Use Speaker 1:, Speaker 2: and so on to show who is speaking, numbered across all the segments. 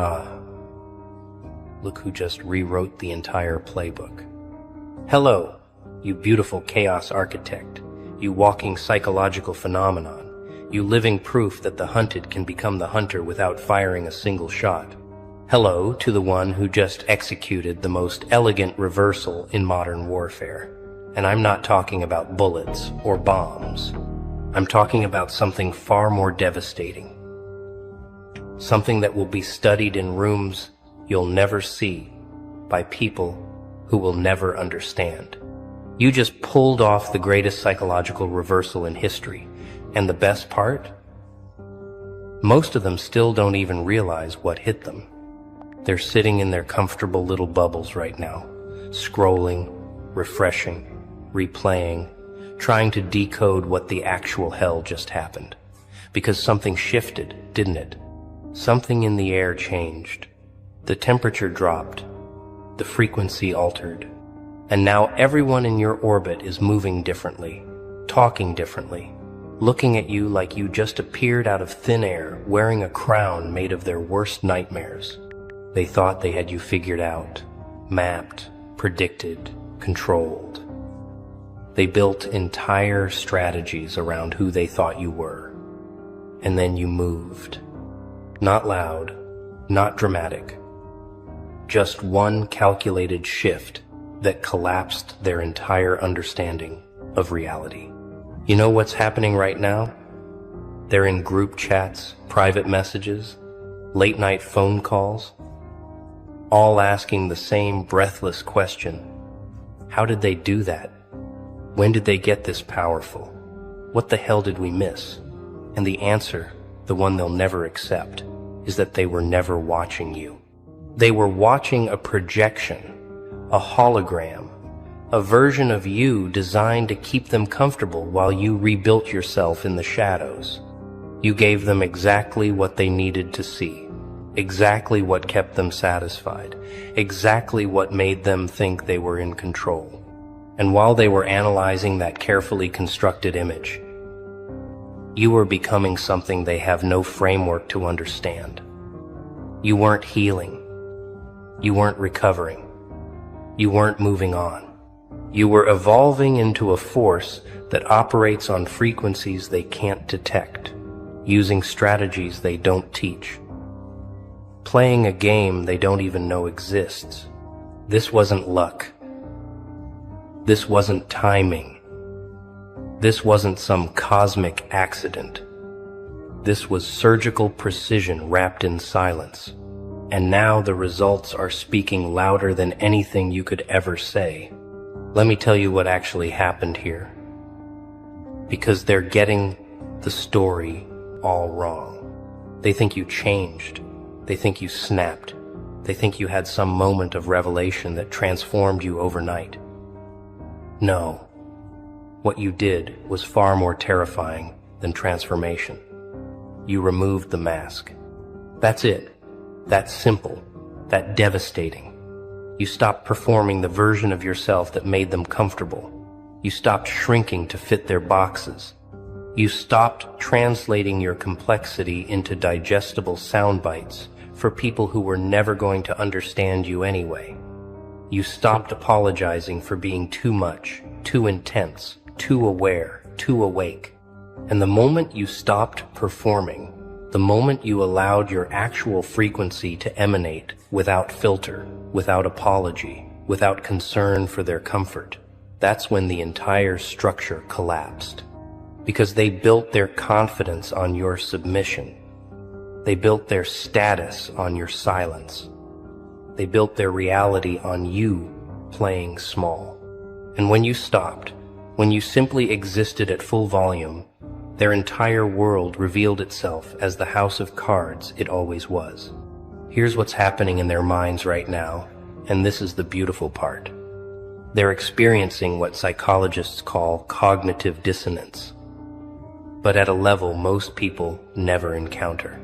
Speaker 1: Ah, look who just rewrote the entire playbook. Hello, you beautiful chaos architect, you walking psychological phenomenon, you living proof that the hunted can become the hunter without firing a single shot. Hello to the one who just executed the most elegant reversal in modern warfare. And I'm not talking about bullets or bombs. I'm talking about something far more devastating. Something that will be studied in rooms you'll never see by people who will never understand. You just pulled off the greatest psychological reversal in history. And the best part? Most of them still don't even realize what hit them. They're sitting in their comfortable little bubbles right now, scrolling, refreshing, replaying, trying to decode what the actual hell just happened. Because something shifted, didn't it? Something in the air changed. The temperature dropped. The frequency altered. And now everyone in your orbit is moving differently, talking differently, looking at you like you just appeared out of thin air, wearing a crown made of their worst nightmares. They thought they had you figured out, mapped, predicted, controlled. They built entire strategies around who they thought you were. And then you moved. Not loud, not dramatic. Just one calculated shift that collapsed their entire understanding of reality. You know what's happening right now? They're in group chats, private messages, late-night phone calls, all asking the same breathless question. How did they do that? When did they get this powerful? What the hell did we miss? And the answer, the one they'll never accept, is that they were never watching you. They were watching a projection, a hologram, a version of you designed to keep them comfortable while you rebuilt yourself in the shadows. You gave them exactly what they needed to see. Exactly what kept them satisfied, exactly what made them think they were in control. And while they were analyzing that carefully constructed image, you were becoming something they have no framework to understand. You weren't healing. You weren't recovering. You weren't moving on. You were evolving into a force that operates on frequencies they can't detect, using strategies they don't teach. Playing a game they don't even know exists. This wasn't luck. This wasn't timing. This wasn't some cosmic accident. This was surgical precision wrapped in silence. And now the results are speaking louder than anything you could ever say. Let me tell you what actually happened here. Because they're getting the story all wrong. They think you changed. They think you snapped. They think you had some moment of revelation that transformed you overnight. No. What you did was far more terrifying than transformation. You removed the mask. That's it. That simple. That devastating. You stopped performing the version of yourself that made them comfortable. You stopped shrinking to fit their boxes. You stopped translating your complexity into digestible sound bites for people who were never going to understand you anyway. You stopped apologizing for being too much, too intense, too aware, too awake. And the moment you stopped performing, the moment you allowed your actual frequency to emanate without filter, without apology, without concern for their comfort, that's when the entire structure collapsed. Because they built their confidence on your submission. They built their status on your silence. They built their reality on you playing small. And when you stopped, when you simply existed at full volume, their entire world revealed itself as the house of cards it always was. Here's what's happening in their minds right now, and this is the beautiful part. They're experiencing what psychologists call cognitive dissonance, but at a level most people never encounter.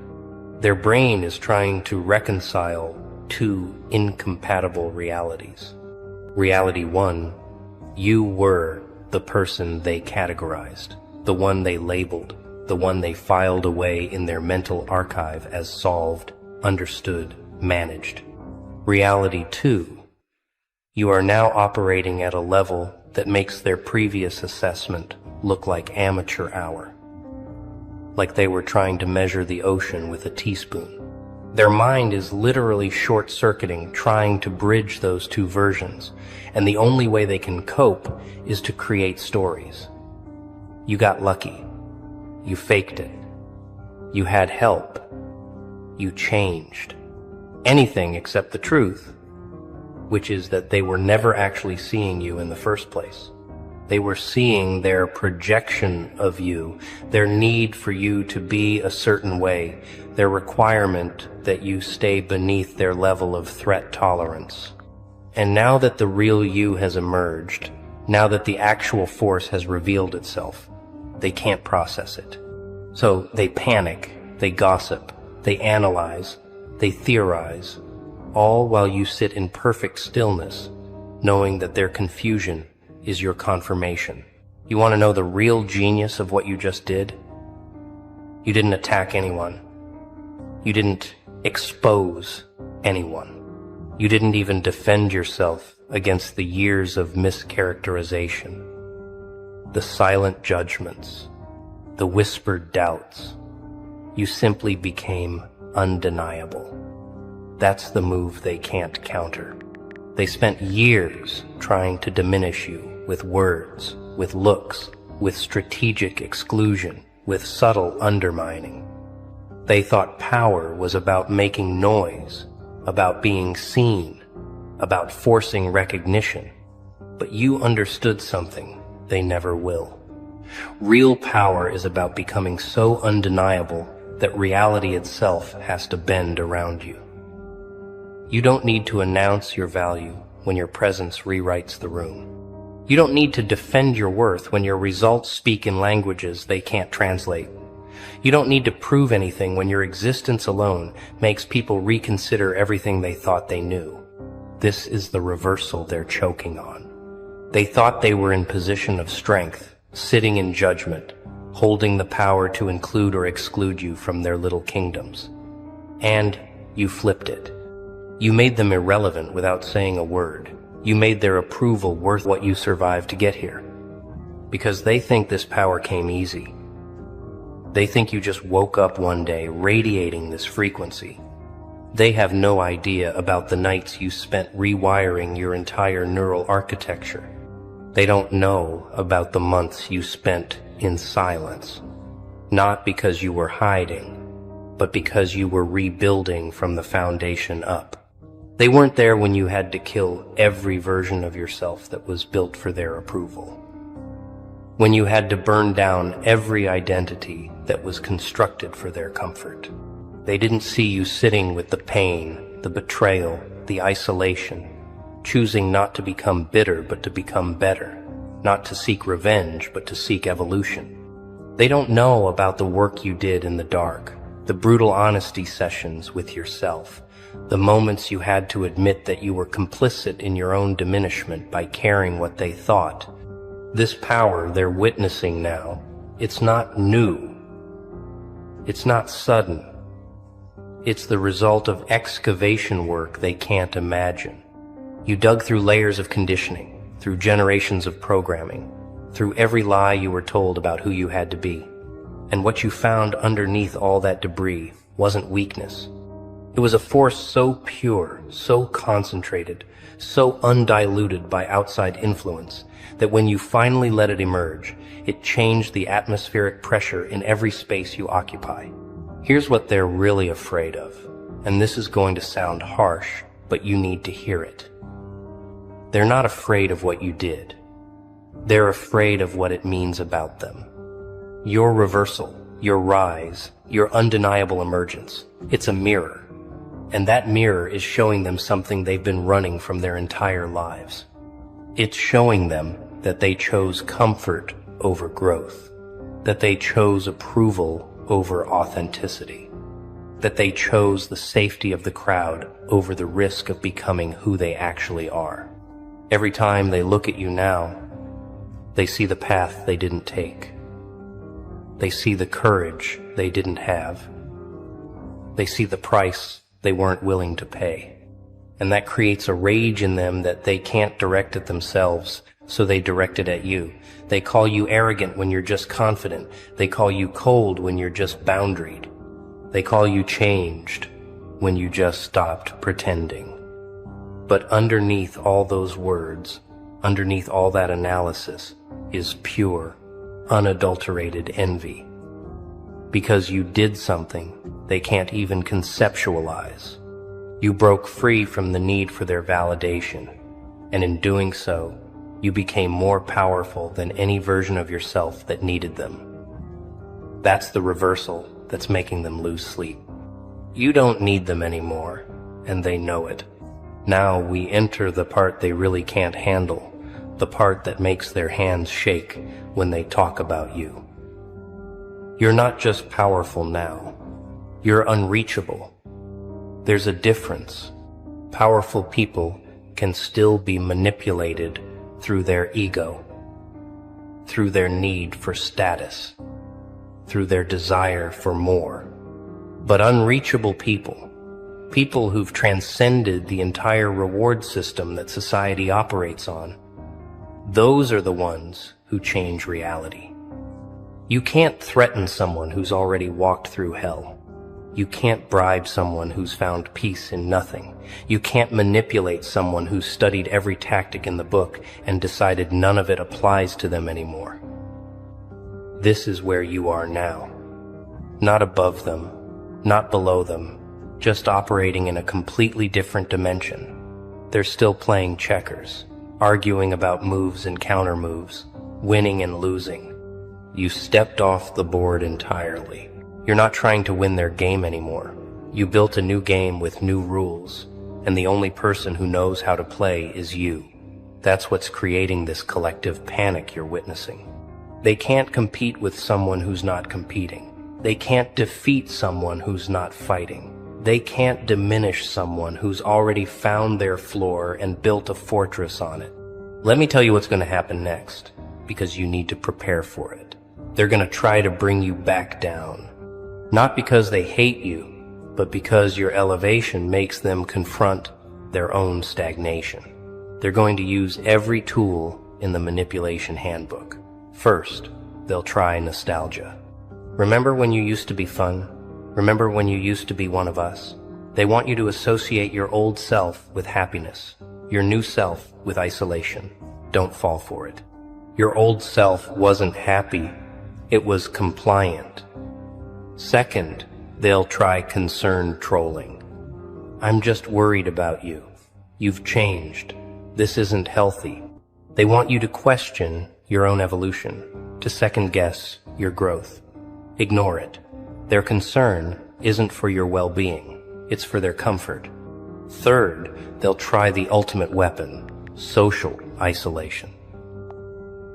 Speaker 1: Their brain is trying to reconcile two incompatible realities. Reality one, you were the person they categorized, the one they labeled, the one they filed away in their mental archive as solved, understood, managed. Reality 2. You are now operating at a level that makes their previous assessment look like amateur hour. Like they were trying to measure the ocean with a teaspoon. Their mind is literally short-circuiting, trying to bridge those two versions, and the only way they can cope is to create stories. You got lucky. You faked it. You had help. You changed. Anything except the truth, which is that they were never actually seeing you in the first place. They were seeing their projection of you, their need for you to be a certain way, their requirement that you stay beneath their level of threat tolerance. And now that the real you has emerged, now that the actual force has revealed itself, they can't process it. So they panic, they gossip, they analyze, they theorize, all while you sit in perfect stillness, knowing that their confusion is your confirmation. You want to know the real genius of what you just did? You didn't attack anyone. You didn't expose anyone. You didn't even defend yourself against the years of mischaracterization, the silent judgments, the whispered doubts. You simply became undeniable. That's the move they can't counter. They spent years trying to diminish you with words, with looks, with strategic exclusion, with subtle undermining. They thought power was about making noise, about being seen, about forcing recognition. But you understood something they never will. Real power is about becoming so undeniable that reality itself has to bend around you. You don't need to announce your value when your presence rewrites the room. You don't need to defend your worth when your results speak in languages they can't translate. You don't need to prove anything when your existence alone makes people reconsider everything they thought they knew. This is the reversal they're choking on. They thought they were in position of strength, sitting in judgment, holding the power to include or exclude you from their little kingdoms. And you flipped it. You made them irrelevant without saying a word. You made their approval worth what you survived to get here. Because they think this power came easy. They think you just woke up one day radiating this frequency. They have no idea about the nights you spent rewiring your entire neural architecture. They don't know about the months you spent in silence. Not because you were hiding, but because you were rebuilding from the foundation up. They weren't there when you had to kill every version of yourself that was built for their approval. When you had to burn down every identity that was constructed for their comfort. They didn't see you sitting with the pain, the betrayal, the isolation, choosing not to become bitter but to become better, not to seek revenge but to seek evolution. They don't know about the work you did in the dark, the brutal honesty sessions with yourself, the moments you had to admit that you were complicit in your own diminishment by caring what they thought. This power they're witnessing now, it's not new. It's not sudden. It's the result of excavation work they can't imagine. You dug through layers of conditioning, through generations of programming, through every lie you were told about who you had to be. And what you found underneath all that debris wasn't weakness. It was a force so pure, so concentrated, so undiluted by outside influence, that when you finally let it emerge, it changed the atmospheric pressure in every space you occupy. Here's what they're really afraid of, and this is going to sound harsh, but you need to hear it. They're not afraid of what you did. They're afraid of what it means about them. Your reversal, your rise, your undeniable emergence, it's a mirror. And that mirror is showing them something they've been running from their entire lives. It's showing them that they chose comfort over growth, that they chose approval over authenticity, that they chose the safety of the crowd over the risk of becoming who they actually are. Every time they look at you now, they see the path they didn't take. They see the courage they didn't have. They see the price they weren't willing to pay. And that creates a rage in them that they can't direct at themselves, so they direct it at you. They call you arrogant when you're just confident. They call you cold when you're just boundaried. They call you changed when you just stopped pretending. But underneath all those words, underneath all that analysis, is pure, unadulterated envy. Because you did something they can't even conceptualize. You broke free from the need for their validation, and in doing so, you became more powerful than any version of yourself that needed them. That's the reversal that's making them lose sleep. You don't need them anymore, and they know it. Now we enter the part they really can't handle, the part that makes their hands shake when they talk about you. You're not just powerful now, you're unreachable. There's a difference. Powerful people can still be manipulated through their ego, through their need for status, through their desire for more. But unreachable people, people who've transcended the entire reward system that society operates on, those are the ones who change reality. You can't threaten someone who's already walked through hell. You can't bribe someone who's found peace in nothing. You can't manipulate someone who's studied every tactic in the book and decided none of it applies to them anymore. This is where you are now. Not above them, not below them, just operating in a completely different dimension. They're still playing checkers, arguing about moves and counter moves, winning and losing. You stepped off the board entirely. You're not trying to win their game anymore. You built a new game with new rules, and the only person who knows how to play is you. That's what's creating this collective panic you're witnessing. They can't compete with someone who's not competing. They can't defeat someone who's not fighting. They can't diminish someone who's already found their floor and built a fortress on it. Let me tell you what's going to happen next, because you need to prepare for it. They're going to try to bring you back down. Not because they hate you, but because your elevation makes them confront their own stagnation. They're going to use every tool in the manipulation handbook. First, they'll try nostalgia. Remember when you used to be fun? Remember when you used to be one of us? They want you to associate your old self with happiness, your new self with isolation. Don't fall for it. Your old self wasn't happy, it was compliant. Second, they'll try concerned trolling. I'm just worried about you. You've changed. This isn't healthy. They want you to question your own evolution, to second guess your growth. Ignore it. Their concern isn't for your well-being, it's for their comfort. Third, they'll try the ultimate weapon, social isolation.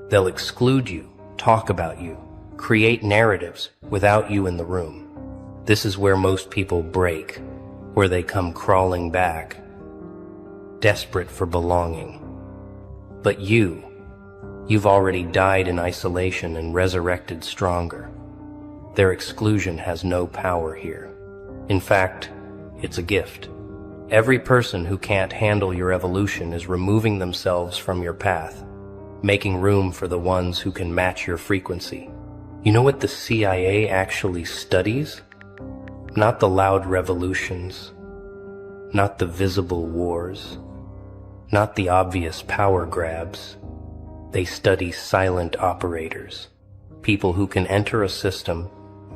Speaker 1: They'll exclude you, talk about you, create narratives without you in the room. This is where most people break, where they come crawling back, desperate for belonging. But you've already died in isolation and resurrected stronger. Their exclusion has no power here. In fact, it's a gift. Every person who can't handle your evolution is removing themselves from your path, making room for the ones who can match your frequency. You know what the CIA actually studies? Not the loud revolutions, not the visible wars, not the obvious power grabs. They study silent operators, people who can enter a system,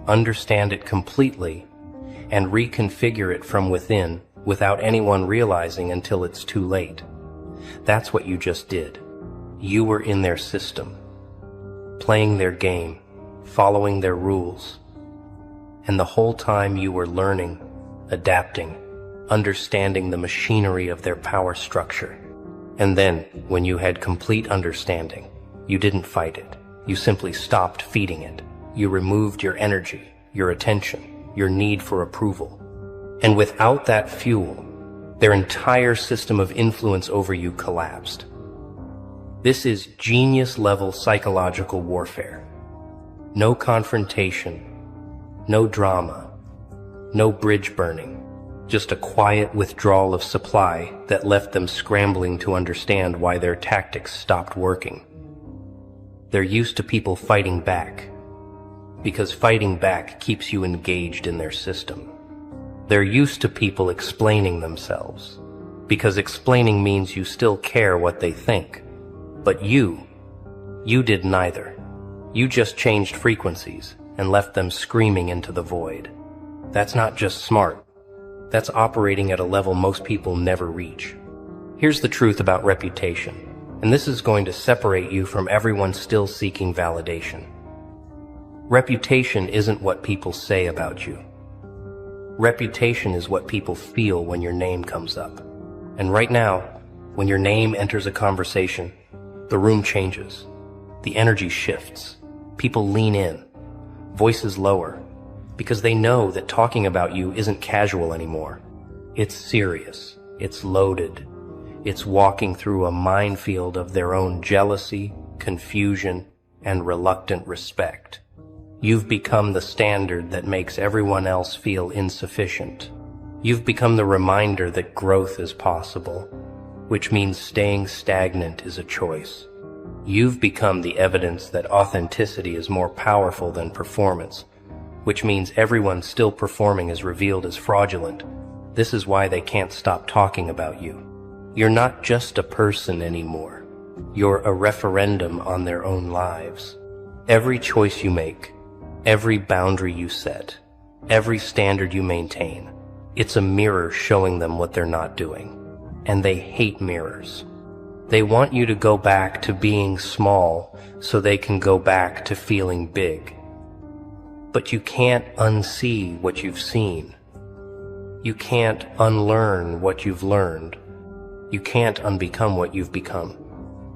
Speaker 1: understand it completely, and reconfigure it from within without anyone realizing until it's too late. That's what you just did. You were in their system, playing their game, following their rules. And the whole time you were learning, adapting, understanding the machinery of their power structure. And then, when you had complete understanding, you didn't fight it. You simply stopped feeding it. You removed your energy, your attention, your need for approval. And without that fuel, their entire system of influence over you collapsed. This is genius-level psychological warfare. No confrontation, no drama, no bridge burning, just a quiet withdrawal of supply that left them scrambling to understand why their tactics stopped working. They're used to people fighting back, because fighting back keeps you engaged in their system. They're used to people explaining themselves, because explaining means you still care what they think. But you did neither. You just changed frequencies and left them screaming into the void. That's not just smart. That's operating at a level most people never reach. Here's the truth about reputation, and this is going to separate you from everyone still seeking validation. Reputation isn't what people say about you. Reputation is what people feel when your name comes up. And right now, when your name enters a conversation, the room changes. The energy shifts. People lean in, voices lower, because they know that talking about you isn't casual anymore. It's serious. It's loaded. It's walking through a minefield of their own jealousy, confusion, and reluctant respect. You've become the standard that makes everyone else feel insufficient. You've become the reminder that growth is possible, which means staying stagnant is a choice. You've become the evidence that authenticity is more powerful than performance, which means everyone still performing is revealed as fraudulent. This is why they can't stop talking about you. You're not just a person anymore. You're a referendum on their own lives. Every choice you make, every boundary you set, every standard you maintain, it's a mirror showing them what they're not doing. And they hate mirrors. They want you to go back to being small so they can go back to feeling big. But you can't unsee what you've seen. You can't unlearn what you've learned. You can't unbecome what you've become.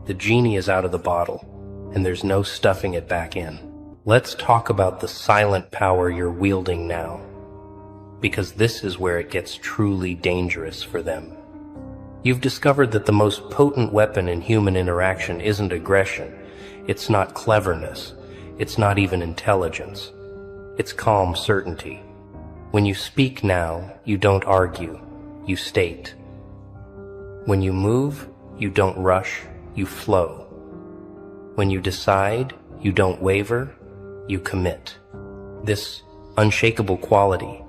Speaker 1: The genie is out of the bottle, and there's no stuffing it back in. Let's talk about the silent power you're wielding now, because this is where it gets truly dangerous for them. You've discovered that the most potent weapon in human interaction isn't aggression. It's not cleverness. It's not even intelligence. It's calm certainty. When you speak now, you don't argue, you state. When you move, you don't rush, you flow. When you decide, you don't waver, you commit. This unshakable quality,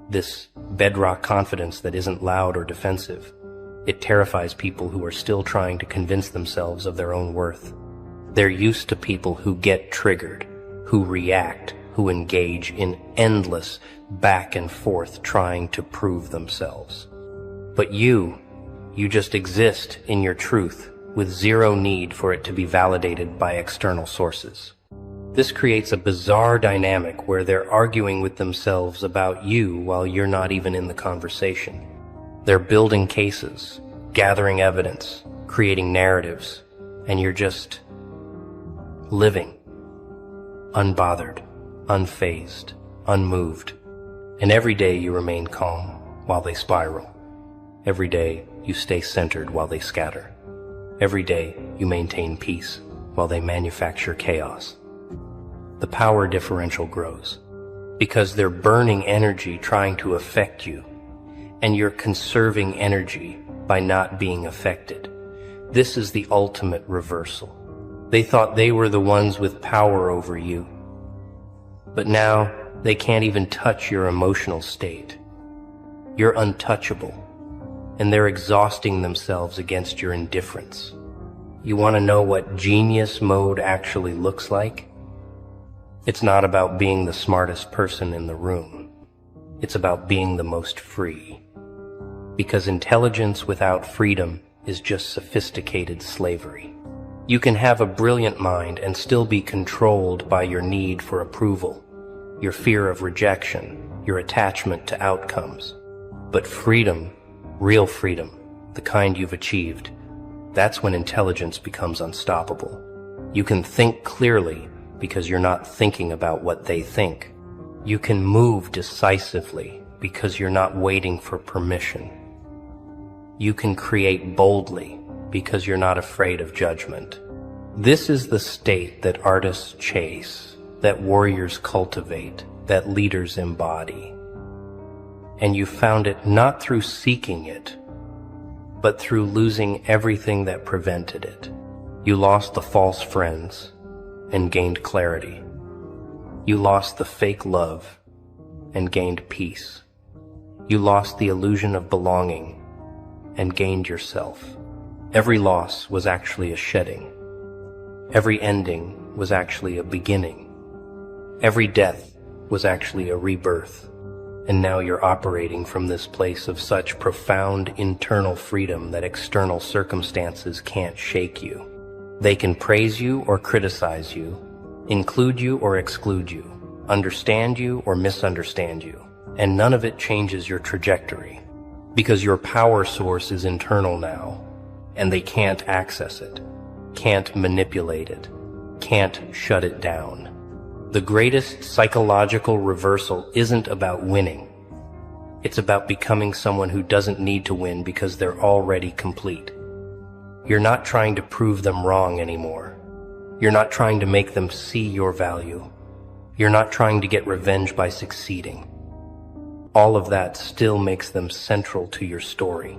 Speaker 1: this bedrock confidence that isn't loud or defensive, it terrifies people who are still trying to convince themselves of their own worth. They're used to people who get triggered, who react, who engage in endless back and forth trying to prove themselves. But you just exist in your truth with zero need for it to be validated by external sources. This creates a bizarre dynamic where they're arguing with themselves about you while you're not even in the conversation. They're building cases, gathering evidence, creating narratives, and you're just living, unbothered, unfazed, unmoved. And every day you remain calm while they spiral. Every day you stay centered while they scatter. Every day you maintain peace while they manufacture chaos. The power differential grows because they're burning energy trying to affect you, and you're conserving energy by not being affected. This is the ultimate reversal. They thought they were the ones with power over you, but now they can't even touch your emotional state. You're untouchable, and they're exhausting themselves against your indifference. You want to know what genius mode actually looks like? It's not about being the smartest person in the room. It's about being the most free. Because intelligence without freedom is just sophisticated slavery. You can have a brilliant mind and still be controlled by your need for approval, your fear of rejection, your attachment to outcomes. But freedom, real freedom, the kind you've achieved, that's when intelligence becomes unstoppable. You can think clearly because you're not thinking about what they think. You can move decisively because you're not waiting for permission. You can create boldly because you're not afraid of judgment. This is the state that artists chase, that warriors cultivate, that leaders embody. And you found it not through seeking it, but through losing everything that prevented it. You lost the false friends and gained clarity. You lost the fake love and gained peace. You lost the illusion of belonging and gained yourself. Every loss was actually a shedding. Every ending was actually a beginning. Every death was actually a rebirth. And now you're operating from this place of such profound internal freedom that external circumstances can't shake you. They can praise you or criticize you, include you or exclude you, understand you or misunderstand you, and none of it changes your trajectory, because your power source is internal now, and they can't access it, can't manipulate it, can't shut it down. The greatest psychological reversal isn't about winning. It's about becoming someone who doesn't need to win because they're already complete. You're not trying to prove them wrong anymore. You're not trying to make them see your value. You're not trying to get revenge by succeeding. All of that still makes them central to your story.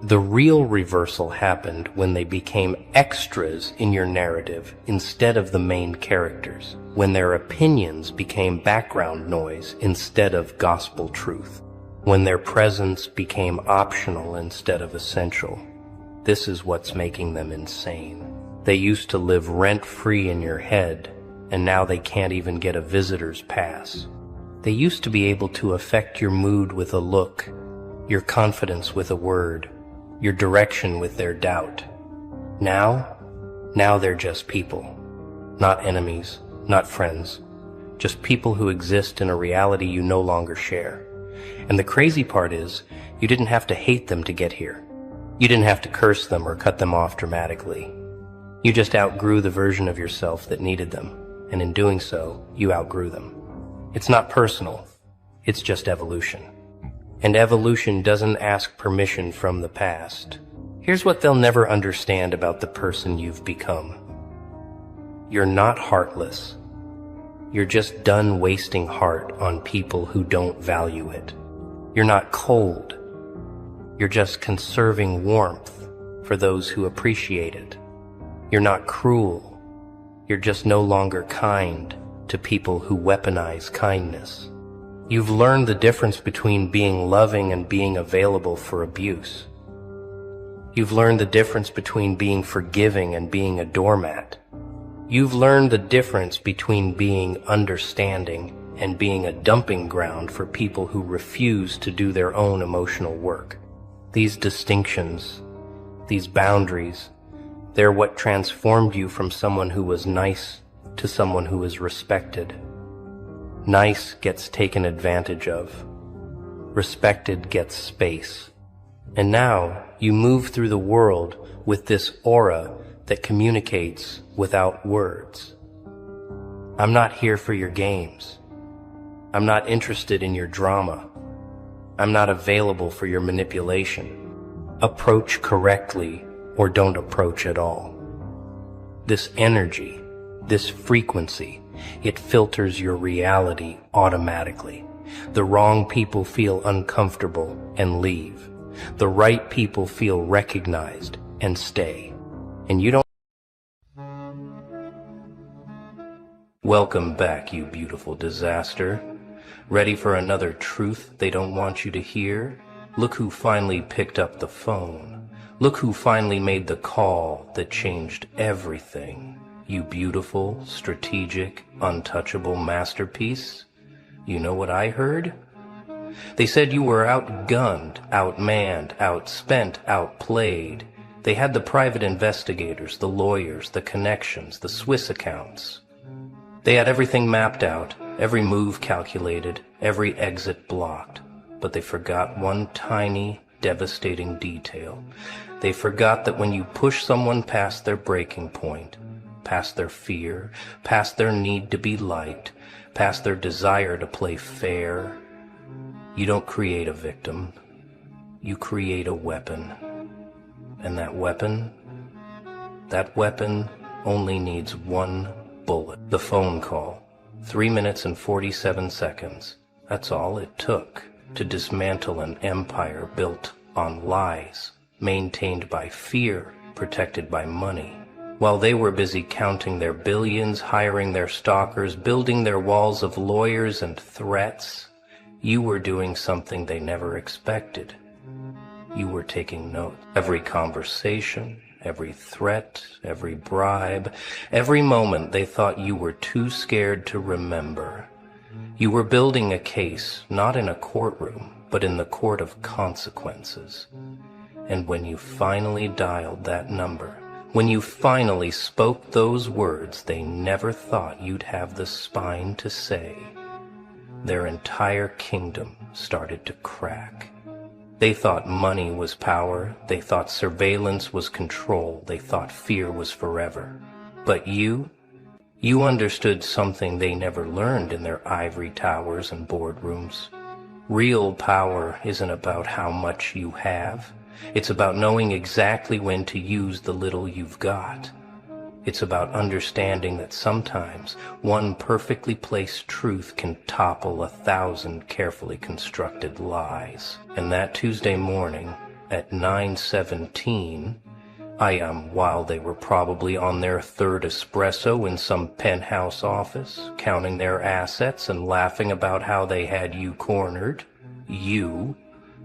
Speaker 1: The real reversal happened when they became extras in your narrative instead of the main characters, when their opinions became background noise instead of gospel truth, when their presence became optional instead of essential. This is what's making them insane. They used to live rent-free in your head, and now they can't even get a visitor's pass. They used to be able to affect your mood with a look, your confidence with a word, your direction with their doubt. Now they're just people. Not enemies, not friends. Just people who exist in a reality you no longer share. And the crazy part is, you didn't have to hate them to get here. You didn't have to curse them or cut them off dramatically. You just outgrew the version of yourself that needed them, and in doing so, you outgrew them. It's not personal, it's just evolution. And evolution doesn't ask permission from the past. Here's what they'll never understand about the person you've become. You're not heartless. You're just done wasting heart on people who don't value it. You're not cold. You're just conserving warmth for those who appreciate it. You're not cruel. You're just no longer kind to people who weaponize kindness. You've learned the difference between being loving and being available for abuse. You've learned the difference between being forgiving and being a doormat. You've learned the difference between being understanding and being a dumping ground for people who refuse to do their own emotional work. These distinctions, these boundaries, they're what transformed you from someone who was nice to someone who is respected. Nice gets taken advantage of. Respected gets space. And now you move through the world with this aura that communicates without words. I'm not here for your games. I'm not interested in your drama. I'm not available for your manipulation. Approach correctly or don't approach at all. This energy, this frequency, it filters your reality automatically. The wrong people feel uncomfortable and leave. The right people feel recognized and stay. And you don't. Welcome back, you beautiful disaster. Ready for another truth they don't want you to hear? Look who finally picked up the phone. Look who finally made the call that changed everything. You beautiful, strategic, untouchable masterpiece. You know what I heard? They said you were outgunned, outmanned, outspent, outplayed. They had the private investigators, the lawyers, the connections, the Swiss accounts. They had everything mapped out, every move calculated, every exit blocked. But they forgot one tiny, devastating detail. They forgot that when you push someone past their breaking point, past their fear, past their need to be liked, past their desire to play fair, you don't create a victim. You create a weapon. And that weapon only needs one bullet. The phone call. 3 minutes and 47 seconds. That's all it took. to dismantle an empire built on lies, maintained by fear, protected by money. While they were busy counting their billions, hiring their stalkers, building their walls of lawyers and threats, you were doing something they never expected. You were taking note. Every conversation, every threat, every bribe, every moment they thought you were too scared to remember. You were building a case, not in a courtroom, but in the court of consequences. And when you finally dialed that number, when you finally spoke those words they never thought you'd have the spine to say, their entire kingdom started to crack. They thought money was power, they thought surveillance was control, they thought fear was forever. But you understood something they never learned in their ivory towers and boardrooms. Real power isn't about how much you have. It's about knowing exactly when to use the little you've got. It's about understanding that sometimes one perfectly placed truth can topple 1,000 carefully constructed lies. And that Tuesday morning at 9:17, while they were probably on their third espresso in some penthouse office, counting their assets and laughing about how they had you cornered, you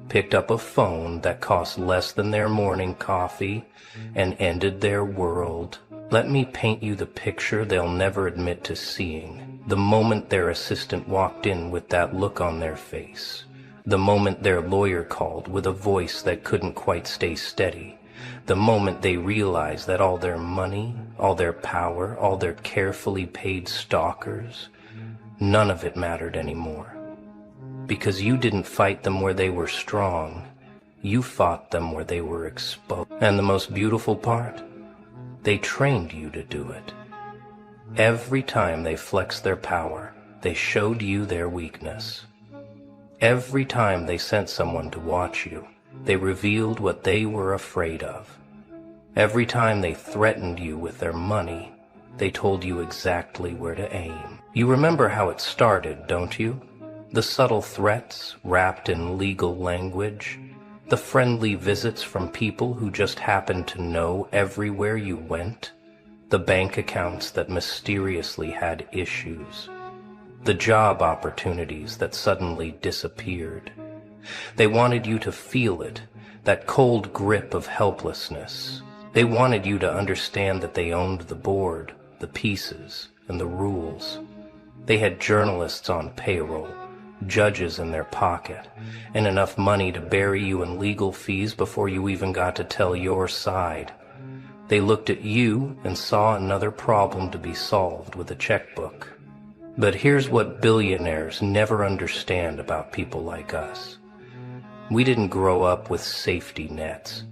Speaker 1: picked up a phone that cost less than their morning coffee and ended their world. Let me paint you the picture they'll never admit to seeing. The moment their assistant walked in with that look on their face. The moment their lawyer called with a voice that couldn't quite stay steady. The moment they realized that all their money, all their power, all their carefully paid stalkers, none of it mattered anymore. Because you didn't fight them where they were strong. You fought them where they were exposed. And the most beautiful part? They trained you to do it. Every time they flexed their power, they showed you their weakness. Every time they sent someone to watch you, they revealed what they were afraid of. Every time they threatened you with their money, they told you exactly where to aim. You remember how it started, don't you? The subtle threats wrapped in legal language, the friendly visits from people who just happened to know everywhere you went, the bank accounts that mysteriously had issues, the job opportunities that suddenly disappeared. They wanted you to feel it, that cold grip of helplessness. They wanted you to understand that they owned the board, the pieces, and the rules. They had journalists on payroll, judges in their pocket, and enough money to bury you in legal fees before you even got to tell your side. They looked at you and saw another problem to be solved with a checkbook. But here's what billionaires never understand about people like us. We didn't grow up with safety nets.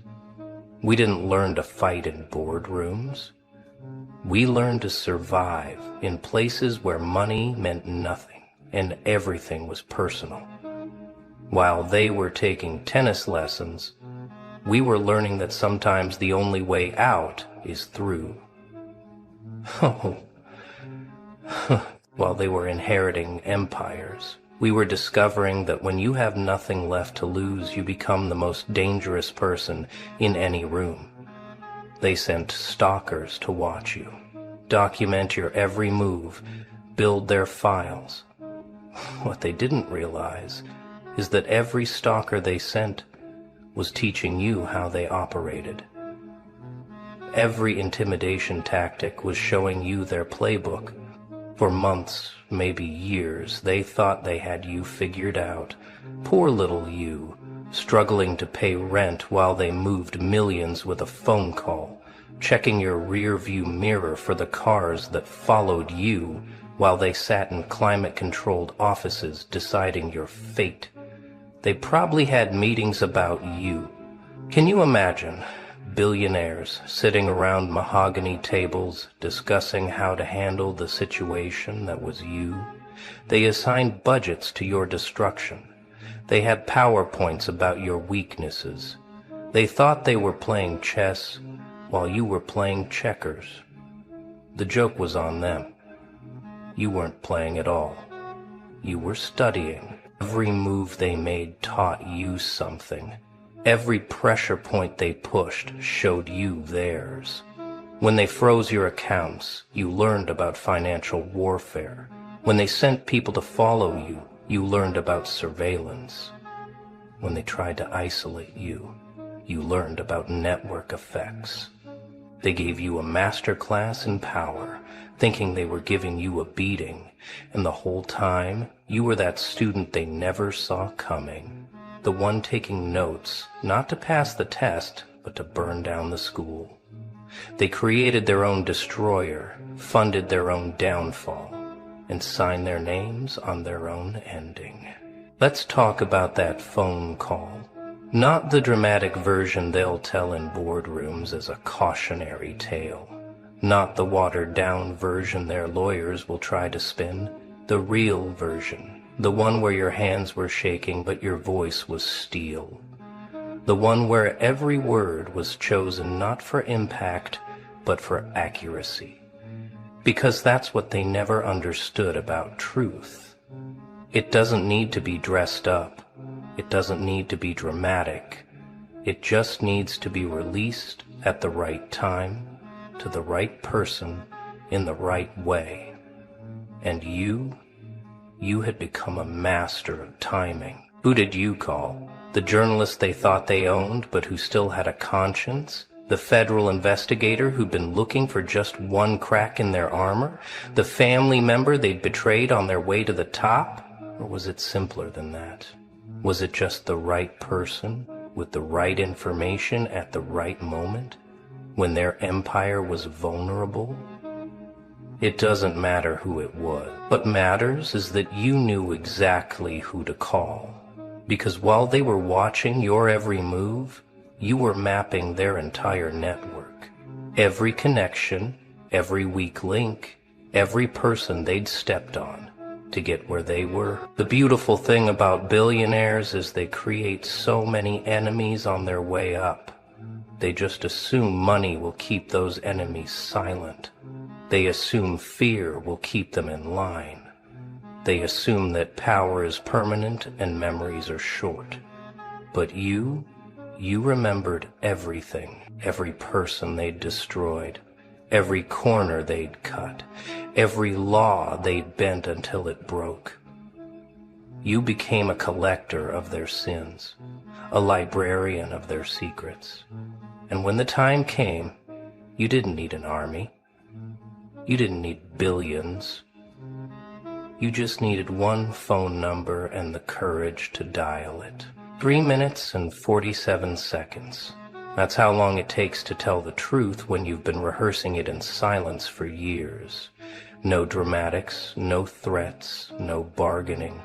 Speaker 1: We didn't learn to fight in boardrooms. We learned to survive in places where money meant nothing and everything was personal. While they were taking tennis lessons, we were learning that sometimes the only way out is through. While they were inheriting empires, we were discovering that when you have nothing left to lose, you become the most dangerous person in any room. They sent stalkers to watch you, document your every move, build their files. What they didn't realize is that every stalker they sent was teaching you how they operated. Every intimidation tactic was showing you their playbook. For months, maybe years, they thought they had you figured out. Poor little you, struggling to pay rent while they moved millions with a phone call, checking your rear-view mirror for the cars that followed you while they sat in climate-controlled offices deciding your fate. They probably had meetings about you. Can you imagine billionaires sitting around mahogany tables discussing how to handle the situation that was you? They assigned budgets to your destruction. They had PowerPoints about your weaknesses. They thought they were playing chess while you were playing checkers. The joke was on them. You weren't playing at all. You were studying. Every move they made taught you something. Every pressure point they pushed showed you theirs. When they froze your accounts, you learned about financial warfare. When they sent people to follow you, you learned about surveillance. When they tried to isolate you, you learned about network effects. They gave you a master class in power, thinking they were giving you a beating, and the whole time, you were that student they never saw coming. The one taking notes, not to pass the test, but to burn down the school. They created their own destroyer, funded their own downfall, and signed their names on their own ending. Let's talk about that phone call. Not the dramatic version they'll tell in boardrooms as a cautionary tale. Not the watered-down version their lawyers will try to spin. The real version. The one where your hands were shaking but your voice was steel. The one where every word was chosen not for impact, but for accuracy. Because that's what they never understood about truth. It doesn't need to be dressed up. It doesn't need to be dramatic. It just needs to be released at the right time, to the right person, in the right way. And you had become a master of timing. Who did you call? The journalist they thought they owned, but who still had a conscience? The federal investigator who'd been looking for just one crack in their armor? The family member they'd betrayed on their way to the top? Or was it simpler than that? Was it just the right person with the right information at the right moment, when their empire was vulnerable? It doesn't matter who it was. What matters is that you knew exactly who to call. Because while they were watching your every move, you were mapping their entire network. Every connection, every weak link, every person they'd stepped on to get where they were. The beautiful thing about billionaires is they create so many enemies on their way up. They just assume money will keep those enemies silent. They assume fear will keep them in line. They assume that power is permanent and memories are short. But you remembered everything, every person they'd destroyed, every corner they'd cut, every law they'd bent until it broke. You became a collector of their sins, a librarian of their secrets. And when the time came, you didn't need an army. You didn't need billions. You just needed one phone number and the courage to dial it. 3 minutes and 47 seconds. That's how long it takes to tell the truth when you've been rehearsing it in silence for years. No dramatics, no threats, no bargaining.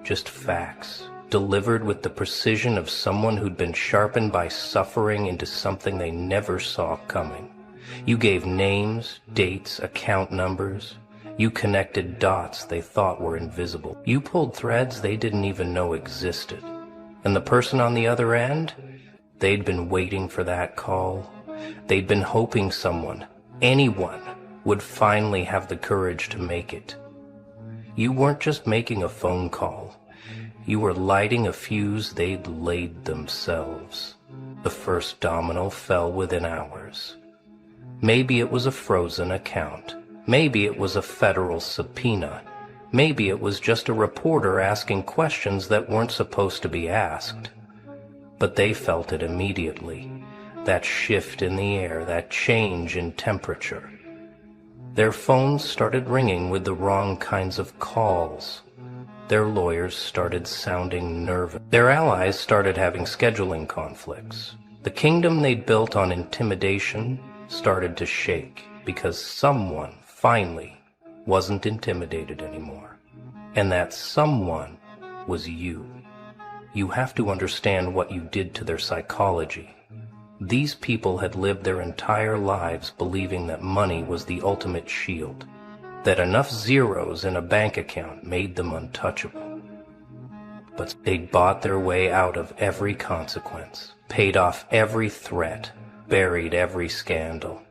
Speaker 1: Just facts, delivered with the precision of someone who'd been sharpened by suffering into something they never saw coming. You gave names, dates, account numbers. You connected dots they thought were invisible. You pulled threads they didn't even know existed. And the person on the other end? They'd been waiting for that call. They'd been hoping someone, anyone, would finally have the courage to make it. You weren't just making a phone call. You were lighting a fuse they'd laid themselves. The first domino fell within hours. Maybe it was a frozen account. Maybe it was a federal subpoena. Maybe it was just a reporter asking questions that weren't supposed to be asked. But they felt it immediately, that shift in the air, that change in temperature. Their phones started ringing with the wrong kinds of calls. Their lawyers started sounding nervous. Their allies started having scheduling conflicts. The kingdom they'd built on intimidation started to shake because someone finally wasn't intimidated anymore. And that someone was you. You have to understand what you did to their psychology. These people had lived their entire lives believing that money was the ultimate shield, that enough zeros in a bank account made them untouchable. But they'd bought their way out of every consequence, paid off every threat, buried every scandal.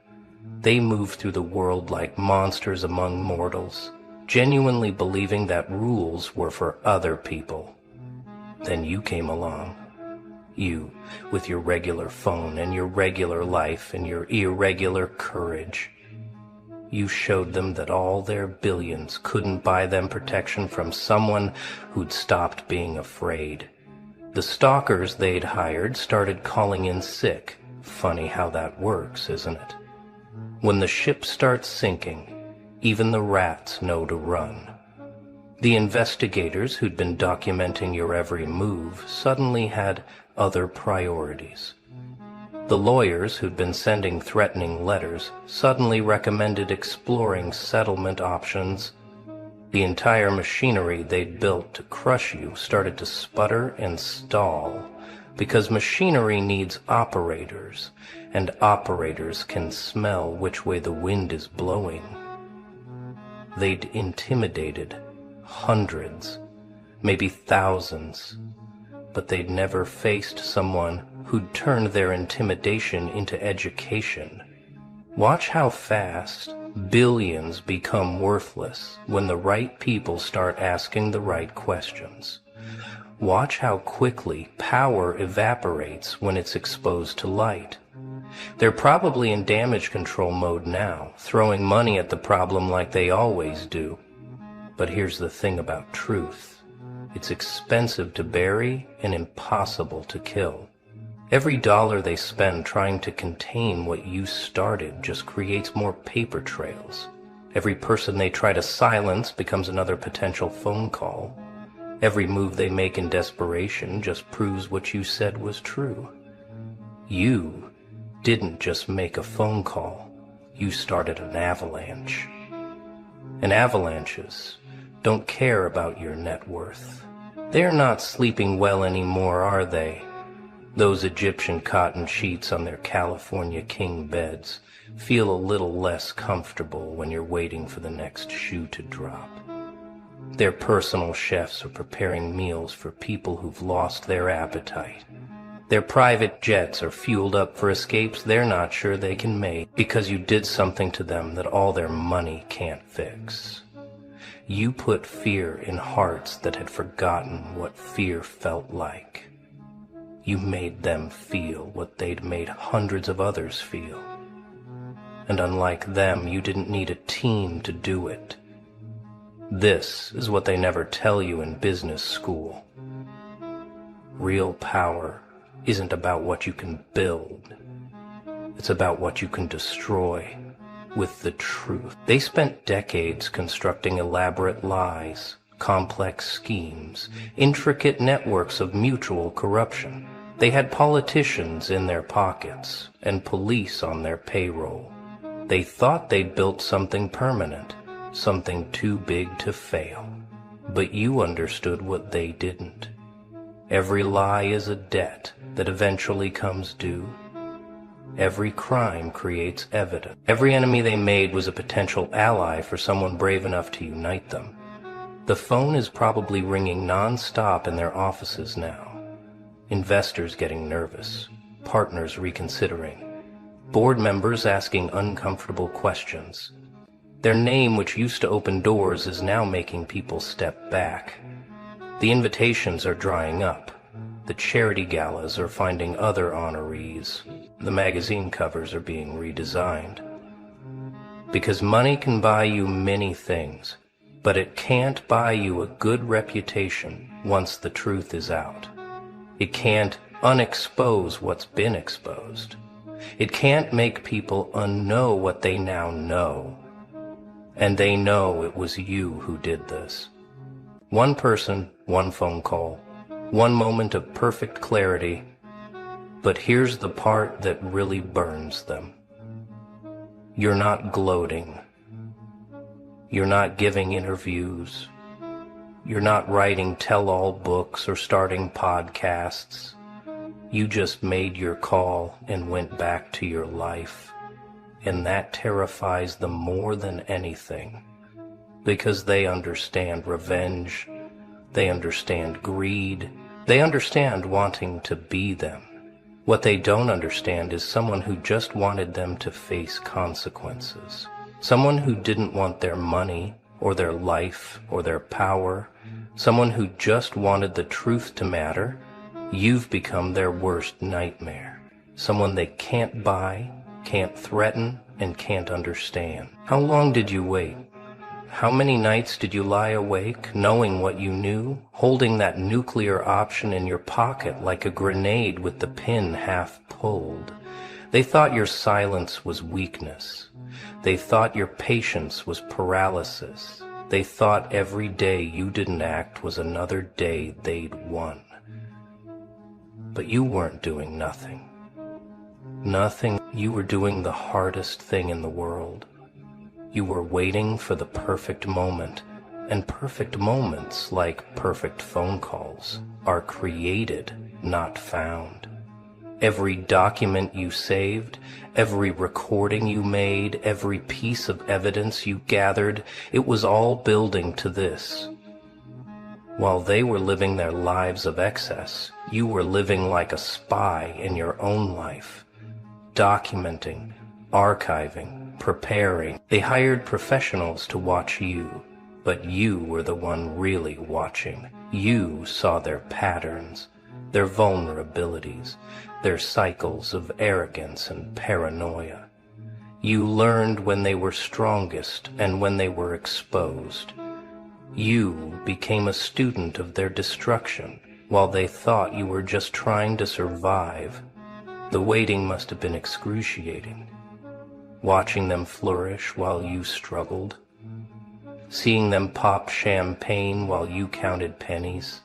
Speaker 1: They moved through the world like monsters among mortals, genuinely believing that rules were for other people, Then you came along. You, with your regular phone and your regular life and your irregular courage. You showed them that all their billions couldn't buy them protection from someone who'd stopped being afraid. The stalkers they'd hired started calling in sick. Funny how that works, isn't it? When the ship starts sinking, even the rats know to run. The investigators who'd been documenting your every move suddenly had other priorities. The lawyers who'd been sending threatening letters suddenly recommended exploring settlement options. The entire machinery they'd built to crush you started to sputter and stall, because machinery needs operators, and operators can smell which way the wind is blowing. They'd intimidated hundreds, maybe thousands, but they'd never faced someone who'd turned their intimidation into education. Watch how fast billions become worthless when the right people start asking the right questions. Watch how quickly power evaporates when it's exposed to light. They're probably in damage control mode now, throwing money at the problem like they always do. But here's the thing about truth. It's expensive to bury and impossible to kill. Every dollar they spend trying to contain what you started just creates more paper trails. Every person they try to silence becomes another potential phone call. Every move they make in desperation just proves what you said was true. You didn't just make a phone call. You started an avalanche. And avalanches don't care about your net worth. They're not sleeping well anymore, are they? Those Egyptian cotton sheets on their California king beds feel a little less comfortable when you're waiting for the next shoe to drop. Their personal chefs are preparing meals for people who've lost their appetite. Their private jets are fueled up for escapes they're not sure they can make because you did something to them that all their money can't fix. You put fear in hearts that had forgotten what fear felt like. You made them feel what they'd made hundreds of others feel. And unlike them, you didn't need a team to do it. This is what they never tell you in business school. Real power isn't about what you can build. It's about what you can destroy with the truth. They spent decades constructing elaborate lies, complex schemes, intricate networks of mutual corruption. They had politicians in their pockets and police on their payroll. They thought they'd built something permanent, something too big to fail. But you understood what they didn't. Every lie is a debt that eventually comes due. Every crime creates evidence. Every enemy they made was a potential ally for someone brave enough to unite them. The phone is probably ringing non-stop in their offices now. Investors getting nervous, partners reconsidering, board members asking uncomfortable questions. Their name, which used to open doors, is now making people step back. The invitations are drying up. The charity galas are finding other honorees. The magazine covers are being redesigned. Because money can buy you many things, but it can't buy you a good reputation once the truth is out. It can't unexpose what's been exposed. It can't make people unknow what they now know. And they know it was you who did this. One person, one phone call, one moment of perfect clarity. But here's the part that really burns them. You're not gloating. You're not giving interviews. You're not writing tell-all books or starting podcasts. You just made your call and went back to your life. And that terrifies them more than anything. Because they understand revenge. They understand greed. They understand wanting to be them. What they don't understand is someone who just wanted them to face consequences. Someone who didn't want their money or their life or their power, someone who just wanted the truth to matter, you've become their worst nightmare. Someone they can't buy, can't threaten, and can't understand. How long did you wait? How many nights did you lie awake, knowing what you knew, holding that nuclear option in your pocket like a grenade with the pin half pulled? They thought your silence was weakness. They thought your patience was paralysis. They thought every day you didn't act was another day they'd won. But you weren't doing nothing. Nothing. You were doing the hardest thing in the world. You were waiting for the perfect moment, and perfect moments, like perfect phone calls, are created, not found. Every document you saved, every recording you made, every piece of evidence you gathered, it was all building to this. While they were living their lives of excess, you were living like a spy in your own life, documenting, archiving, preparing. They hired professionals to watch you, but you were the one really watching. You saw their patterns, their vulnerabilities, their cycles of arrogance and paranoia. You learned when they were strongest and when they were exposed. You became a student of their destruction while they thought you were just trying to survive. The waiting must have been excruciating. Watching them flourish while you struggled. Seeing them pop champagne while you counted pennies.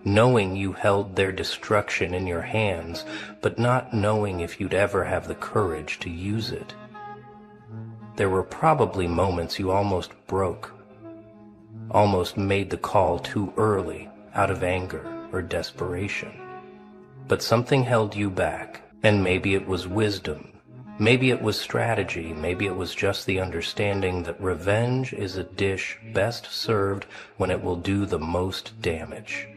Speaker 1: Knowing you held their destruction in your hands, but not knowing if you'd ever have the courage to use it. There were probably moments you almost broke, almost made the call too early out of anger or desperation. But something held you back, and maybe it was wisdom. Maybe it was strategy, maybe it was just the understanding that revenge is a dish best served when it will do the most damage.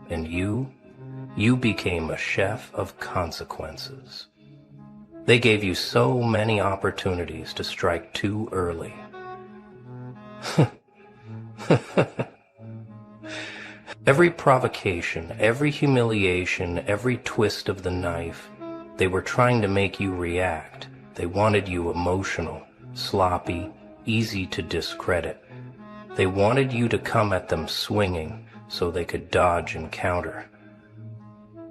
Speaker 1: And you became a chef of consequences. They gave you so many opportunities to strike too early. Every provocation, every humiliation, every twist of the knife, they were trying to make you react. They wanted you emotional, sloppy, easy to discredit. They wanted you to come at them swinging so they could dodge and counter.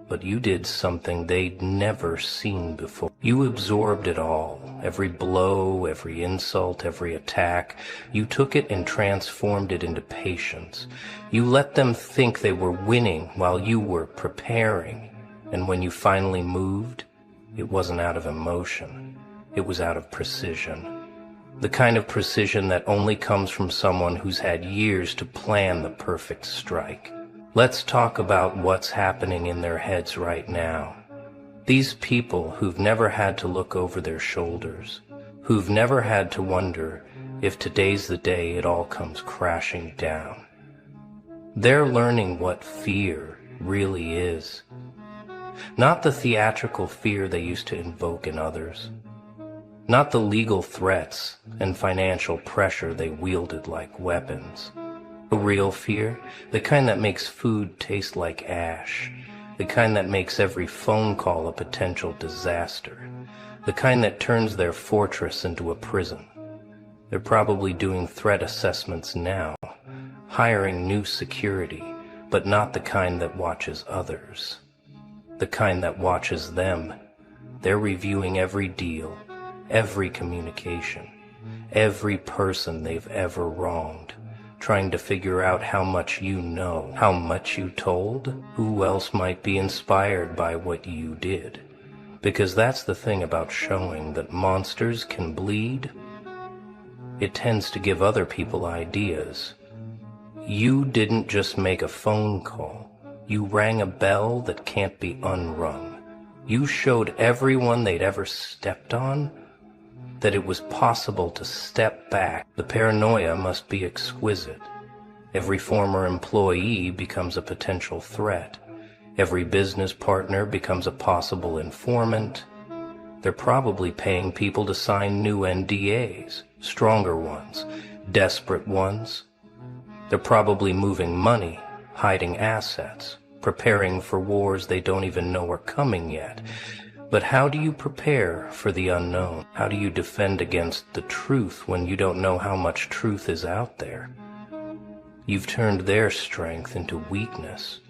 Speaker 1: But you did something they'd never seen before. You absorbed it all, every blow, every insult, every attack. You took it and transformed it into patience. You let them think they were winning while you were preparing. And when you finally moved, it wasn't out of emotion. It was out of precision. The kind of precision that only comes from someone who's had years to plan the perfect strike. Let's talk about what's happening in their heads right now. These people who've never had to look over their shoulders, who've never had to wonder if today's the day it all comes crashing down. They're learning what fear really is. Not the theatrical fear they used to invoke in others. Not the legal threats and financial pressure they wielded like weapons. The real fear, the kind that makes food taste like ash, the kind that makes every phone call a potential disaster, the kind that turns their fortress into a prison. They're probably doing threat assessments now, hiring new security, but not the kind that watches others. The kind that watches them. They're reviewing every deal, every communication, every person they've ever wronged, trying to figure out how much you know, how much you told, who else might be inspired by what you did. Because that's the thing about showing that monsters can bleed. It tends to give other people ideas. You didn't just make a phone call. You rang a bell that can't be unrung. You showed everyone they'd ever stepped on that it was possible to step back. The paranoia must be exquisite. Every former employee becomes a potential threat. Every business partner becomes a possible informant. They're probably paying people to sign new NDAs, stronger ones, desperate ones. They're probably moving money, hiding assets, preparing for wars they don't even know are coming yet. But how do you prepare for the unknown? How do you defend against the truth when you don't know how much truth is out there? You've turned their strength into weakness,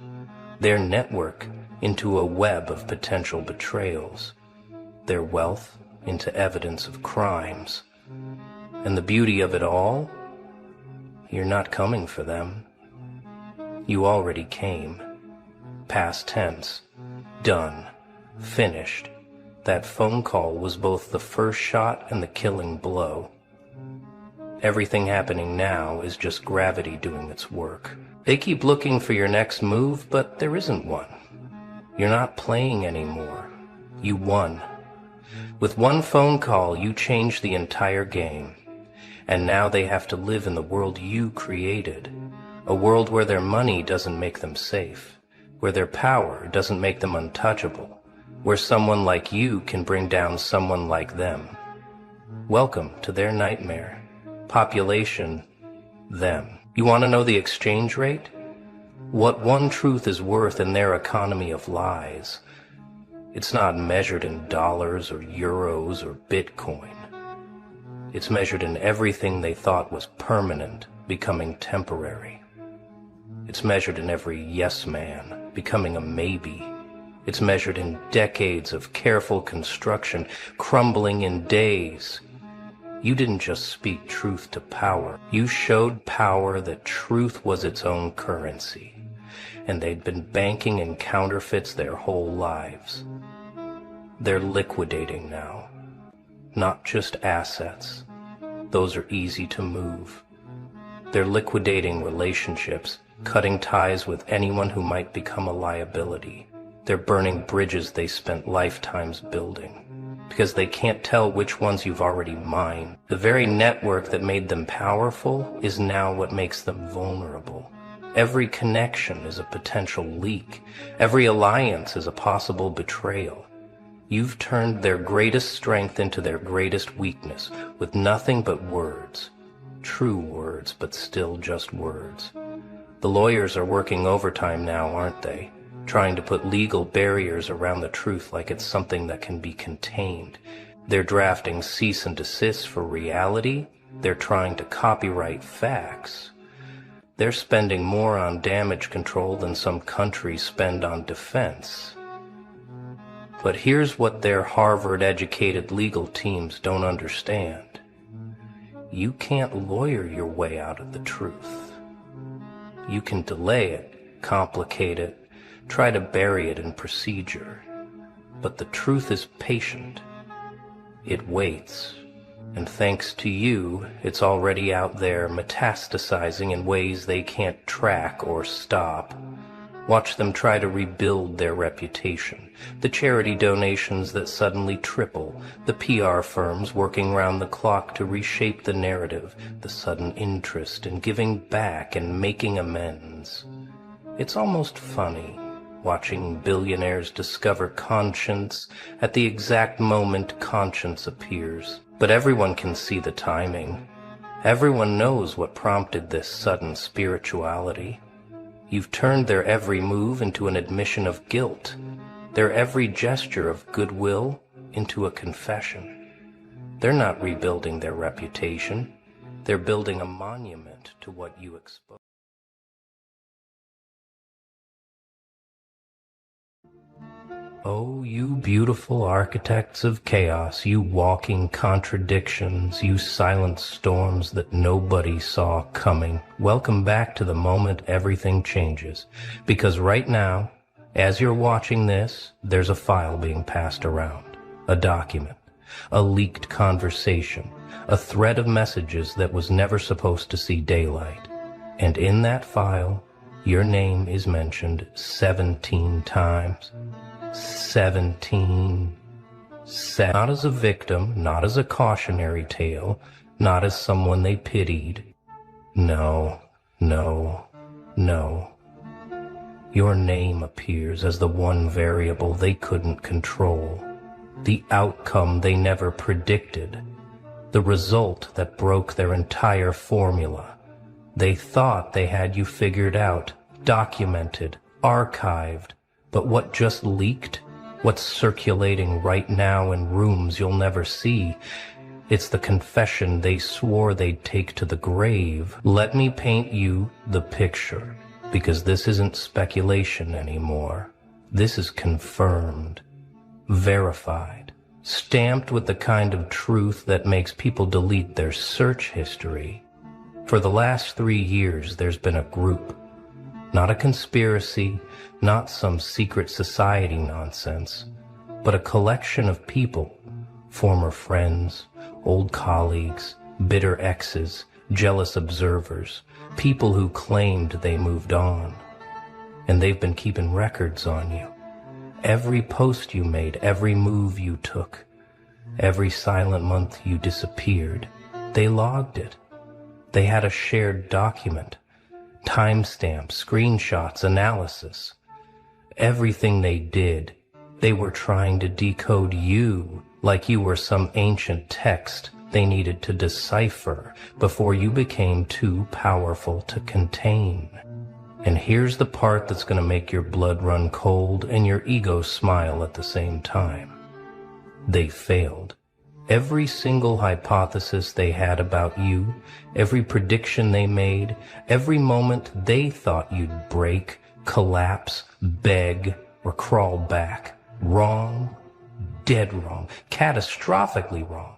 Speaker 1: their network into a web of potential betrayals, their wealth into evidence of crimes. And the beauty of it all? You're not coming for them. You already came. Past tense. Done. Finished. That phone call was both the first shot and the killing blow. Everything happening now is just gravity doing its work. They keep looking for your next move, but there isn't one. You're not playing anymore. You won. With one phone call, you changed the entire game. And now they have to live in the world you created. A world where their money doesn't make them safe, where their power doesn't make them untouchable, where someone like you can bring down someone like them. Welcome to their nightmare. Population, them. You want to know the exchange rate? What one truth is worth in their economy of lies. It's not measured in dollars or euros or Bitcoin. It's measured in everything they thought was permanent, becoming temporary. It's measured in every yes man, becoming a maybe. It's measured in decades of careful construction, crumbling in days. You didn't just speak truth to power. You showed power that truth was its own currency, and they'd been banking in counterfeits their whole lives. They're liquidating now. Not just assets. Those are easy to move. They're liquidating relationships, cutting ties with anyone who might become a liability. They're burning bridges they spent lifetimes building, because they can't tell which ones you've already mined. The very network that made them powerful is now what makes them vulnerable. Every connection is a potential leak. Every alliance is a possible betrayal. You've turned their greatest strength into their greatest weakness, with nothing but words. True words, but still just words. The lawyers are working overtime now, aren't they? Trying to put legal barriers around the truth like it's something that can be contained. They're drafting cease and desist for reality. They're trying to copyright facts. They're spending more on damage control than some countries spend on defense. But here's what their Harvard-educated legal teams don't understand. You can't lawyer your way out of the truth. You can delay it, complicate it, try to bury it in procedure. But the truth is patient. It waits. And thanks to you, it's already out there metastasizing in ways they can't track or stop. Watch them try to rebuild their reputation, the charity donations that suddenly triple, the PR firms working round the clock to reshape the narrative, the sudden interest in giving back and making amends. It's almost funny, watching billionaires discover conscience at the exact moment conscience appears. But everyone can see the timing. Everyone knows what prompted this sudden spirituality. You've turned their every move into an admission of guilt, their every gesture of goodwill into a confession. They're not rebuilding their reputation. They're building a monument to what you exposed. Oh, you beautiful architects of chaos, you walking contradictions, you silent storms that nobody saw coming. Welcome back to the moment everything changes. Because right now, as you're watching this, there's a file being passed around. A document. A leaked conversation. A thread of messages that was never supposed to see daylight. And in that file, your name is mentioned 17 times. 17. Not as a victim, not as a cautionary tale, not as someone they pitied. No, no, no. Your name appears as the one variable they couldn't control, the outcome they never predicted, the result that broke their entire formula. They thought they had you figured out, documented, archived, but what just leaked? What's circulating right now in rooms you'll never see? It's the confession they swore they'd take to the grave. Let me paint you the picture, because this isn't speculation anymore. This is confirmed, verified, stamped with the kind of truth that makes people delete their search history. For the last 3 years, there's been a group, not a conspiracy, not some secret society nonsense, but a collection of people, former friends, old colleagues, bitter exes, jealous observers, people who claimed they moved on. And they've been keeping records on you. Every post you made, every move you took, every silent month you disappeared, they logged it. They had a shared document, timestamps, screenshots, analysis. Everything they did, they were trying to decode you like you were some ancient text they needed to decipher before you became too powerful to contain. And here's the part that's going to make your blood run cold and your ego smile at the same time. They failed. Every single hypothesis they had about you, every prediction they made, every moment they thought you'd break, collapse, beg, or crawl back. Wrong, dead wrong, catastrophically wrong.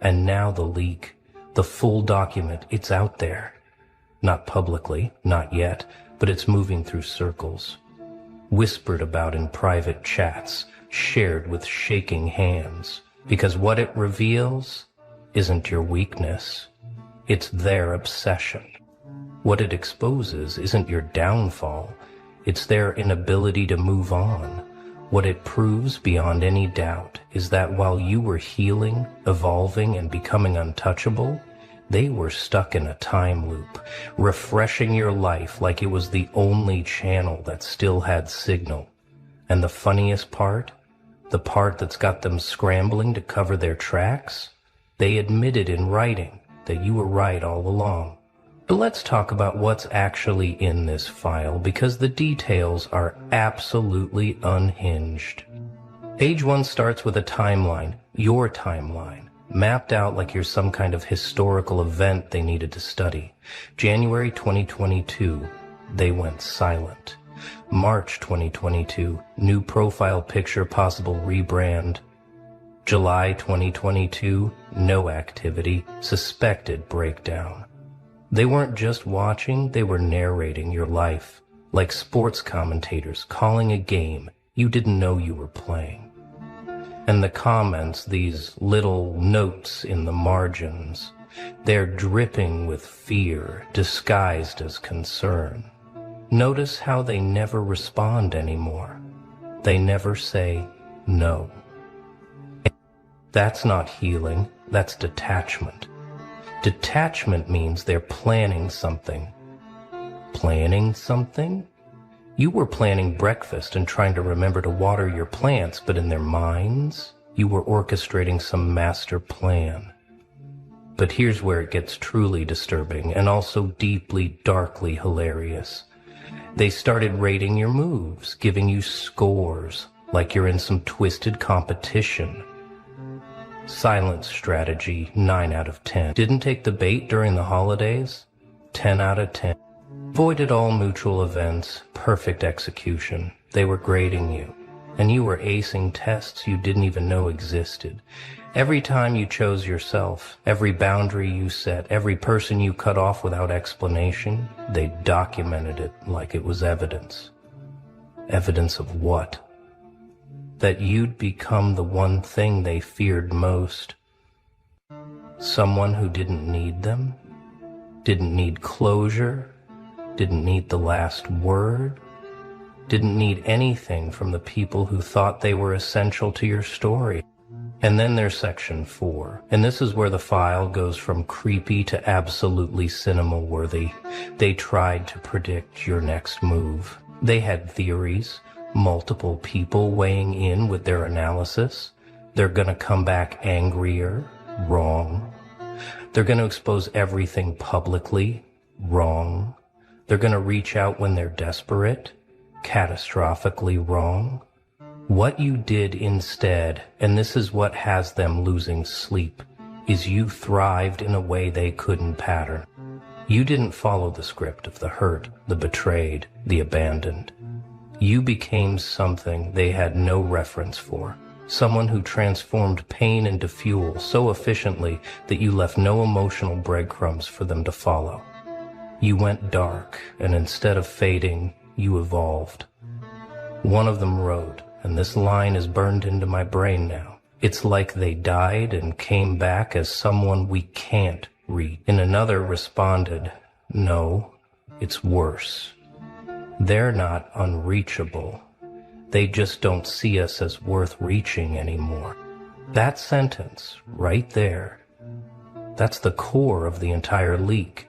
Speaker 1: And now the leak, the full document, it's out there. Not publicly, not yet, but it's moving through circles. Whispered about in private chats, shared with shaking hands. Because what it reveals isn't your weakness, it's their obsession. What it exposes isn't your downfall, it's their inability to move on. What it proves beyond any doubt is that while you were healing, evolving, and becoming untouchable, they were stuck in a time loop, refreshing your life like it was the only channel that still had signal. And the funniest part, the part that's got them scrambling to cover their tracks, they admitted in writing that you were right all along. But let's talk about what's actually in this file, because the details are absolutely unhinged. Page 1 starts with a timeline, your timeline, mapped out like you're some kind of historical event they needed to study. January 2022, they went silent. March 2022, new profile picture, possible rebrand. July 2022, no activity, suspected breakdown. They weren't just watching, they were narrating your life, like sports commentators calling a game you didn't know you were playing. And the comments, these little notes in the margins, they're dripping with fear, disguised as concern. Notice how they never respond anymore. They never say no. That's not healing, that's detachment. Detachment means they're planning something. Planning something? You were planning breakfast and trying to remember to water your plants, but in their minds, you were orchestrating some master plan. But here's where it gets truly disturbing and also deeply, darkly hilarious. They started rating your moves, giving you scores, like you're in some twisted competition. Silence strategy, 9 out of 10. Didn't take the bait during the holidays? 10 out of 10. Avoided all mutual events, perfect execution. They were grading you, and you were acing tests you didn't even know existed. Every time you chose yourself, every boundary you set, every person you cut off without explanation, they documented it like it was evidence. Evidence of what? That you'd become the one thing they feared most. Someone who didn't need them, didn't need closure, didn't need the last word, didn't need anything from the people who thought they were essential to your story. And then there's section 4, and this is where the file goes from creepy to absolutely cinema-worthy. They tried to predict your next move. They had theories, multiple people weighing in with their analysis. They're gonna come back angrier, wrong. They're gonna expose everything publicly, wrong. They're gonna reach out when they're desperate, catastrophically wrong. What you did instead, and this is what has them losing sleep, is you thrived in a way they couldn't pattern. You didn't follow the script of the hurt, the betrayed, the abandoned. You became something they had no reference for. Someone who transformed pain into fuel so efficiently that you left no emotional breadcrumbs for them to follow. You went dark, and instead of fading, you evolved. One of them wrote, and this line is burned into my brain now, "It's like they died and came back as someone we can't reach." And another responded, "No, it's worse. They're not unreachable. They just don't see us as worth reaching anymore." That sentence, right there, that's the core of the entire leak.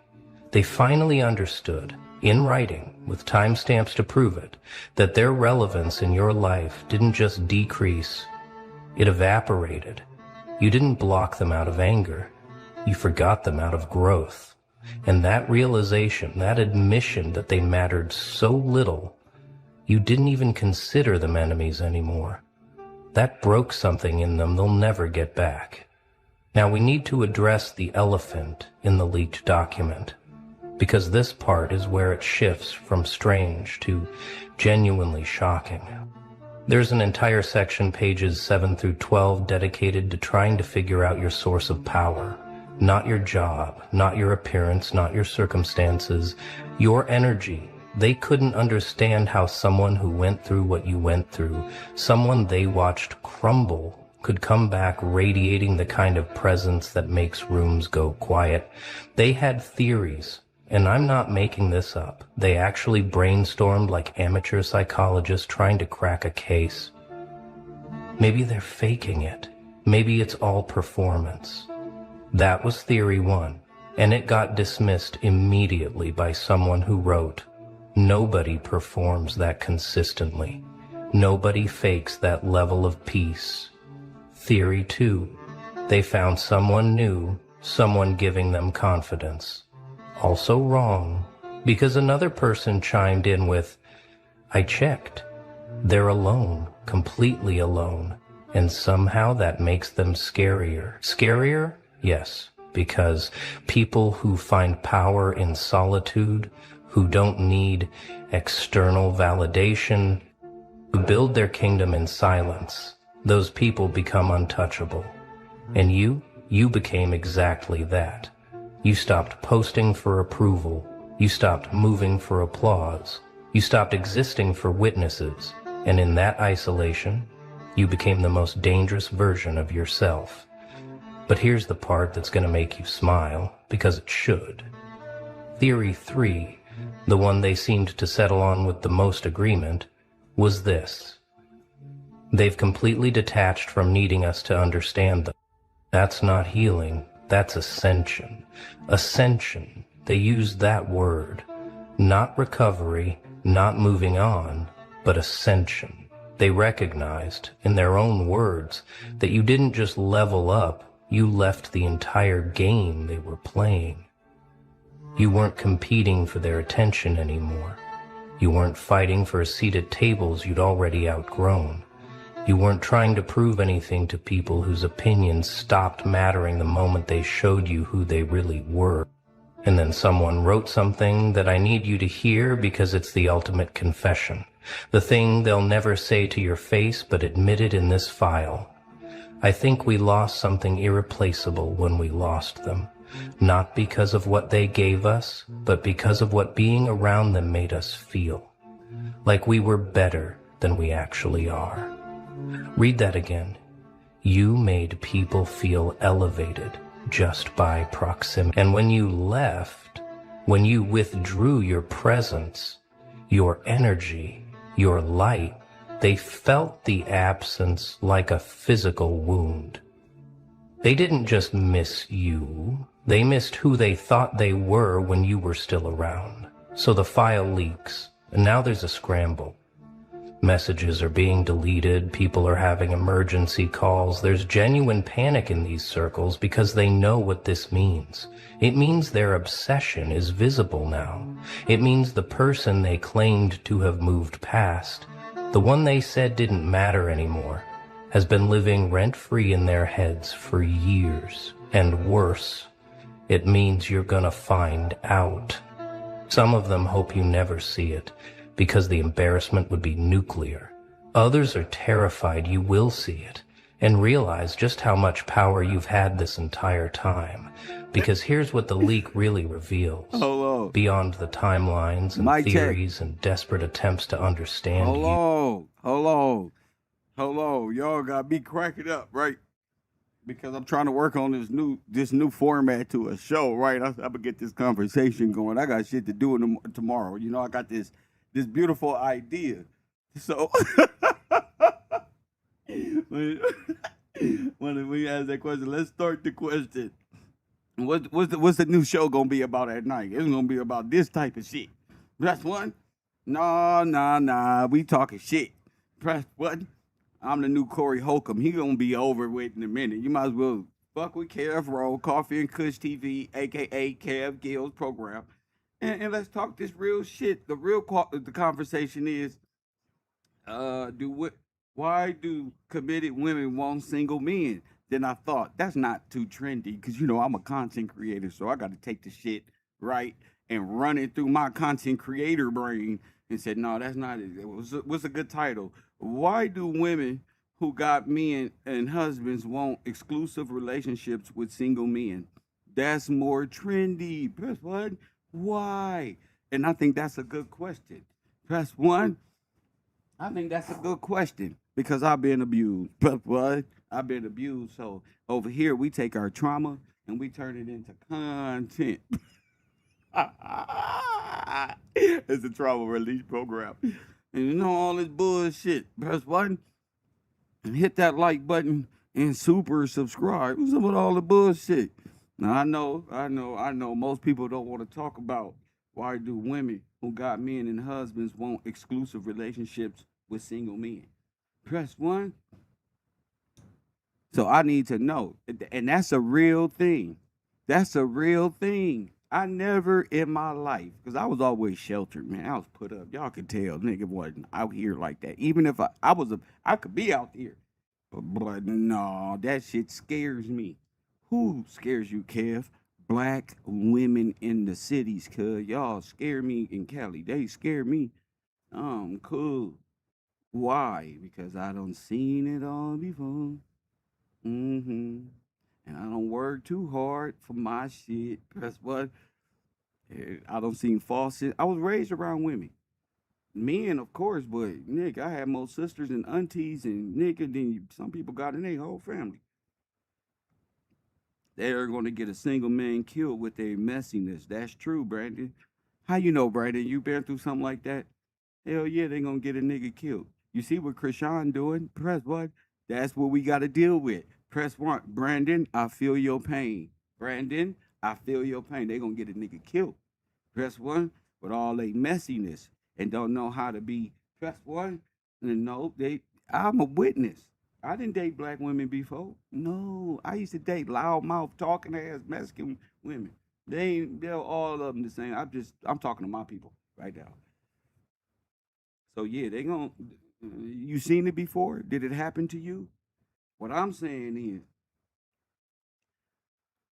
Speaker 1: They finally understood, in writing, with timestamps to prove it, that their relevance in your life didn't just decrease, it evaporated. You didn't block them out of anger. You forgot them out of growth. And that realization, that admission that they mattered so little, you didn't even consider them enemies anymore. That broke something in them they'll never get back. Now we need to address the elephant in the leaked document, because this part is where it shifts from strange to genuinely shocking. There's an entire section, pages 7 through 12, dedicated to trying to figure out your source of power. Not your job, not your appearance, not your circumstances, your energy. They couldn't understand how someone who went through what you went through, someone they watched crumble, could come back radiating the kind of presence that makes rooms go quiet. They had theories, and I'm not making this up. They actually brainstormed like amateur psychologists trying to crack a case. Maybe they're faking it. Maybe it's all performance. That was theory one, and it got dismissed immediately by someone who wrote, "Nobody performs that consistently. Nobody fakes that level of peace." Theory two, they found someone new, someone giving them confidence. Also wrong, because another person chimed in with, "I checked. They're alone, completely alone, and somehow that makes them scarier." Scarier? Yes, because people who find power in solitude, who don't need external validation, who build their kingdom in silence, those people become untouchable. And you became exactly that. You stopped posting for approval. You stopped moving for applause. You stopped existing for witnesses. And in that isolation, you became the most dangerous version of yourself. But here's the part that's going to make you smile, because it should. Theory 3, the one they seemed to settle on with the most agreement, was this. They've completely detached from needing us to understand them. That's not healing, that's ascension. Ascension, they used that word. Not recovery, not moving on, but ascension. They recognized, in their own words, that you didn't just level up, you left the entire game they were playing. You weren't competing for their attention anymore. You weren't fighting for a seat at tables you'd already outgrown. You weren't trying to prove anything to people whose opinions stopped mattering the moment they showed you who they really were. And then someone wrote something that I need you to hear because it's the ultimate confession. The thing they'll never say to your face but admit it in this file. I think we lost something irreplaceable when we lost them. Not because of what they gave us, but because of what being around them made us feel. Like we were better than we actually are. Read that again. You made people feel elevated just by proximity. And when you left, when you withdrew your presence, your energy, your light, they felt the absence like a physical wound. They didn't just miss you, they missed who they thought they were when you were still around. So the file leaks, and now there's a scramble. Messages are being deleted, people are having emergency calls. There's genuine panic in these circles because they know what this means. It means their obsession is visible now. It means the person they claimed to have moved past, the one they said didn't matter anymore, has been living rent-free in their heads for years. And worse, it means you're gonna find out. Some of them hope you never see it, because the embarrassment would be nuclear. Others are terrified you will see it, and realize just how much power you've had this entire time. Because here's what the leak really reveals.
Speaker 2: Hello.
Speaker 1: Beyond the timelines and
Speaker 2: Mic check.
Speaker 1: theories and desperate attempts to understand
Speaker 2: Hello. Y'all got me cracking up, right? Because I'm trying to work on this new format to a show, right? I'm gonna get this conversation going. I got shit to do tomorrow. You know, I got this beautiful idea. So when we ask that question, let's start the question. What's the new show gonna be about at night? It's gonna be about this type of shit. Press one. Nah. We talking shit. Press one. I'm the new Corey Holcomb. He gonna be over with in a minute. You might as well fuck with Kevrow, Coffee and Kush TV, aka Kev Gill's program, and let's talk this real shit. The conversation is, why do committed women want single men? Then I thought that's not too trendy because you know I'm a content creator, so I got to take the shit right and run it through my content creator brain and said, no, that's not it. What's a good title? Why do women who got men and husbands want exclusive relationships with single men? That's more trendy. Press one. Why? And I think that's a good question. Press one. I think that's a good question because I've been abused. Press one. I've been abused. So over here, we take our trauma and we turn it into content. It's a trauma release program. And you know all this bullshit. Press one and hit that like button and super subscribe. What's up with all the bullshit? Now I know most people don't want to talk about why do women who got men and husbands want exclusive relationships with single men. Press one. So I need to know. And that's a real thing. That's a real thing. I never in my life, because I was always sheltered, man. I was put up. Y'all could tell, nigga wasn't out here like that. Even if I could be out there. But no, that shit scares me. Who scares you, Kev? Black women in the cities, cuz y'all scare me in Cali. They scare me. Cool. Why? Because I done seen it all before. And I don't work too hard for my shit. That's what I don't see false. I was raised around women. Men, of course, but nigga, I had more sisters and aunties and nigga than some people got in their whole family. They're gonna get a single man killed with their messiness. That's true, Brandon. How you know, Brandon? You been through something like that? Hell yeah, they gonna get a nigga killed. You see what Krishan doing? Press what? That's what we gotta deal with. Press one. Brandon, I feel your pain. Brandon, I feel your pain. They gonna get a nigga killed. Press one with all they messiness and don't know how to be. Press one. And no, I'm a witness. I didn't date black women before. No, I used to date loudmouth, talking ass Mexican women. They're all of them the same. I'm talking to my people right now. So yeah, they gonna. You seen it before? Did it happen to you? What I'm saying is,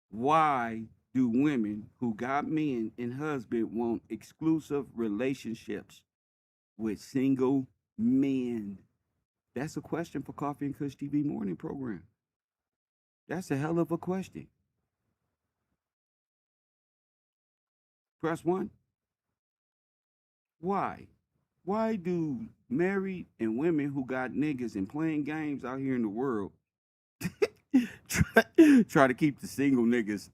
Speaker 2: why do women who got men and husband want exclusive relationships with single men? That's a question for Coffee and Kush TV morning program. That's a hell of a question. Press one. Why? Why do married and women who got niggas and playing games out here in the world try to keep the single niggas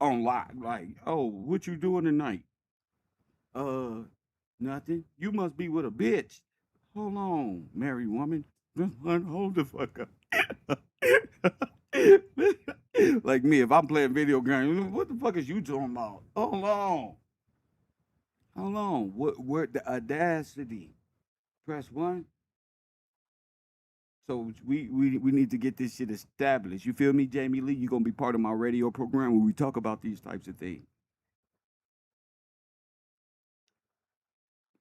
Speaker 2: on lock? Like, oh, what you doing tonight? Nothing. You must be with a bitch. Hold on, married woman. Hold the fuck up. Like me, if I'm playing video games, what the fuck is you talking about? Hold on. What the audacity? Press one. So we need to get this shit established. You feel me, Jamie Lee? You're gonna be part of my radio program where we talk about these types of things.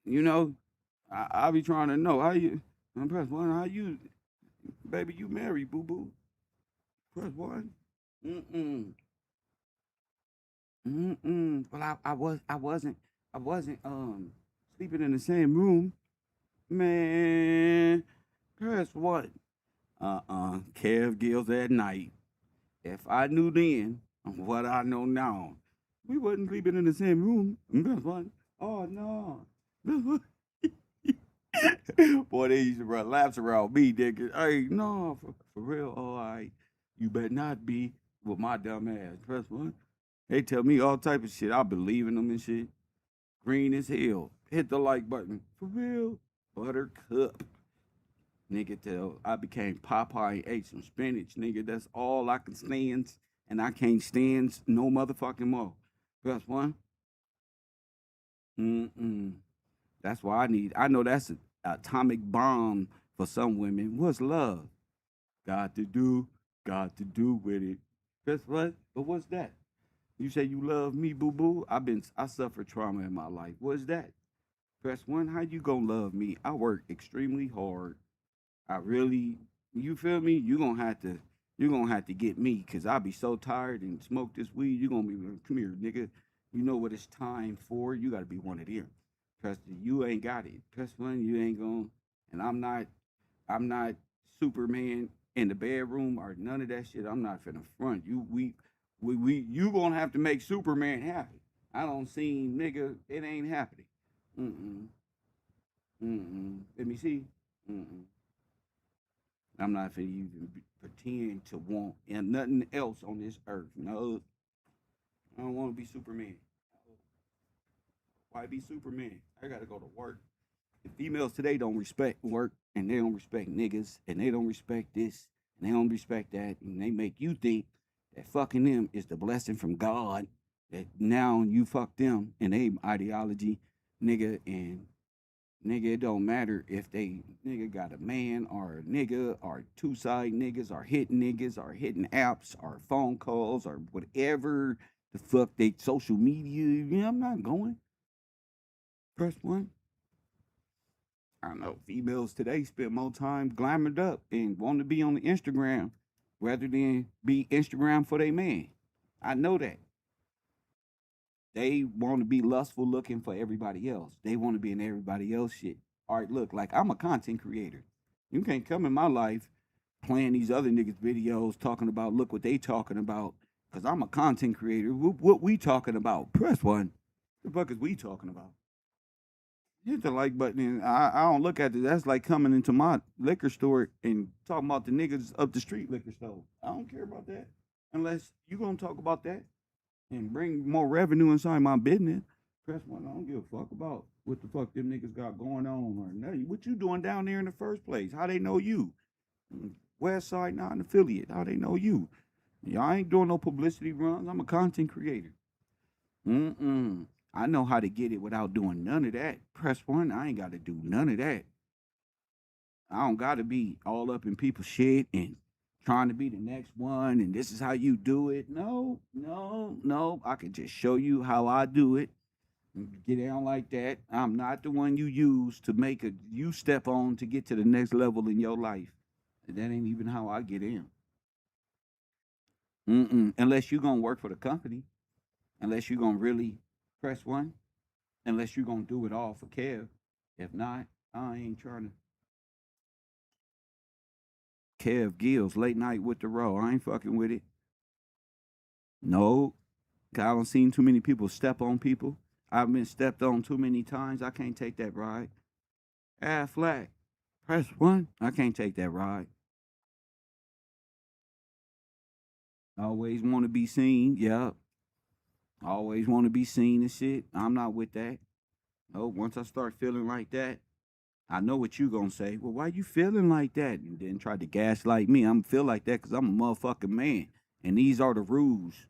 Speaker 2: You know, I be trying to know how you. I'm press one. How you, baby? You married, boo boo? Press one. Mm-mm. Mm-mm. Well, I wasn't sleeping in the same room, man. Press what? Kev Gills at night. If I knew then what I know now, we wasn't sleeping in the same room. Press one. Oh no. Boy, they used to run laps around me, nigga. Hey, no, for real. All right. You better not be with my dumb ass. Press one. They tell me all type of shit. I believe in them and shit. Green as hell. Hit the like button. For real. Buttercup. Nigga, till I became Popeye and ate some spinach. Nigga, that's all I can stand. And I can't stand no motherfucking more. Press one. Mm-mm. That's why I know that's an atomic bomb for some women. What's love? Got to do with it. Press what? But what's that? You say you love me, boo boo. I suffered trauma in my life. What's that? Press one. How you gonna love me? I work extremely hard. I really, you feel me? You gonna have to get me, cause I'll be so tired and smoke this weed. You gonna be like, come here, nigga. You know what it's time for. You gotta be one of them. Cause you ain't got it. Press one. You ain't gonna. And I'm not Superman in the bedroom or none of that shit. I'm not finna front. You gonna have to make Superman happy. I don't see nigga. It ain't happening. Mm-mm. Mm-mm. Let me see. Mm-mm. I'm not finna even pretend to want and nothing else on this earth. No, I don't want to be Superman. Why be Superman? I gotta go to work. The females today don't respect work, and they don't respect niggas, and they don't respect this, and they don't respect that, and they make you think that fucking them is the blessing from God. That now you fuck them and they ideology, nigga, and nigga, it don't matter if they nigga got a man or a nigga or two side niggas or hitting apps or phone calls or whatever the fuck they social media. Yeah, I'm not going. Press one. I don't know. Females today spend more time glamored up and want to be on the Instagram rather than be Instagram for their man. I know that. They want to be lustful looking for everybody else. They want to be in everybody else shit. All right, look, like I'm a content creator. You can't come in my life playing these other niggas videos talking about look what they talking about because I'm a content creator. What we talking about? Press one. The fuck is we talking about? Hit the like button. And I don't look at it. That's like coming into my liquor store and talking about the niggas up the street liquor store. I don't care about that unless you gonna talk about that and bring more revenue inside my business. Press one. I don't give a fuck about what the fuck them niggas got going on or nothing. What you doing down there in the first place? How they know you? West Side not an affiliate. How they know you? Y'all ain't doing no publicity runs. I'm a content creator. Mm-mm. I know how to get it without doing none of that. Press one. I ain't got to do none of that. I don't got to be all up in people's shit and trying to be the next one and this is how you do it. No, no, no. I can just show you how I do it. Get down like that. I'm not the one you use to make a you step on to get to the next level in your life. That ain't even how I get in. Mm-mm. Unless you're gonna work for the company, unless you're gonna really press one, unless you're gonna do it all for Kev. If not, I ain't trying to. Kev Gills, late night with the row. I ain't fucking with it. No, 'cause I don't seen too many people step on people. I've been stepped on too many times. I can't take that ride. Ass flat. Press one. I can't take that ride. Always want to be seen. Yeah. Always want to be seen and shit. I'm not with that. No, once I start feeling like that, I know what you gonna say. Well, why you feeling like that? And then try to gaslight me. I'm feel like that because I'm a motherfucking man. And these are the rules.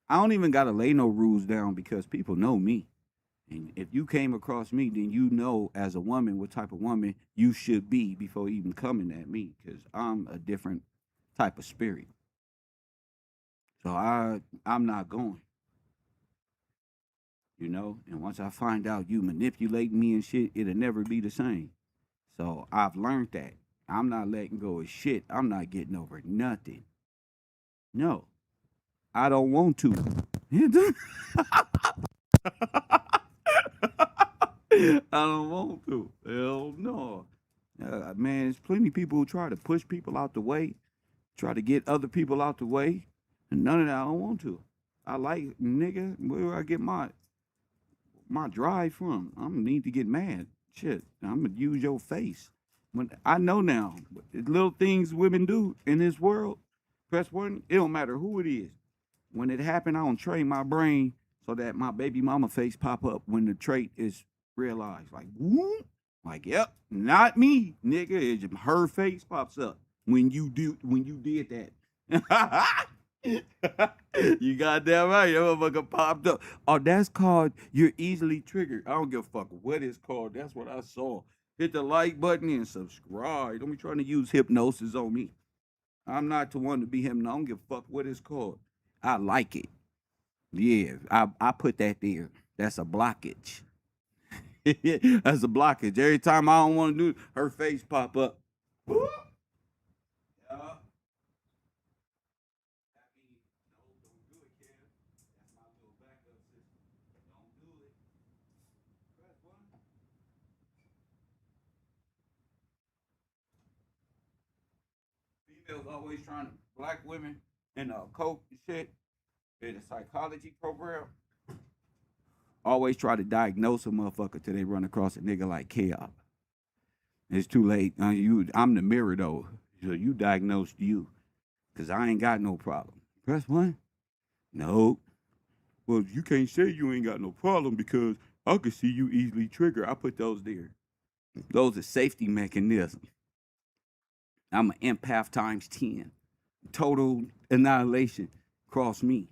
Speaker 2: I don't even gotta lay no rules down because people know me. And if you came across me, then you know as a woman what type of woman you should be before even coming at me, because I'm a different type of spirit. So I'm not going, you know. And once I find out you manipulating me and shit, it'll never be the same. So I've learned that. I'm not letting go of shit. I'm not getting over nothing. No, I don't want to. I don't want to. Hell no. Man, there's plenty of people who try to push people out the way, try to get other people out the way, and none of that I don't want to. I like, nigga, where do I get my drive from? I'm gonna need to get mad. Shit, I'm gonna use your face. When I know now, the little things women do in this world, press one, it don't matter who it is. When it happened, I don't train my brain so that my baby mama face pop up when the trait is realized. Like, whoop, like, yep, not me, nigga. Her face pops up when you did that. You got that right. Your motherfucker popped up. Oh, that's called you're easily triggered. I don't give a fuck what it's called. That's what I saw. Hit the like button and subscribe. Don't be trying to use hypnosis on me. I'm not the one to be hypnotized. I don't give a fuck what it's called. I like it. Yeah, I put that there. That's a blockage. That's a blockage. Every time I don't want to do it, her face pop up. Whoop. Yeah. Females always trying to, black women in a coke and shit, in a psychology program, always try to diagnose a motherfucker till they run across a nigga like Kev. It's too late. I'm the mirror though, so you diagnosed you, cause I ain't got no problem. Press one. No. Well, you can't say you ain't got no problem because I could see you easily trigger. I put those there. Those are safety mechanisms. I'm an empath times 10. Total annihilation across me.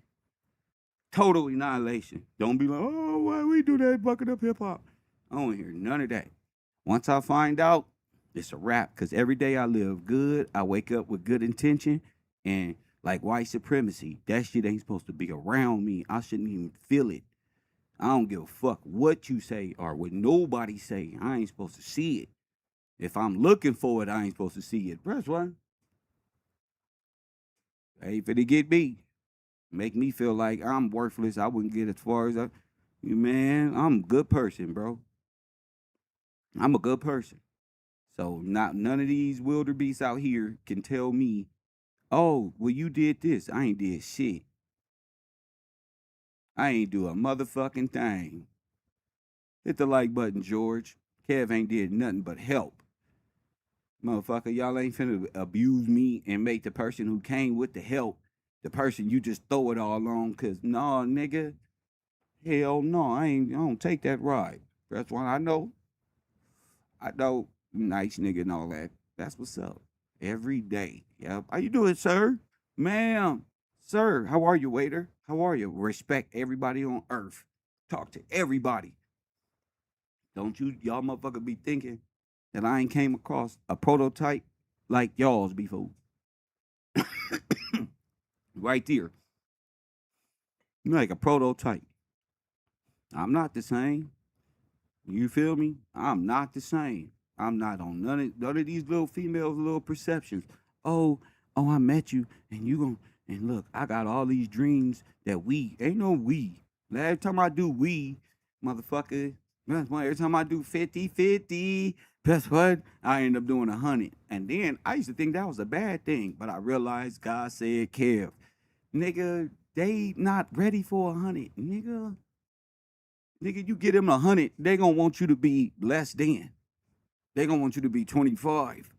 Speaker 2: Total annihilation. Don't be like, oh, why we do that bucket up hip hop? I don't hear none of that. Once I find out, it's a wrap. Because every day I live good. I wake up with good intention. And like white supremacy, that shit ain't supposed to be around me. I shouldn't even feel it. I don't give a fuck what you say or what nobody say. I ain't supposed to see it. If I'm looking for it, I ain't supposed to see it. Press one. Hey, for to get me, make me feel like I'm worthless. I wouldn't get as far as man, I'm a good person, bro. I'm a good person. So not none of these wildebeests out here can tell me, oh, well, you did this. I ain't did shit. I ain't do a motherfucking thing. Hit the like button, George. Kev ain't did nothing but help. Motherfucker, y'all ain't finna abuse me and make the person who came with the help the person you just throw it all on. Cause nah, nigga, hell no, I don't take that ride. That's why I know nice nigga and all that. That's what's up. Every day. Yep. How you doing, sir? Ma'am. Sir, how are you, waiter? How are you? Respect everybody on earth. Talk to everybody. Don't you y'all motherfucker be thinking that I ain't came across a prototype like y'all's before. Right there. Like a prototype. I'm not the same. You feel me? I'm not the same. I'm not on none of these little females' little perceptions. Oh, I met you, and you gon' and look, I got all these dreams that we ain't no we. Last time I do we, motherfucker. Every time I do 50-50, guess what? I end up doing 100. And then I used to think that was a bad thing, but I realized God said, Kev, nigga, they not ready for 100, nigga. Nigga, you get them 100, they gonna want you to be less than. They gonna want you to be 25.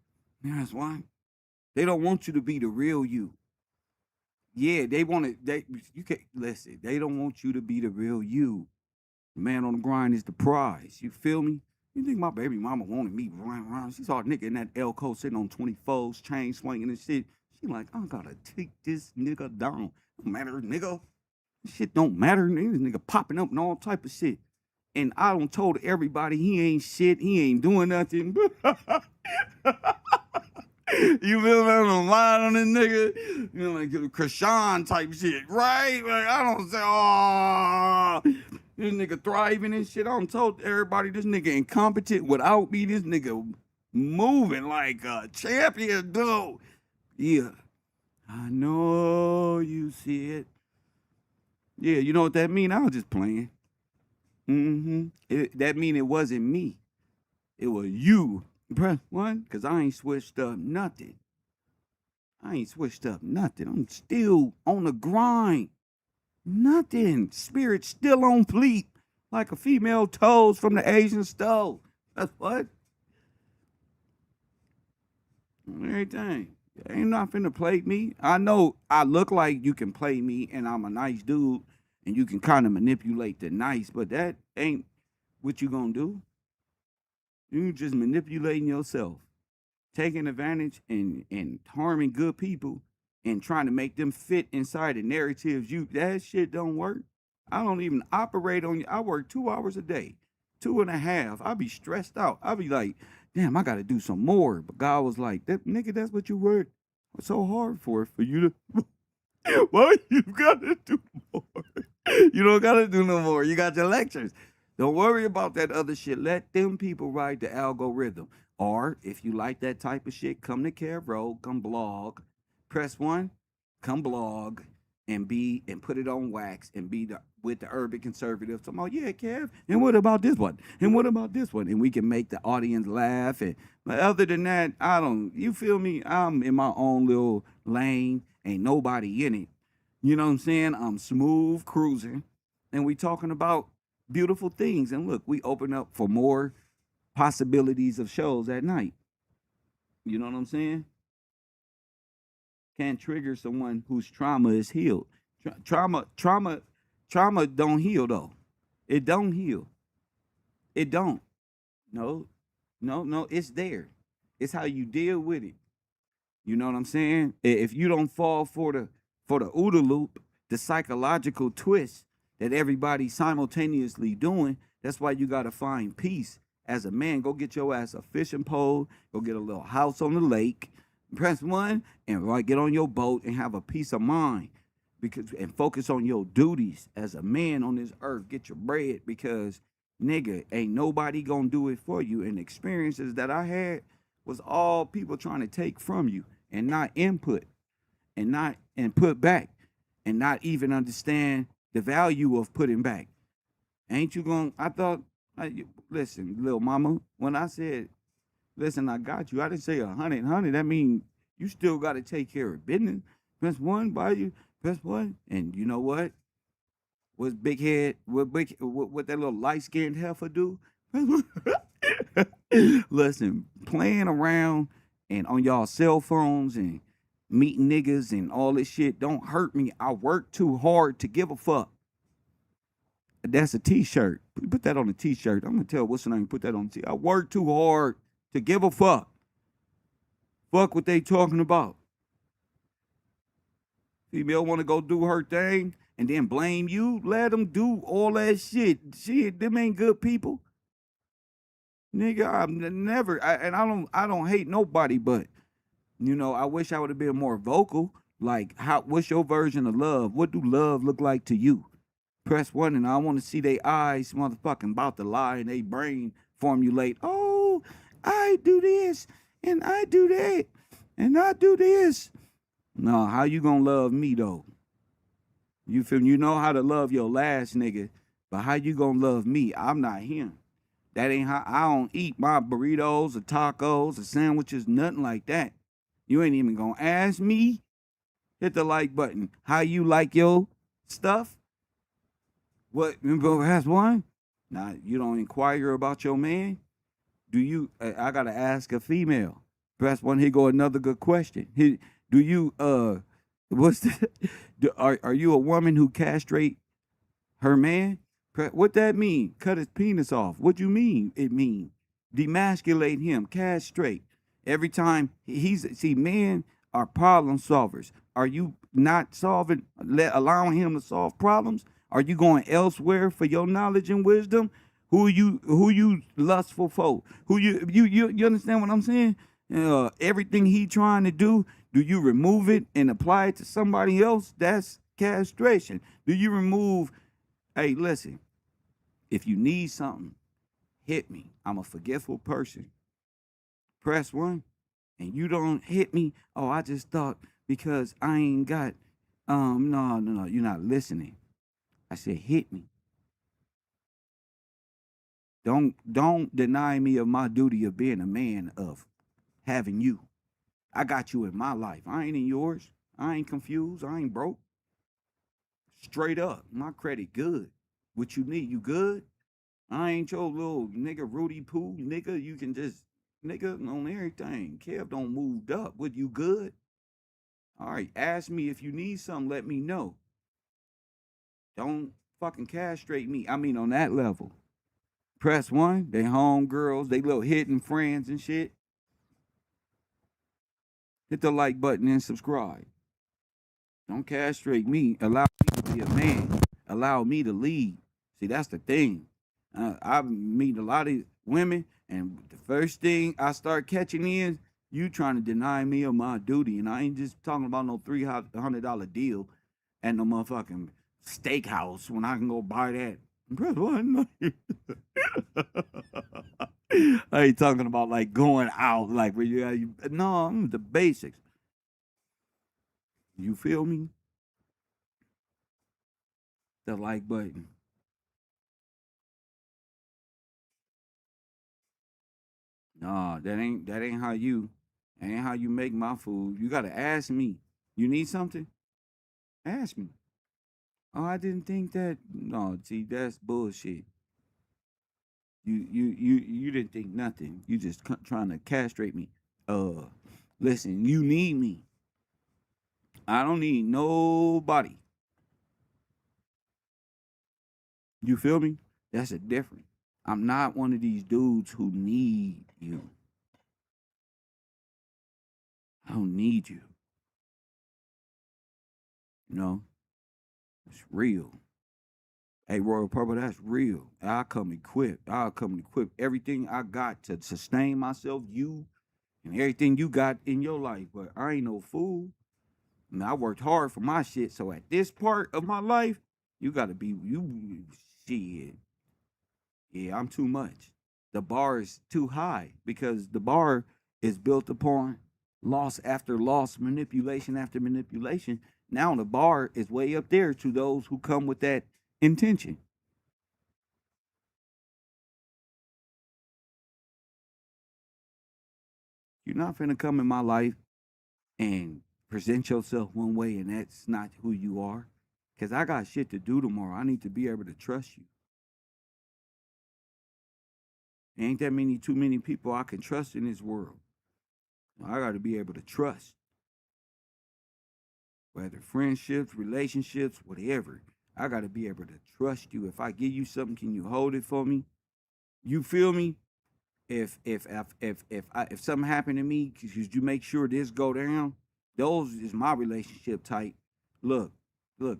Speaker 2: That's why. They don't want you to be the real you. Yeah, they want to. You can't listen. They don't want you to be the real you. The man on the grind is the prize. You feel me? You think my baby mama wanted me running around? She saw a nigga in that Elko sitting on 24s, chain swinging and shit. She like, I gotta take this nigga down. Don't matter, nigga. Shit don't matter. This nigga popping up and all type of shit. And I done told everybody he ain't shit, he ain't doing nothing. You feel me? I'm lying on this nigga. You know, like Krishan type shit, right? Like, I don't say, oh, this nigga thriving and shit. I done told everybody this nigga incompetent without me. This nigga moving like a champion, dude. Yeah. I know you see it. Yeah, you know what that mean? I was just playing. That mean it wasn't me. It was you. Press one, because I ain't switched up nothing. I'm still on the grind. Nothing. Spirit still on fleek. Like a female toes from the Asian stove. That's what? Everything. Ain't not finna play me. I know I look like you can play me and I'm a nice dude and you can kind of manipulate the nice, but that ain't what you gonna do. You just manipulating yourself, taking advantage and harming good people and trying to make them fit inside the narratives. That shit don't work. I don't even operate on you. I work 2 hours a day, 2.5. I be stressed out. I be like, damn, I gotta do some more. But God was like, that nigga, that's what you work so hard for you to why you gotta do more? You don't gotta do no more. You got your lectures. Don't worry about that other shit. Let them people ride the algorithm. Or if you like that type of shit, come to Kevrow, come blog. Press 1, come blog and put it on wax and be with the urban conservatives. I'm like, yeah, Kev. And what about this one? And what about this one? And we can make the audience laugh. But other than that, you feel me? I'm in my own little lane. Ain't nobody in it. You know what I'm saying? I'm smooth cruising. And we talking about beautiful things. And look, we open up for more possibilities of shows at night. You know what I'm saying? Can trigger someone whose trauma is healed. Trauma don't heal though. It don't heal. It don't. No, it's there. It's how you deal with it. You know what I'm saying? If you don't fall for the OODA loop, the psychological twist that everybody's simultaneously doing, that's why you gotta find peace. As a man, go get your ass a fishing pole, go get a little house on the lake, press 1, and get on your boat and have a peace of mind. And focus on your duties as a man on this earth. Get your bread, because nigga, ain't nobody gonna do it for you. And experiences that I had was all people trying to take from you and not input and put back and not even understand the value of putting back. Ain't you gonna? Listen, little mama, when I said, listen, I got you, I didn't say 100. That mean you still got to take care of business. Press 1, buy you. Press 1, and you know what? What's big head? What that little light skinned heifer do? Listen, playing around and on y'all cell phones and meeting niggas and all this shit don't hurt me. I work too hard to give a fuck. That's a t-shirt. Put that on a t-shirt. I'm gonna tell what's the name. Put that on a t-shirt. I work too hard to give a fuck. Fuck what they talking about. Female want to go do her thing and then blame you. Let them do all that shit. Shit, them ain't good people. Nigga, I don't hate nobody, but you know, I wish I would have been more vocal. Like, what's your version of love? What do love look like to you? Press 1, and I want to see their eyes motherfucking about to lie and they brain formulate. Oh, I do this and I do that and I do this. No, how you gonna love me though? You feel me? You know how to love your last nigga, but how you gonna love me? I'm not him. That ain't how. I don't eat my burritos or tacos or sandwiches, nothing like that. You ain't even gonna ask me. Hit the like button. How you like your stuff? What? That's one. Now you don't inquire about your man. Do you? I gotta ask a female. Press 1. Here go another good question. Do you? What's the? Are you a woman who castrate her man? What that mean? Cut his penis off. What you mean? It mean demasculate him, castrate. Every time men are problem solvers. Are you not allowing him to solve problems? Are you going elsewhere for your knowledge and wisdom? Who you lustful for? You understand what I'm saying? Everything he trying to do you remove it and apply it to somebody else? That's castration. Do you remove? Hey, listen. If you need something, hit me. I'm a forgetful person. Press one, and you don't hit me. Oh, I just thought because I ain't got. No. You're not listening. I said hit me. Don't deny me of my duty of being a man of having you. I got you in my life. I ain't in yours. I ain't confused. I ain't broke. Straight up, my credit good. What you need, you good? I ain't your little nigga Rudy Poo nigga. You can just nigga on everything. Kev don't moved up. What you good? All right, ask me if you need something. Let me know. Don't fucking castrate me. I mean on that level. Press one. They home girls. They little hidden friends and shit. Hit the like button and subscribe. Don't castrate me. Allow me to be a man. Allow me to lead. See, that's the thing. I meet a lot of women, and the first thing I start catching is you trying to deny me of my duty. And I ain't just talking about no $300 deal at no motherfucking steakhouse when I can go buy that. Bro, what? I ain't talking about like going out, like where no, I'm the basics. You feel me? The like button. Nah, that ain't how you make my food. You gotta ask me. You need something? Ask me. Oh, I didn't think that. No, see, that's bullshit. You didn't think nothing. You just trying to castrate me. Uh, listen, you need me. I don't need nobody. You feel me? That's a difference. I'm not one of these dudes who need you. I don't need you. You know, it's real. Hey, Royal Purple, that's real. I come equipped. I'll come equipped. Everything I got to sustain myself, you, and everything you got in your life. But I ain't no fool. And I worked hard for my shit. So at this part of my life, you gotta be you shit. Yeah, I'm too much. The bar is too high because the bar is built upon loss after loss, manipulation after manipulation. Now the bar is way up there to those who come with that intention. You're not finna come in my life and present yourself one way and that's not who you are. Cause I got shit to do tomorrow. I need to be able to trust you. Ain't that too many people I can trust in this world. I gotta be able to trust. Whether friendships, relationships, whatever. I gotta be able to trust you. If I give you something, can you hold it for me? You feel me? If something happened to me, could you make sure this go down? Those is my relationship type. Look,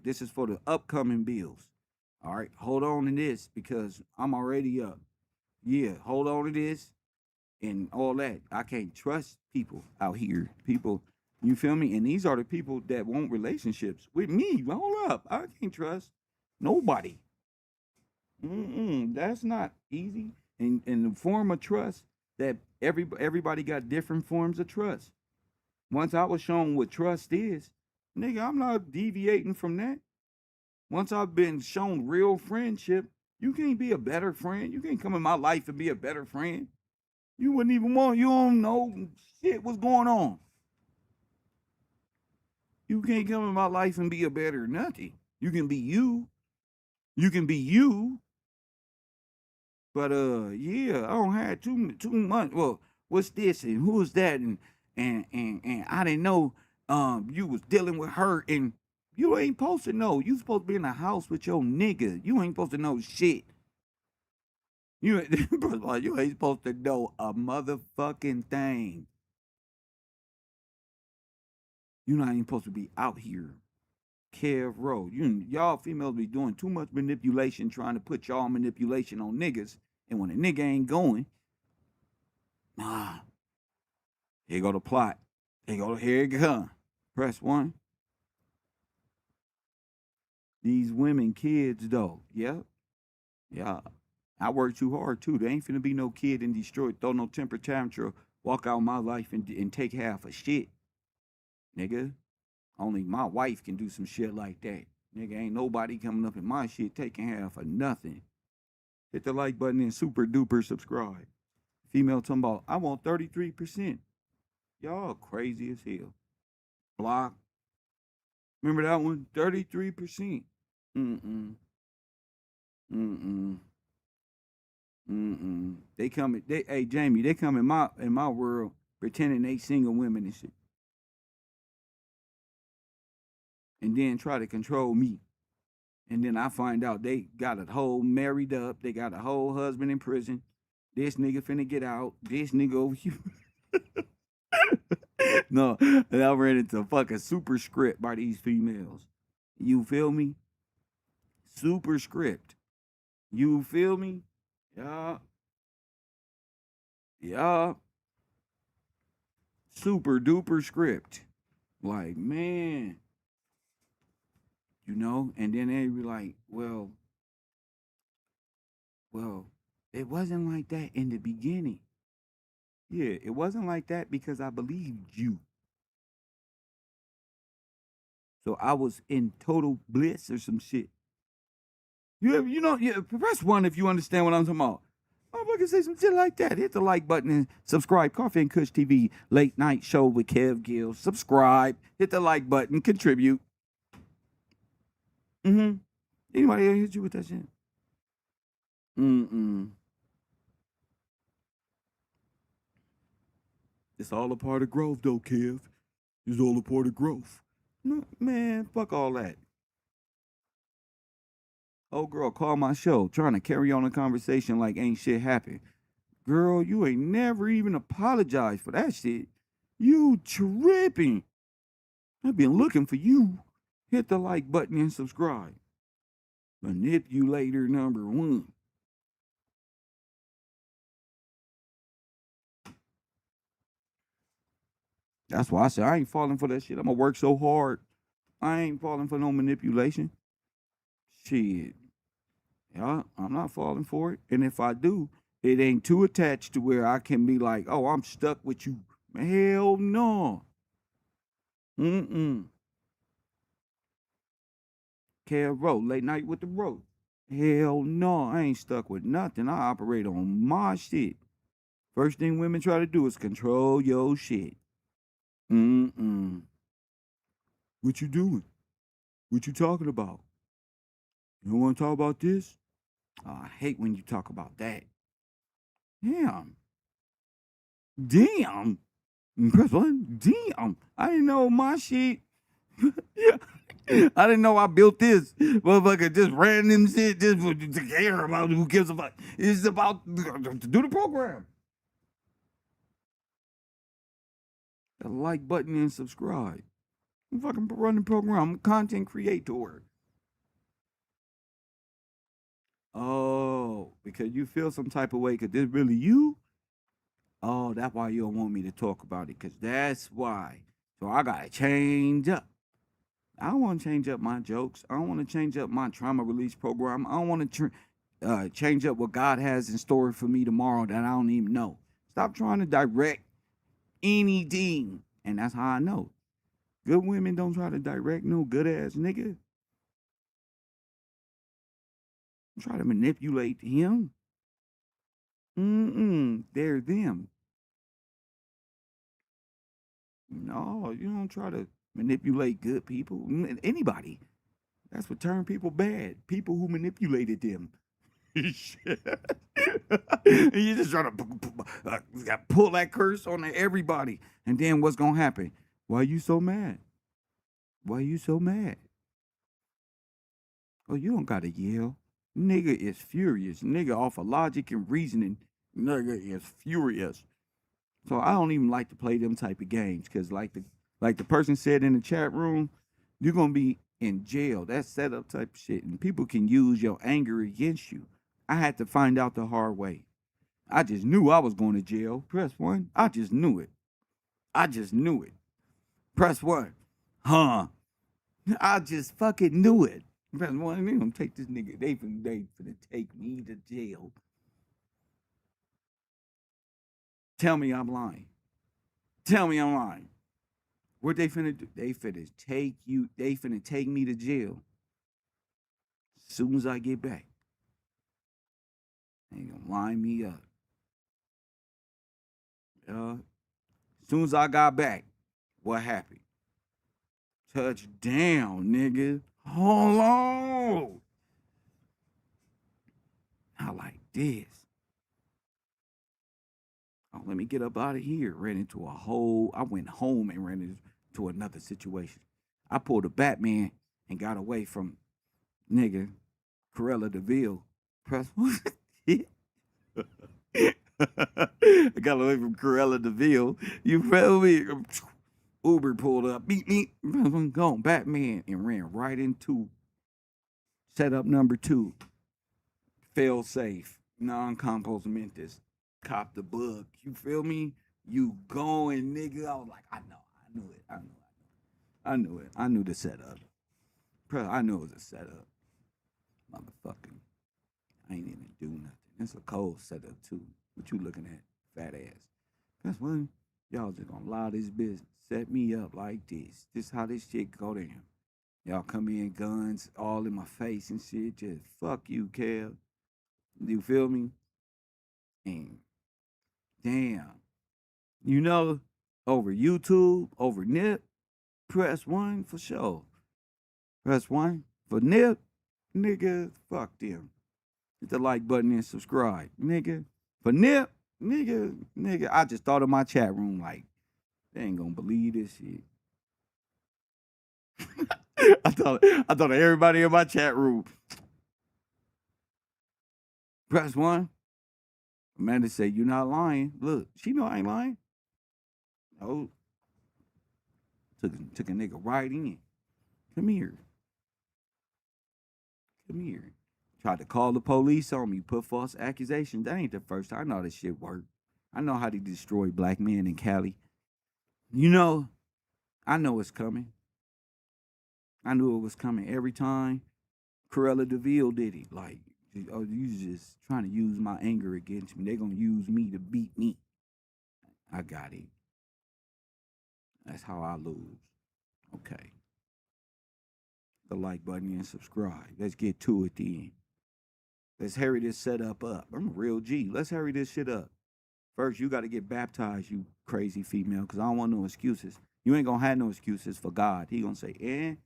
Speaker 2: this is for the upcoming bills. All right, hold on to this because I'm already up. Yeah, hold on to this and all that. I can't trust people out here. People, you feel me? And these are the people that want relationships with me. Hold up, I can't trust nobody. That's not easy. And the form of trust that everybody got different forms of trust. Once I was shown what trust is, nigga, I'm not deviating from that. Once I've been shown real friendship, you can't be a better friend. You can't come in my life and be a better friend. You wouldn't even want. You don't know shit. What's going on? You can't come in my life and be a better nothing. You can be you. You can be you. But yeah, I don't have too much. Well, what's this and who's that and I didn't know you was dealing with her and you ain't supposed to know. You supposed to be in the house with your nigga. You ain't supposed to know shit. You first of all, you ain't supposed to know a motherfucking thing. You're not even supposed to be out here. Kevrow. Y'all females be doing too much manipulation, trying to put y'all manipulation on niggas. And when a nigga ain't going, here go the plot. Here it come. Press 1. These women, kids though. Yep. Yeah. I work too hard too. There ain't finna be no kid in Detroit, throw no temper tantrum, walk out my life and take half a shit. Nigga. Only my wife can do some shit like that. Nigga, ain't nobody coming up in my shit taking half of nothing. Hit the like button and super duper subscribe. Female talking about, I want 33%. Y'all crazy as hell. Block. Remember that one? 33%. Mm-mm. Mm-mm. Mm-mm. Hey Jamie, they come in my world pretending they single women and shit. And then try to control me. And then I find out they got a whole married up. They got a whole husband in prison. This nigga finna get out. This nigga over here. No, and I ran into a fucking super script by these females. You feel me? Super script. You feel me? Yeah. Yeah. Super duper script. Like, man. And then they be like, well, it wasn't like that in the beginning. Yeah, it wasn't like that because I believed you. So I was in total bliss or some shit. Press 1 if you understand what I'm talking about. Motherfucker say some shit like that. Hit the like button and subscribe. Coffee and Kush TV late night show with Kev Gill. Subscribe. Hit the like button. Contribute. Anybody ever hit you with that shit? It's all a part of growth, though, Kev. It's all a part of growth. No, man, fuck all that. Old girl called my show trying to carry on a conversation like ain't shit happened. Girl, you ain't never even apologized for that shit. You tripping. I've been looking for you. Hit the like button and subscribe. Manipulator number 1. That's why I said I ain't falling for that shit. I'm gonna work so hard. I ain't falling for no manipulation. Shit. Yeah, I'm not falling for it. And if I do, it ain't too attached to where I can be like, oh, I'm stuck with you. Hell no. Kevrow, late night with the road. Hell no, I ain't stuck with nothing. I operate on my shit. First thing women try to do is control your shit. What you doing? What you talking about? You don't want to talk about this? Oh, I hate when you talk about that. Damn. Press 1. Damn. I didn't know my shit. I didn't know I built this. Motherfucker, just random shit just to care about who gives a fuck. It's about to do the program. The like button and subscribe. I'm fucking running the program. I'm a content creator. Oh, because you feel some type of way because this really you? Oh, that's why you don't want me to talk about it, because that's why. So I got to change up. I don't want to change up my jokes. I don't want to change up my trauma release program. I don't want to change up what God has in store for me tomorrow that I don't even know. Stop trying to direct anything. And that's how I know. Good women don't try to direct no good ass nigga. Try to manipulate him. They're them. No, you don't try to manipulate good people. Anybody. That's what turned people bad. People who manipulated them. You just try to pull that curse on everybody. And then what's going to happen? Why you so mad? Why you so mad? Oh, you don't got to yell. Nigga is furious. Nigga off of logic and reasoning. Nigga is furious. So I don't even like to play them type of games because like the person said in the chat room, you're gonna be in jail. That's setup type shit. And people can use your anger against you. I had to find out the hard way. I just knew I was going to jail. Press one. I just knew it. I just knew it. Press one. Huh. I just fucking knew it. Press one. They gonna take this nigga. They finna take me to jail. Tell me I'm lying. Tell me I'm lying. What they finna do? They finna take you. They finna take me to jail. As soon as I get back, they gonna line me up. As soon as I got back, what happened? Touchdown, nigga. Hold on. I like this. Oh, let me get up out of here. I went home and ran into another situation. I pulled a Batman and got away from nigga Corella DeVille. Press I got away from Corella DeVille. You feel me? Uber pulled up, beep, beep, gone, Batman, and ran right into setup number 2. Fail safe, non-compos mentis, cop the book. You feel me? You going, nigga. I was like, I knew it. I knew the setup. I knew it was a setup. Motherfucking, I ain't even do nothing. It's a cold setup too. What you looking at, fat ass? That's one. Y'all just gonna lie this business. Set me up like this. This how this shit go down. Y'all come in guns all in my face and shit. Just fuck you, Kev. You feel me? And damn. You know, over YouTube, over Nip, press 1 for sure. Press 1 for Nip. Nigga, fuck them. Hit the like button and subscribe. Nigga. For Nip, nigga. I just thought of my chat room like, they ain't gonna believe this shit. I thought of everybody in my chat room. Press 1. Amanda said, "You not lying." Look, she know I ain't lying. Oh, took a nigga right in. Come here. Tried to call the police on me, put false accusations. That ain't the first time. I know how this shit work. I know how to destroy black men in Cali. You know, I know it's coming. I knew it was coming every time Corella DeVille did it. Like, oh, you just trying to use my anger against me. They gonna use me to beat me. I got it. That's how I lose. Okay. The like button and subscribe. Let's get to it then. Let's hurry this setup up. I'm a real G. Let's hurry this shit up. First, you got to get baptized, you crazy female, because I don't want no excuses. You ain't going to have no excuses for God. He going to say, and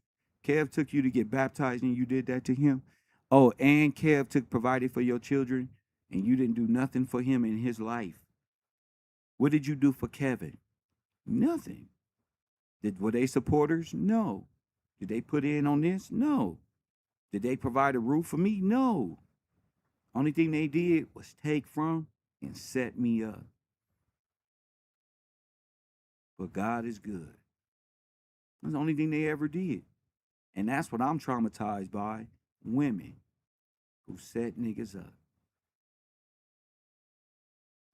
Speaker 2: Kev took you to get baptized and you did that to him. Oh, and Kev provided for your children and you didn't do nothing for him in his life. What did you do for Kevin? Nothing. Were they supporters? No. Did they put in on this? No. Did they provide a roof for me? No. Only thing they did was take from and set me up. But God is good. That's the only thing they ever did. And that's what I'm traumatized by. Women who set niggas up.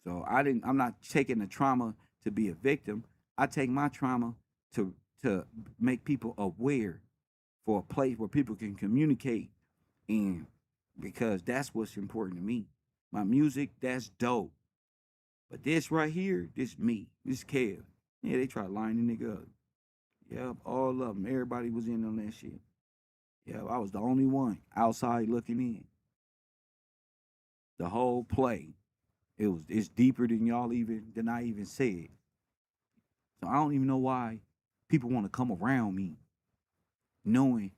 Speaker 2: So I'm not taking the trauma to be a victim. I take my trauma to make people aware for a place where people can communicate in, because that's what's important to me. My music, that's dope. But this right here, this me, this Kev. Yeah, they try to line the nigga up. Yep, all of them. Everybody was in on that shit. Yeah, I was the only one outside looking in. The whole play, it's deeper than I even said. So I don't even know why people want to come around me knowing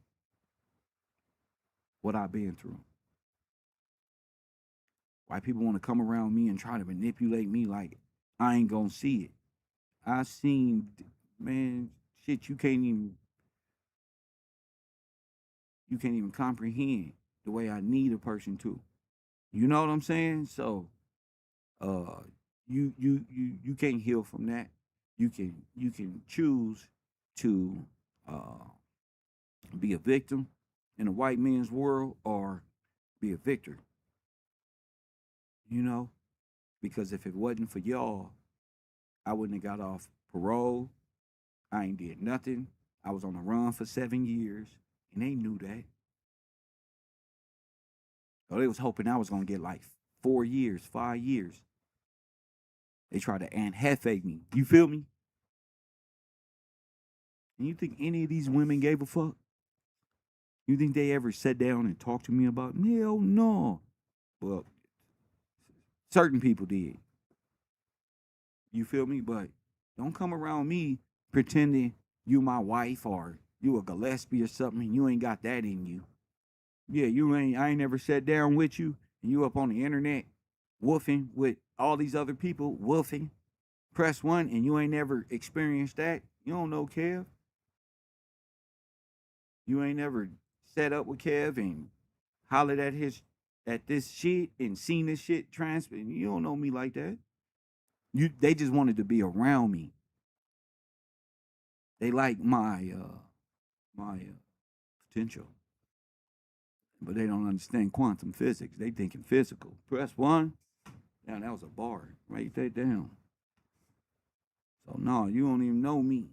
Speaker 2: what I've been through. Why people want to come around me and try to manipulate me like I ain't gonna see it. I seen, man, shit you can't even comprehend the way I need a person to. You know what I'm saying? So you can't heal from that. You can choose to Be a victim in a white man's world or be a victor, you know? Because if it wasn't for y'all, I wouldn't have got off parole. I ain't did nothing. I was on the run for 7 years, and they knew that. So they was hoping I was gonna get like 4 years, 5 years. They tried to Aunt Hefe me. You feel me? And you think any of these women gave a fuck? You think they ever sat down and talked to me about? Hell no. Well, certain people did. You feel me? But don't come around me pretending you my wife or you a Gillespie or something and you ain't got that in you. Yeah, I ain't never sat down with you and you up on the internet woofing with all these other people woofing. Press one and you ain't never experienced that. You don't know Kev. You ain't never set up with Kev and hollered at this shit and seen this shit transfer. You don't know me like that. They just wanted to be around me. They like my potential, but they don't understand quantum physics. They thinking physical. Press one. Yeah, that was a bar. Write that down. So no, you don't even know me.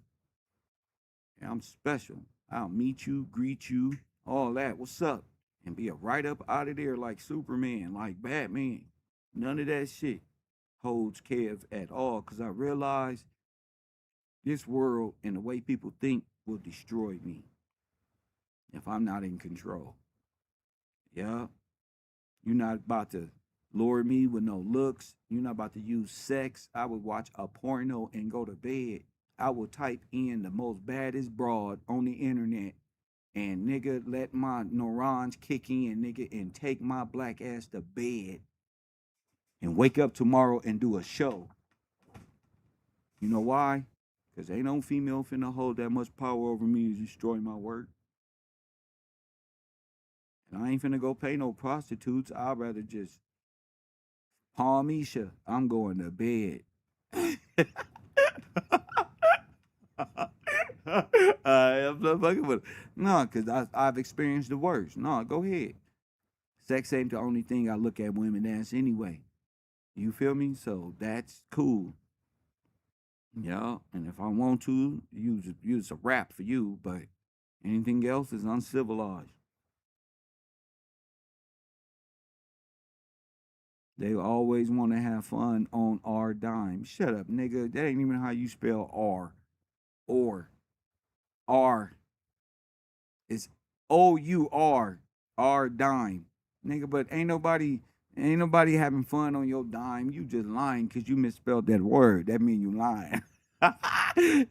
Speaker 2: Yeah, I'm special. I'll meet you, greet you, all that. What's up? And be a right up out of there like Superman, like Batman. None of that shit holds Kev at all. Cause I realize this world and the way people think will destroy me if I'm not in control. Yeah. You're not about to lure me with no looks. You're not about to use sex. I would watch a porno and go to bed. I will type in the most baddest broad on the internet and nigga let my neurons kick in, nigga, and take my black ass to bed and wake up tomorrow and do a show. You know why? Because ain't no female finna hold that much power over me to destroy my work. And I ain't finna go pay no prostitutes. I'd rather just Palmisha, I'm going to bed. I'm not fucking with it. No, because I've experienced the worst. No, go ahead. Sex ain't the only thing I look at women as anyway. You feel me? So that's cool. Yeah, and if I want to, use a rap for you, but anything else is uncivilized. They always want to have fun on our dime. Shut up, nigga. That ain't even how you spell R. Or R. It's O-U-R. R dime. Nigga, but ain't nobody having fun on your dime. You just lying because you misspelled that word. That mean you lying.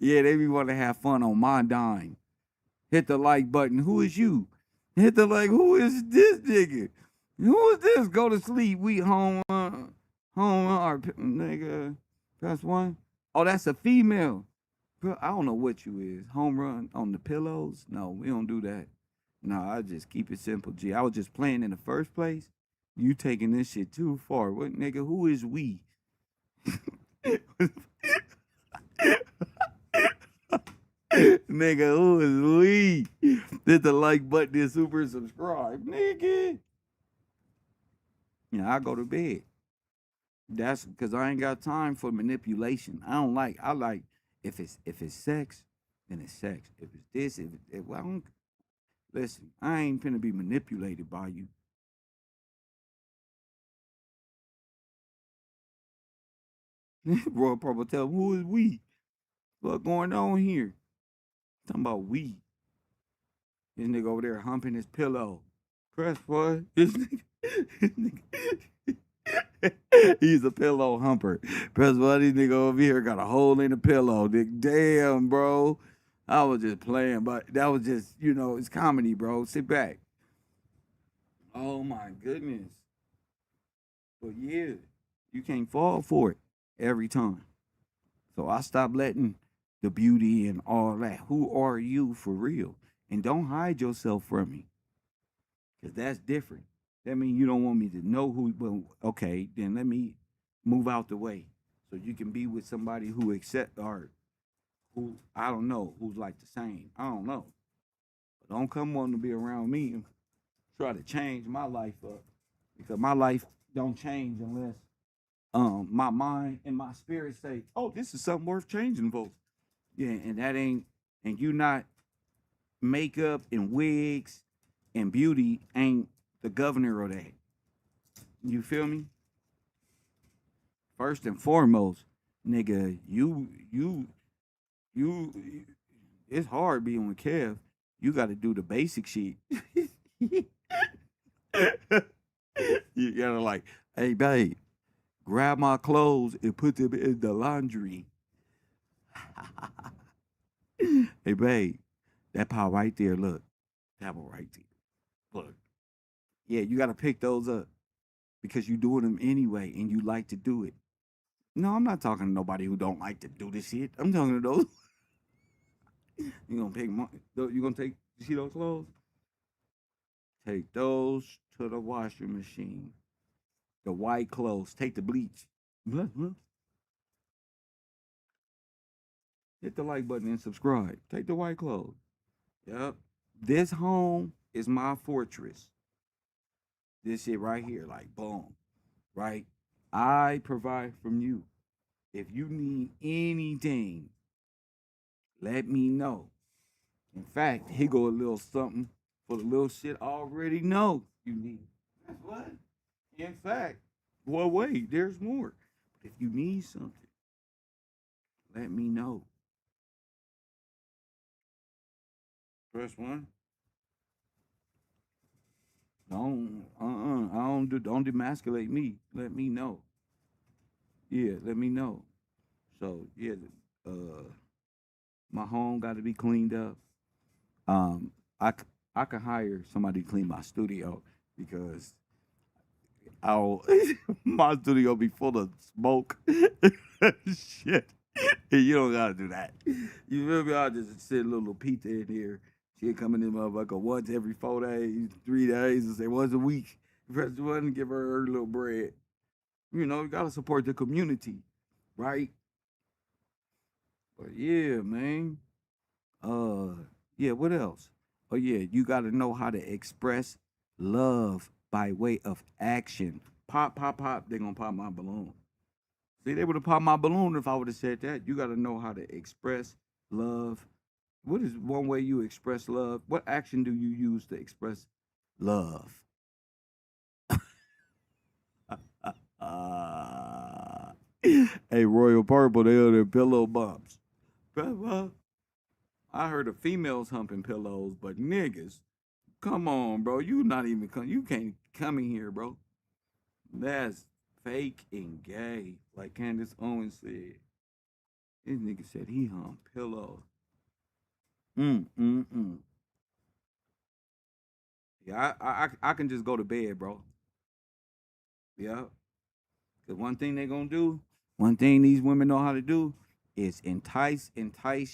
Speaker 2: Yeah, they be want to have fun on my dime. Hit the like button. Who is you? Hit the like. Who is this nigga? Who is this? Go to sleep. We home. Our nigga. Press one. Oh, that's a female. Bro, I don't know what you is. Home run on the pillows? No, we don't do that. No, I just keep it simple, G. I was just playing in the first place. You taking this shit too far. What nigga? Who is we? Nigga, who is we? Hit the like button and super subscribe, nigga. Yeah, I go to bed. That's because I ain't got time for manipulation. I like if it's sex, then it's sex. If it's this, well, I don't listen. I ain't finna be manipulated by you. Royal Purple tell who is we? What going on here? Talking about we. This nigga over there humping his pillow. Press what? This nigga. He's a pillow humper. Press what? This nigga over here got a hole in the pillow. Damn, bro. I was just playing, but that was just, it's comedy, bro. Sit back. Oh my goodness. But yeah, you can't fall for it every time. So I stopped letting the beauty and all that. Who are you for real? And don't hide yourself from me. Because that's different. That means you don't want me to know who, well, okay, then let me move out the way. So you can be with somebody who accept or who, I don't know, who's like the same. I don't know. Don't come wanting to be around me and try to change my life up because my life don't change unless my mind and my spirit say, "Oh, this is something worth changing for." Yeah, and that ain't, and you not makeup and wigs and beauty ain't the governor of that. You feel me? First and foremost, nigga, you it's hard being with Kev. You got to do the basic shit. You gotta like, hey babe, grab my clothes and put them in the laundry. Hey babe, that pile right there, look, that one right there, look. Yeah, you gotta pick those up because you doing them anyway and you like to do it. No, I'm not talking to nobody who don't like to do this shit. I'm talking to those. You gonna pick? You gonna take? You see those clothes? Take those to the washing machine. The white clothes. Take the bleach. Blah, blah. Hit the like button and subscribe. Take the white clothes. Yep. This home is my fortress. This shit right here, like boom, right? I provide from you. If you need anything, let me know. In fact, here go a little something for the little shit I already know you need. That's what? In fact, well, wait, there's more. But if you need something, let me know. Press one. Don't demasculate me. Let me know. Yeah, let me know. So yeah, uh, my home got to be cleaned up. Um, I can hire somebody to clean my studio because I'll my studio be full of smoke. Shit. You don't gotta do that. You feel me? I'll just sit a little pizza in here. She'll come in there motherfucker once every 4 days, 3 days, and say once a week. Press one and give her little bread. You know, you gotta support the community, right? But yeah, man. Uh yeah, what else? Oh yeah, you gotta know how to express love by way of action. Pop, pop, pop, they gonna pop my balloon. See, they would have popped my balloon if I would have said that. You gotta know how to express love. What is one way you express love? What action do you use to express love? Hey, Royal Purple, they are their pillow bumps. I heard of females humping pillows, but niggas, come on, bro. You not even come. You can't come in here, bro. That's fake and gay, like Candace Owens said. This nigga said he humped pillows. Mm. Yeah, I can just go to bed, bro. Yeah. Cause one thing they gonna do, one thing these women know how to do is entice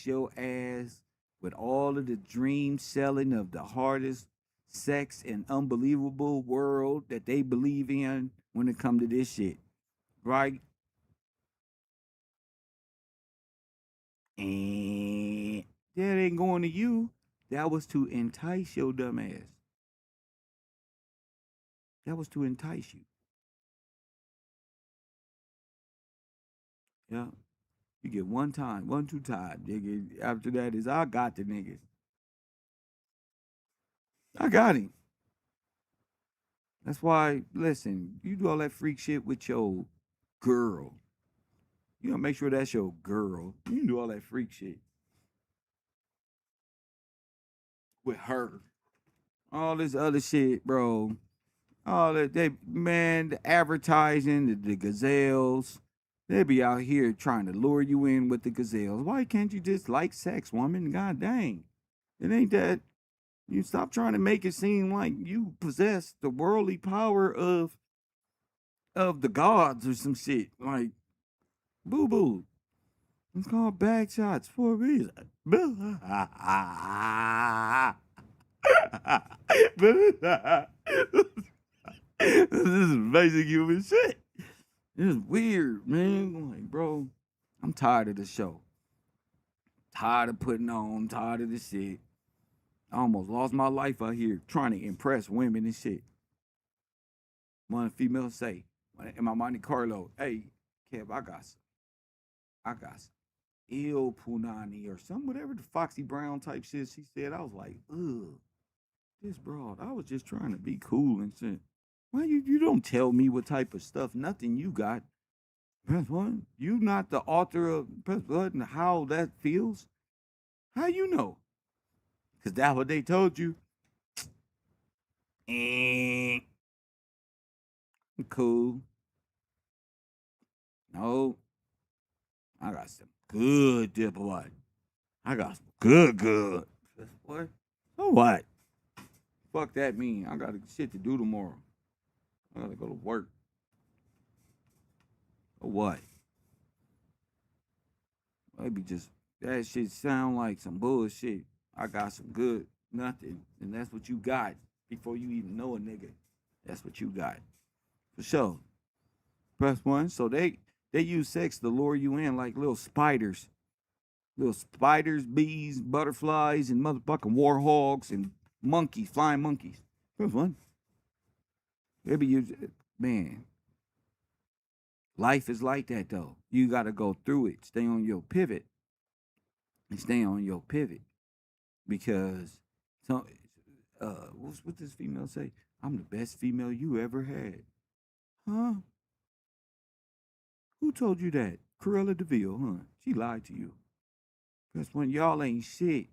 Speaker 2: your ass with all of the dream selling of the hardest sex and unbelievable world that they believe in when it come to this shit. Right? And that ain't going to you. That was to entice your dumb ass. That was to entice you. Yeah. You get one time, 2 times, nigga. After that is I got the niggas. I got him. That's why, listen, you do all that freak shit with your girl. You gotta make sure that's your girl. You can do all that freak shit with her. All this other shit, bro. All that they man, the advertising, the gazelles. They be out here trying to lure you in with the gazelles. Why can't you just like sex, woman? God dang. It ain't that. You stop trying to make it seem like you possess the worldly power of the gods or some shit. Like, boo boo. It's called back shots for a reason. This is basic human shit. It's weird, man. I'm like, bro, I'm tired of the show. Tired of putting on, tired of the shit. I almost lost my life out here trying to impress women and shit. One female say, in my Monte Carlo, hey, Kev, I got some ill punani or some whatever the Foxy Brown type shit she said. I was like, ugh, this broad. I was just trying to be cool and shit. Why you don't tell me what type of stuff, nothing you got. Press one. You not the author of press button how that feels? How you know? Cause that's what they told you. Cool. No, I got some good dip what? I got some good. What? So what? Fuck that mean. I got shit to do tomorrow. I gotta go to work. Or what? Maybe just that shit sound like some bullshit. I got some good nothing. And that's what you got before you even know a nigga. That's what you got. For sure. Press one. So they use sex to lure you in like little spiders. Little spiders, bees, butterflies, and motherfucking warhogs and monkeys, flying monkeys. Press one. Maybe you man. Life is like that though. You gotta go through it. Stay on your pivot. And stay on your pivot. Because so what this female say? I'm the best female you ever had. Huh? Who told you that? Cruella DeVille, huh? She lied to you. Because when y'all ain't shit,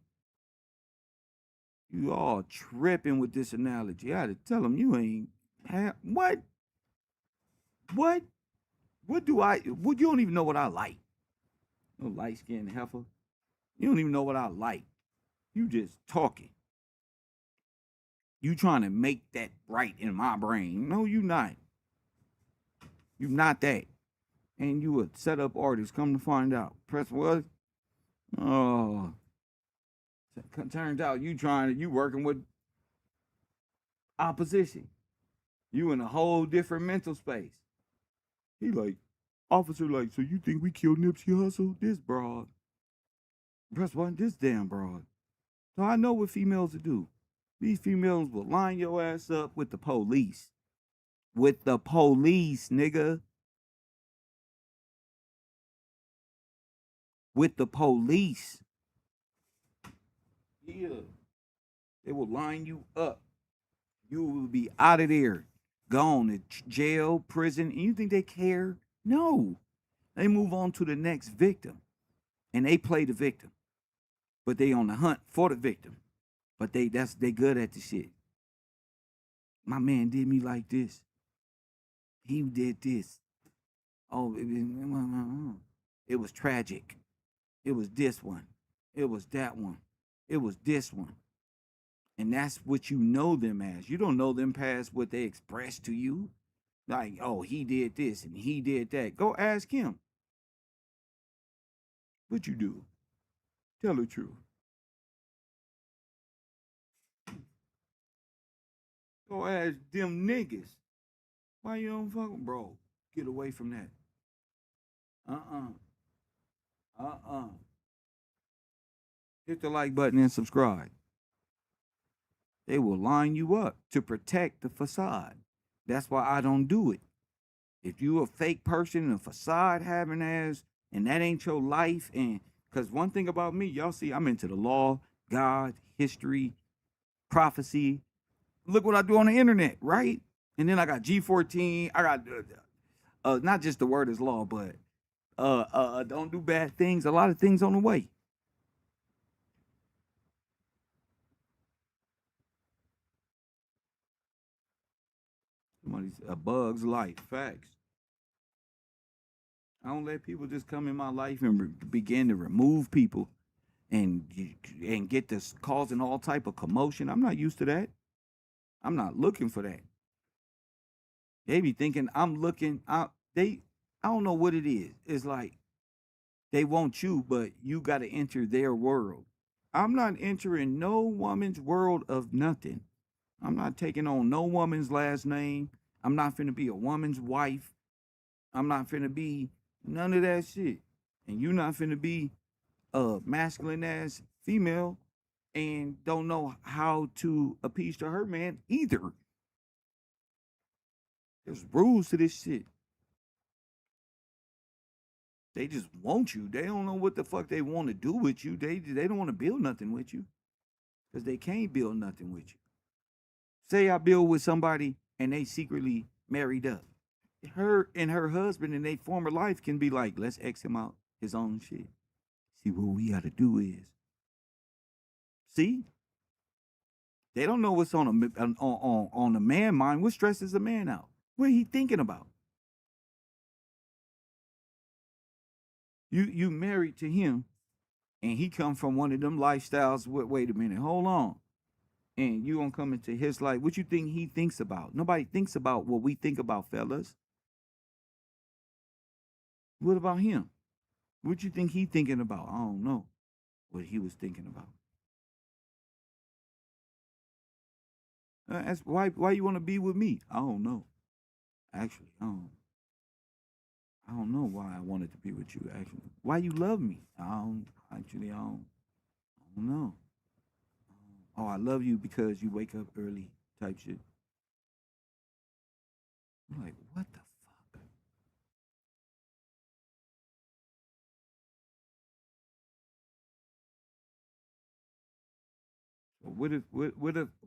Speaker 2: you all tripping with this analogy. I had to tell them you ain't what? What? What you don't even know what I like. No light skinned heifer. You don't even know what I like. You just talking. You trying to make that right in my brain. No, you not. You not that. And you a setup artist. Come to find out. Press what? Oh. Turns out you working with opposition. You in a whole different mental space. He like, officer like, so you think we killed Nipsey Hussle? This broad. Press one, this damn broad. So I know what females will do. These females will line your ass up with the police. With the police, nigga. With the police. Yeah. They will line you up. You will be out of there. Gone to jail, prison. And you think they care? No. They move on to the next victim. And they play the victim. But they on the hunt for the victim. But they good at the shit. My man did me like this. He did this. Oh, it was tragic. It was this one. It was that one. It was this one. And that's what you know them as. You don't know them past what they expressed to you. Like, oh, he did this and he did that. Go ask him. What you do? Tell the truth. Go ask them niggas. Why you don't fuck with bro? Get away from that. Hit the like button and subscribe. They will line you up to protect the facade. That's why I don't do it. If you a fake person and a facade having ass, and that ain't your life, and because one thing about me, y'all see, I'm into the law, God, history, prophecy. Look what I do on the internet, right? And then I got G14. I got not just the word is law, but don't do bad things. A lot of things on the way. Somebody's a bug's life. Facts. I don't let people just come in my life and begin to remove people and get this causing all type of commotion. I'm not used to that. I'm not looking for that. They be thinking I'm looking out. I don't know what it is. It's like they want you, but you got to enter their world. I'm not entering no woman's world of nothing. I'm not taking on no woman's last name. I'm not finna be a woman's wife. I'm not finna be none of that shit. And you not finna be a masculine ass female. and don't know how to appease to her man either. There's rules to this shit. They just want you. They don't know what the fuck they want to do with you. They don't want to build nothing with you because they can't build nothing with you. Say I build with somebody and they secretly married up. Her and her husband in their former life can be like, let's X him out his own shit. See, what we got to do is, see, they don't know what's on the man mind. What stresses a man out? What he thinking about? You married to him, and he come from one of them lifestyles. Wait a minute, hold on. And you gonna come into his life. What you think he thinks about? Nobody thinks about what we think about, fellas. What about him? What you think he thinking about? I don't know what he was thinking about. That's why you want to be with me? I don't know. Actually, I don't know why I wanted to be with you. Actually, why you love me? I don't know. Oh, I love you because you wake up early, type shit. I'm like, what the fuck?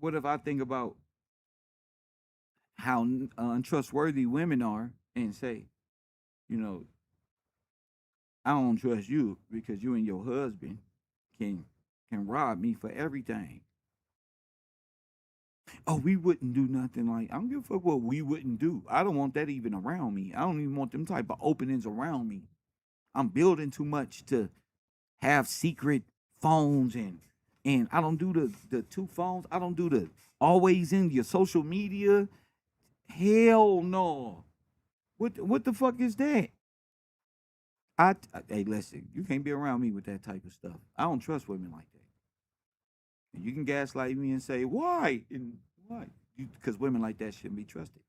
Speaker 2: What if I think about how untrustworthy women are and say, you know, I don't trust you because you and your husband can can rob me for everything. Oh, we wouldn't do nothing like I don't give a fuck what we wouldn't do. I don't want that even around me. I don't even want them type of openings around me. I'm building too much to have secret phones and I don't do the two phones. I don't do the always in your social media. Hell no. What the fuck is that? Hey, listen, you can't be around me with that type of stuff. I don't trust women like that. And you can gaslight me and say why and why because women like that shouldn't be trusted.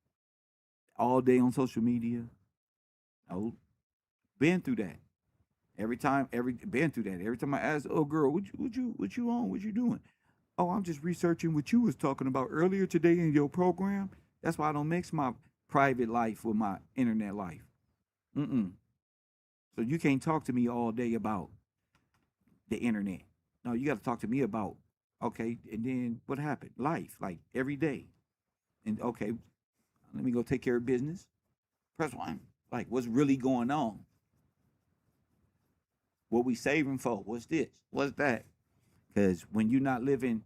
Speaker 2: All day on social media. No, been through that. Every time, every been through that. Every time I ask, oh girl, what you on? What you doing? Oh, I'm just researching what you was talking about earlier today in your program. That's why I don't mix my private life with my internet life. Mm-mm. So you can't talk to me all day about the internet. No, you got to talk to me about okay, and then what happened? Life, like every day. And okay, let me go take care of business. Press one. Like what's really going on? What we saving for? What's this? What's that? Because when you're not living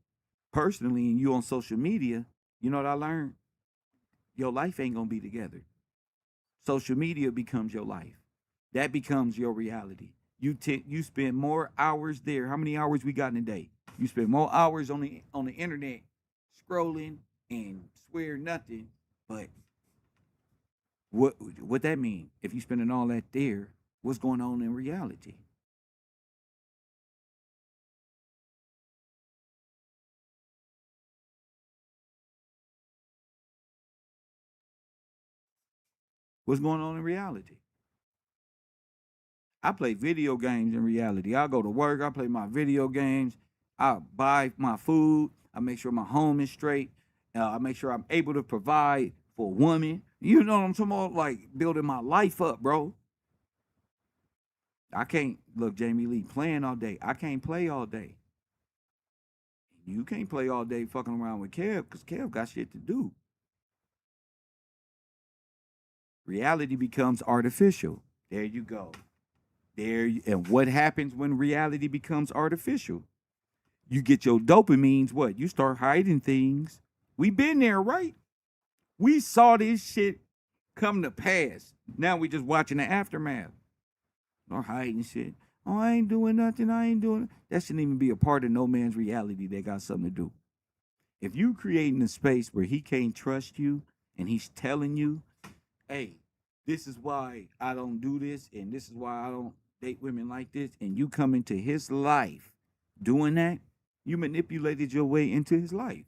Speaker 2: personally and you on social media, you know what I learned? Your life ain't gonna be together. Social media becomes your life. That becomes your reality. You spend more hours there. How many hours we got in a day? You spend more hours on the internet scrolling and swear nothing. But what that mean? If you spending all that there, what's going on in reality? What's going on in reality? I play video games in reality. I go to work, I play my video games, I buy my food, I make sure my home is straight, I make sure I'm able to provide for a woman. You know what I'm talking about? Like building my life up, bro. I can't look Jamie Lee playing all day. I can't play all day. You can't play all day fucking around with Kev because Kev got shit to do. Reality becomes artificial. There you go. And what happens when reality becomes artificial? You get your dopamines, what? You start hiding things. We been there, right? We saw this shit come to pass. Now we just watching the aftermath. Or hiding shit. Oh, I ain't doing nothing. I ain't doing it. That shouldn't even be a part of no man's reality. They got something to do. If you creating a space where he can't trust you and he's telling you, hey, this is why I don't do this and this is why I don't date women like this, and you come into his life doing that, you manipulated your way into his life.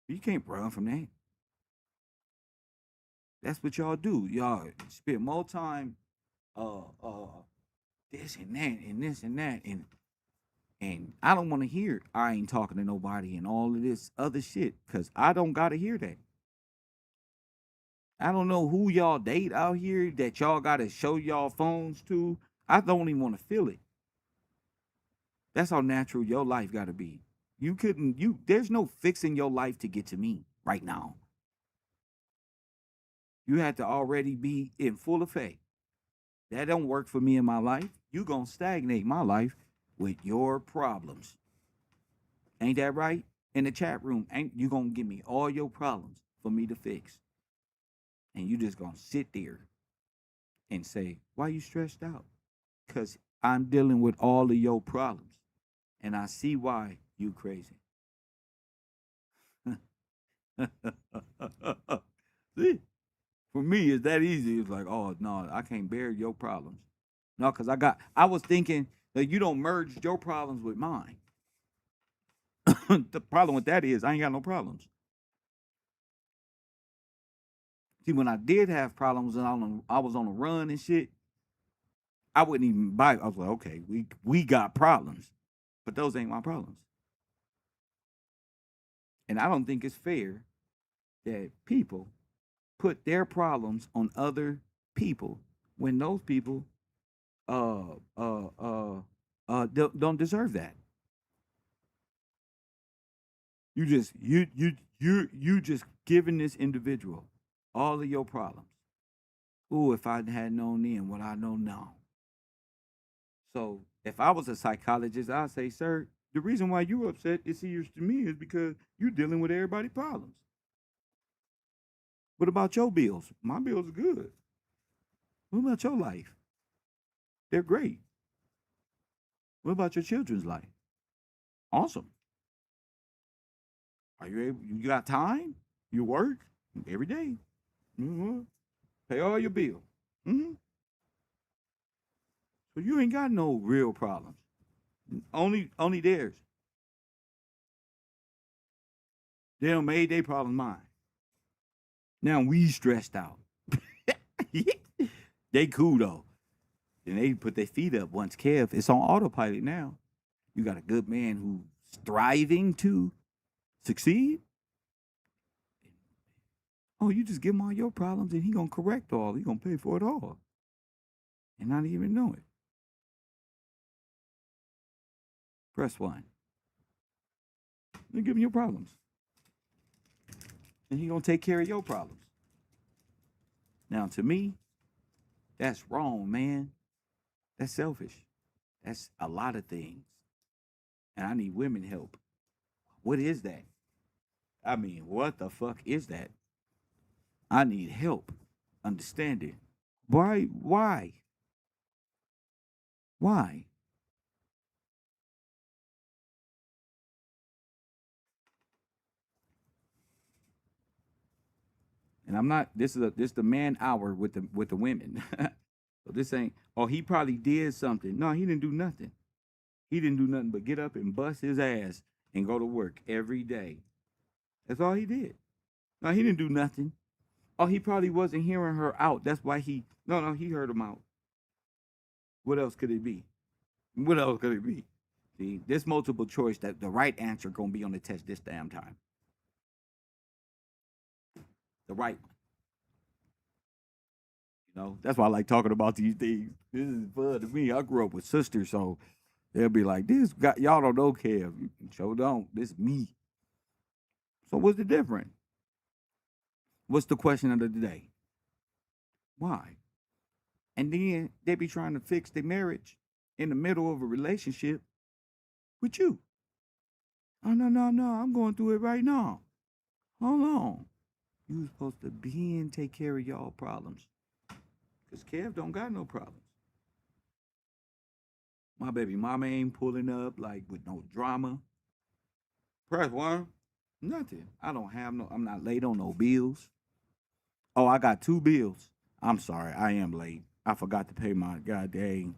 Speaker 2: You can't run from that. That's what y'all do. Y'all spend more time uh uh this and that and this and that and And I don't want to hear I ain't talking to nobody and all of this other shit because I don't got to hear that. I don't know who y'all date out here that y'all got to show y'all phones to. I don't even want to feel it. That's how natural your life got to be. There's no fixing your life to get to me right now. You had to already be in full effect. That don't work for me in my life. You gonna stagnate my life with your problems. Ain't that right? In the chat room, ain't you gonna give me all your problems for me to fix? And you just gonna sit there and say, why you stressed out? Because I'm dealing with all of your problems. And I see why you crazy. See? For me, it's that easy. It's like, oh no, I can't bear your problems. No, because I was thinking that you don't merge your problems with mine. The problem with that is I ain't got no problems. See, when I did have problems and I was on a run and shit, I wouldn't even buy. I was like, okay, we got problems, but those ain't my problems. And I don't think it's fair that people put their problems on other people when those people uh uh uh don't deserve that. You just giving this individual all of your problems. Ooh, if I had known then what I know now. So if I was a psychologist, I'd say, sir, the reason why you upset it seems to me is because you're dealing with everybody's problems. What about your bills? My bills are good. What about your life? They're great. What about your children's life? Awesome. Are you able? You got time? You work every day. Mm-hmm. Pay all your bills. Mm-hmm. So you ain't got no real problems. Only theirs. They done made their problem mine. Now we stressed out. They cool though. And they put their feet up once Kev. It's on autopilot now. You got a good man who's striving to succeed. Oh, you just give him all your problems and he gonna correct all. He gonna pay for it all. And not even know it. Press one. You give him your problems. And he gonna take care of your problems. Now to me, that's wrong, man. That's selfish. That's a lot of things. And I need women help. What is that? I mean, what the fuck is that? I need help. Understanding. Why? Why? Why? And I'm not. This the man hour with the women. So this ain't. Oh, he probably did something. No, he didn't do nothing. He didn't do nothing but get up and bust his ass and go to work every day. That's all he did. No, he didn't do nothing. Oh, he probably wasn't hearing her out. That's why he. No, he heard him out. What else could it be? What else could it be? See, this multiple choice that the right answer gonna be on the test this damn time. The right one. You know, that's why I like talking about these things. This is fun to me. I grew up with sisters, so they'll be like, "This guy, y'all don't know Kev. Show don't. This me." So what's the difference? What's the question of the day? Why? And then they be trying to fix their marriage in the middle of a relationship with you. Oh no! I'm going through it right now. Hold on. You was supposed to be and take care of y'all problems. Cause Kev don't got no problems. My baby mama ain't pulling up like with no drama. Press one. Nothing. I don't have no. I'm not late on no bills. Oh, I got two bills. I'm sorry. I am late. I forgot to pay my goddamn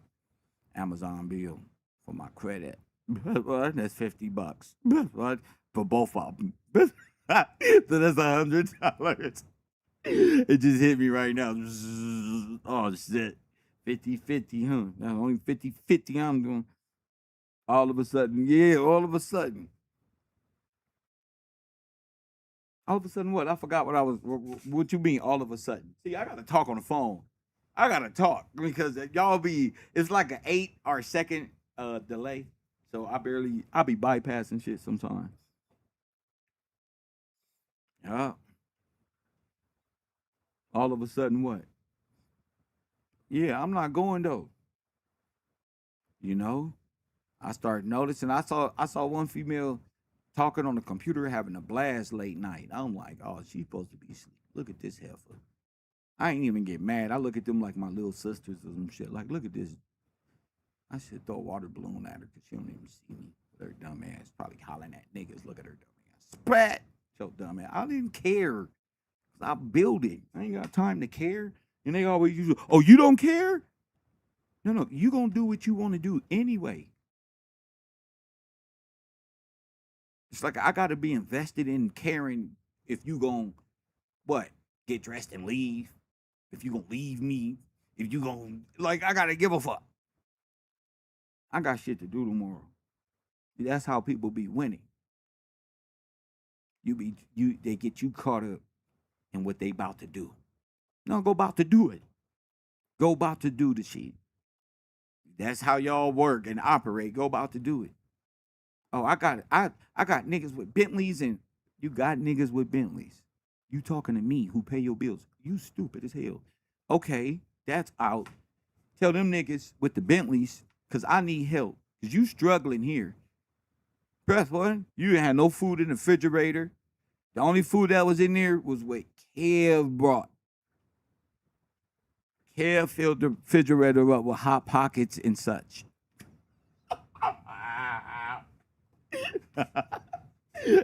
Speaker 2: Amazon bill for my credit. Well, that's $50. What? For both of them. So that's $100. It just hit me right now. Oh shit. 50-50, huh? That's only 50-50 I'm doing. All of a sudden, yeah, all of a sudden. All of a sudden, what? I forgot what I was. What you mean? All of a sudden? See, I gotta talk on the phone. I gotta talk because y'all be. It's like an 8 or 2 second delay. So I be bypassing shit sometimes. Yeah. All of a sudden, what? Yeah, I'm not going though. You know, I started noticing. I saw one female talking on the computer having a blast late night. I'm like, oh, she's supposed to be asleep. Look at this heifer. I ain't even get mad. I look at them like my little sisters or some shit. Like, look at this. I should throw a water balloon at her because she don't even see me. Her dumb ass probably hollering at niggas. Look at her dumb ass. Sprat. So dumb ass. I didn't care. I build it. I ain't got time to care. And they always use, oh, you don't care? No, no. You gonna do what you want to do anyway. It's like I gotta be invested in caring if you gonna what? Get dressed and leave. If you gonna leave me. If you gonna like I gotta give a fuck. I got shit to do tomorrow. That's how people be winning. They get you caught up in what they about to do. No, go about to do it. Go about to do the shit. That's how y'all work and operate. Go about to do it. Oh, I got it. I got niggas with Bentleys and you got niggas with Bentleys. You talking to me who pay your bills. You stupid as hell. Okay, that's out. Tell them niggas with the Bentleys, cause I need help. Cause you struggling here. Press one, you had no food in the refrigerator. The only food that was in there was what Kev brought. Kev filled the refrigerator up with Hot Pockets and such.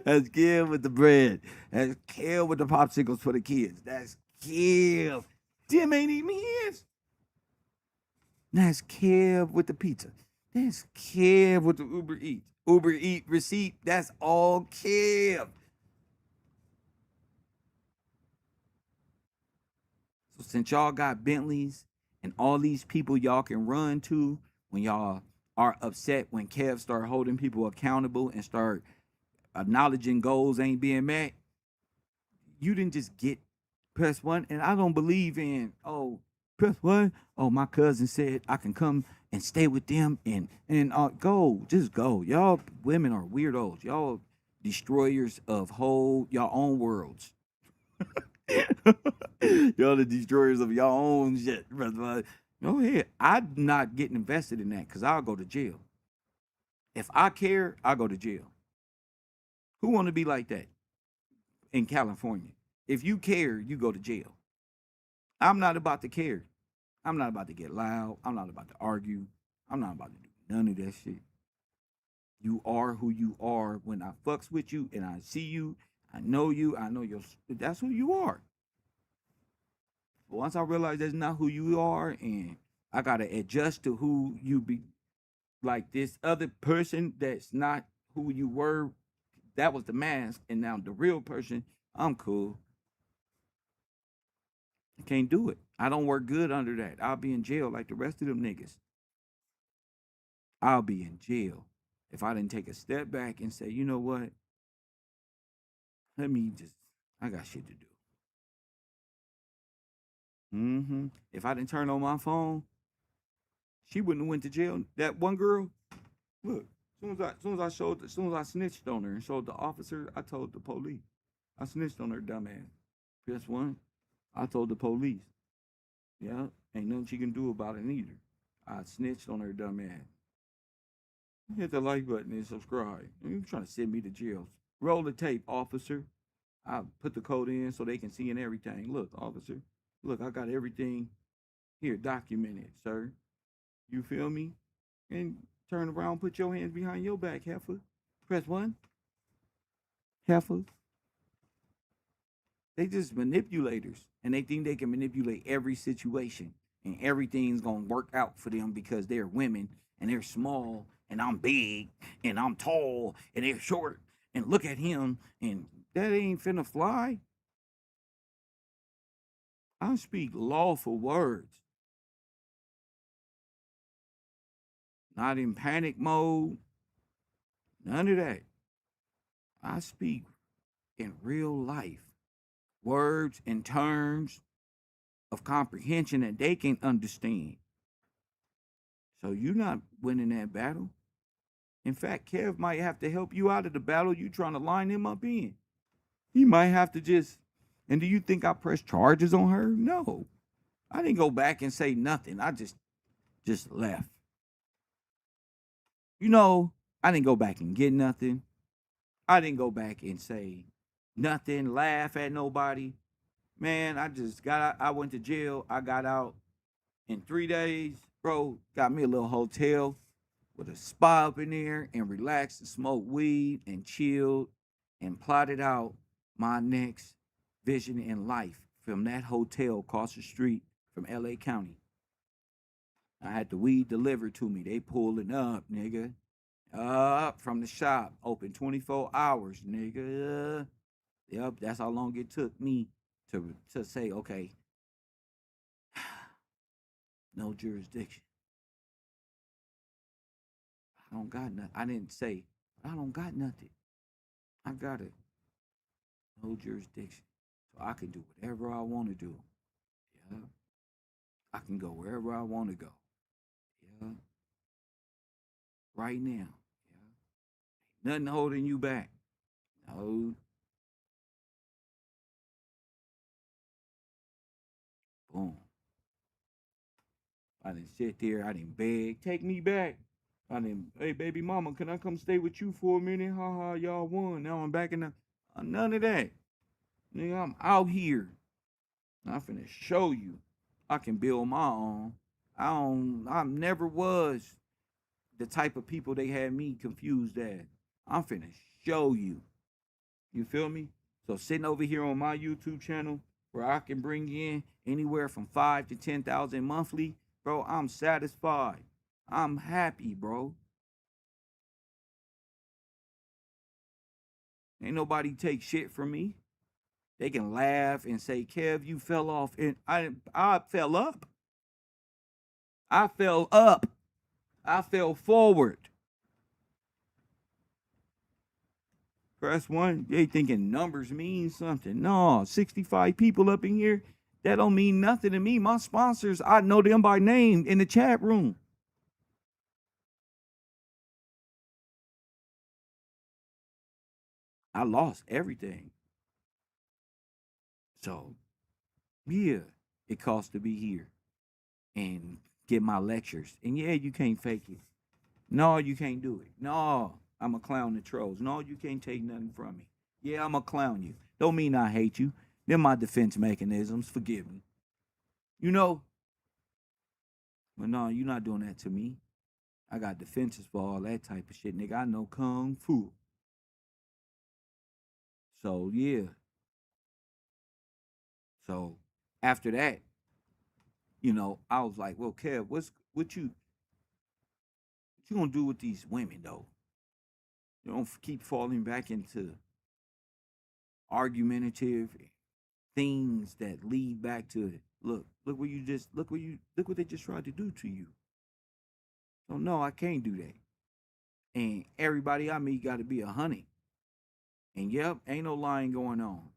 Speaker 2: That's Kev with the bread. That's Kev with the popsicles for the kids. That's Kev. Them ain't even his. That's Kev with the pizza. That's Kev with the Uber Eats. Uber Eat receipt. That's all Kev. So since y'all got Bentleys and all these people y'all can run to when y'all are upset when Kev start holding people accountable and start acknowledging goals ain't being met, you didn't just get press one. And I don't believe in press one. Oh, my cousin said I can come and stay with them and go, just go. Y'all women are weirdos. Y'all destroyers of whole y'all own worlds. Y'all the destroyers of your own shit. Go ahead. I'm not getting invested in that because I'll go to jail. If I care, I'll go to jail. Who want to be like that in California? If you care, you go to jail. I'm not about to care. I'm not about to get loud. I'm not about to argue. I'm not about to do none of that shit. You are who you are. When I fucks with you and I see you, I know you. I know your. That's who you are. But once I realize that's not who you are, and I gotta adjust to who you be, like this other person that's not who you were. That was the mask, and now the real person. I'm cool. I can't do it. I don't work good under that. I'll be in jail like the rest of them niggas. I'll be in jail if I didn't take a step back and say, you know what? Let me just. I got shit to do. If I didn't turn on my phone, she wouldn't have went to jail. That one girl, look, as soon as I snitched on her and showed the officer, I told the police. I snitched on her dumbass. Guess one, I told the police. Yeah, ain't nothing she can do about it either. I snitched on her dumbass. Hit the like button and subscribe. You trying to send me to jail? Roll the tape, officer. I put the code in so they can see and everything. Look, officer. Look, I got everything here documented, sir. You feel me? And turn around, put your hands behind your back, heifer. Press one. Heifer. They just manipulators. And they think they can manipulate every situation. And everything's gonna work out for them because they're women and they're small and I'm big and I'm tall and they're short. And look at him and that ain't finna fly. I speak lawful words. Not in panic mode. None of that. I speak in real life, words and terms of comprehension that they can understand. So you're not winning that battle. In fact, Kev might have to help you out of the battle you trying to line him up in. He might have to just. And do you think I pressed charges on her? No, I didn't go back and say nothing. I just left. You know, I didn't go back and get nothing. I didn't go back and say nothing, laugh at nobody. Man, I just got out. I went to jail. I got out in 3 days, bro. Got me a little hotel with a spa up in there and relaxed and smoked weed and chilled and plotted out my next vision in life from that hotel across the street from LA County. I had the weed delivered to me. They pulling up, nigga. Up from the shop, open 24 hours, nigga. Yep, that's how long it took me to say, okay, no jurisdiction. I don't got nothing. I didn't say, I don't got nothing. I got it. No jurisdiction. So I can do whatever I want to do. Yeah. I can go wherever I want to go. Yeah. Right now. Yeah. Nothing holding you back. No. Boom. I didn't sit there. I didn't beg. Take me back. I didn't, hey, baby mama, can I come stay with you for a minute? Ha ha, y'all won. Now I'm back in the. None of that. Nigga, I'm out here. I'm finna show you. I can build my own. I never was the type of people they had me confused as. I'm finna show you. You feel me? So sitting over here on my YouTube channel where I can bring in anywhere from 5 to 10,000 monthly, bro, I'm satisfied. I'm happy, bro. Ain't nobody take shit from me. They can laugh and say, Kev, you fell off. And I fell up. I fell up. I fell forward. Press one. They thinking numbers mean something. No, 65 people up in here. That don't mean nothing to me. My sponsors, I know them by name in the chat room. I lost everything. So, yeah, it costs to be here and get my lectures. And yeah, you can't fake it. No, you can't do it. No, I'm a clown the trolls. No, you can't take nothing from me. Yeah, I'm a clown you. Don't mean I hate you. They're my defense mechanisms. Forgive me. You know, but no, you're not doing that to me. I got defenses for all that type of shit, nigga. I know kung fu. So yeah. So after that, I was like, well, Kev, what you gonna do with these women though? You don't keep falling back into argumentative things that lead back to it. Look what they just tried to do to you. So no, I can't do that. And everybody I meet got to be 100. And yep, ain't no lying going on.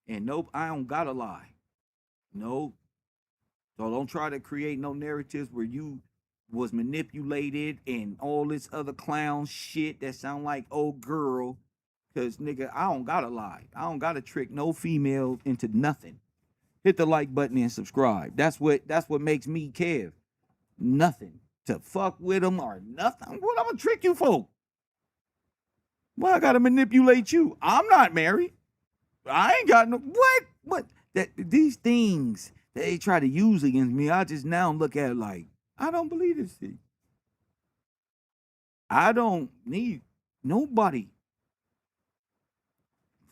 Speaker 2: And nope, I don't gotta lie. Nope. So don't try to create no narratives where you was manipulated and all this other clown shit that sound like old girl. Cause nigga, I don't gotta lie. I don't gotta trick no female into nothing. Hit the like button and subscribe. That's what makes me Kev. Nothing. To fuck with them or nothing. What I'm gonna trick you for? Why I gotta manipulate you? I'm not married. I ain't got no what that these things that they try to use against me, I just now look at it like, I don't believe this shit. I don't need nobody.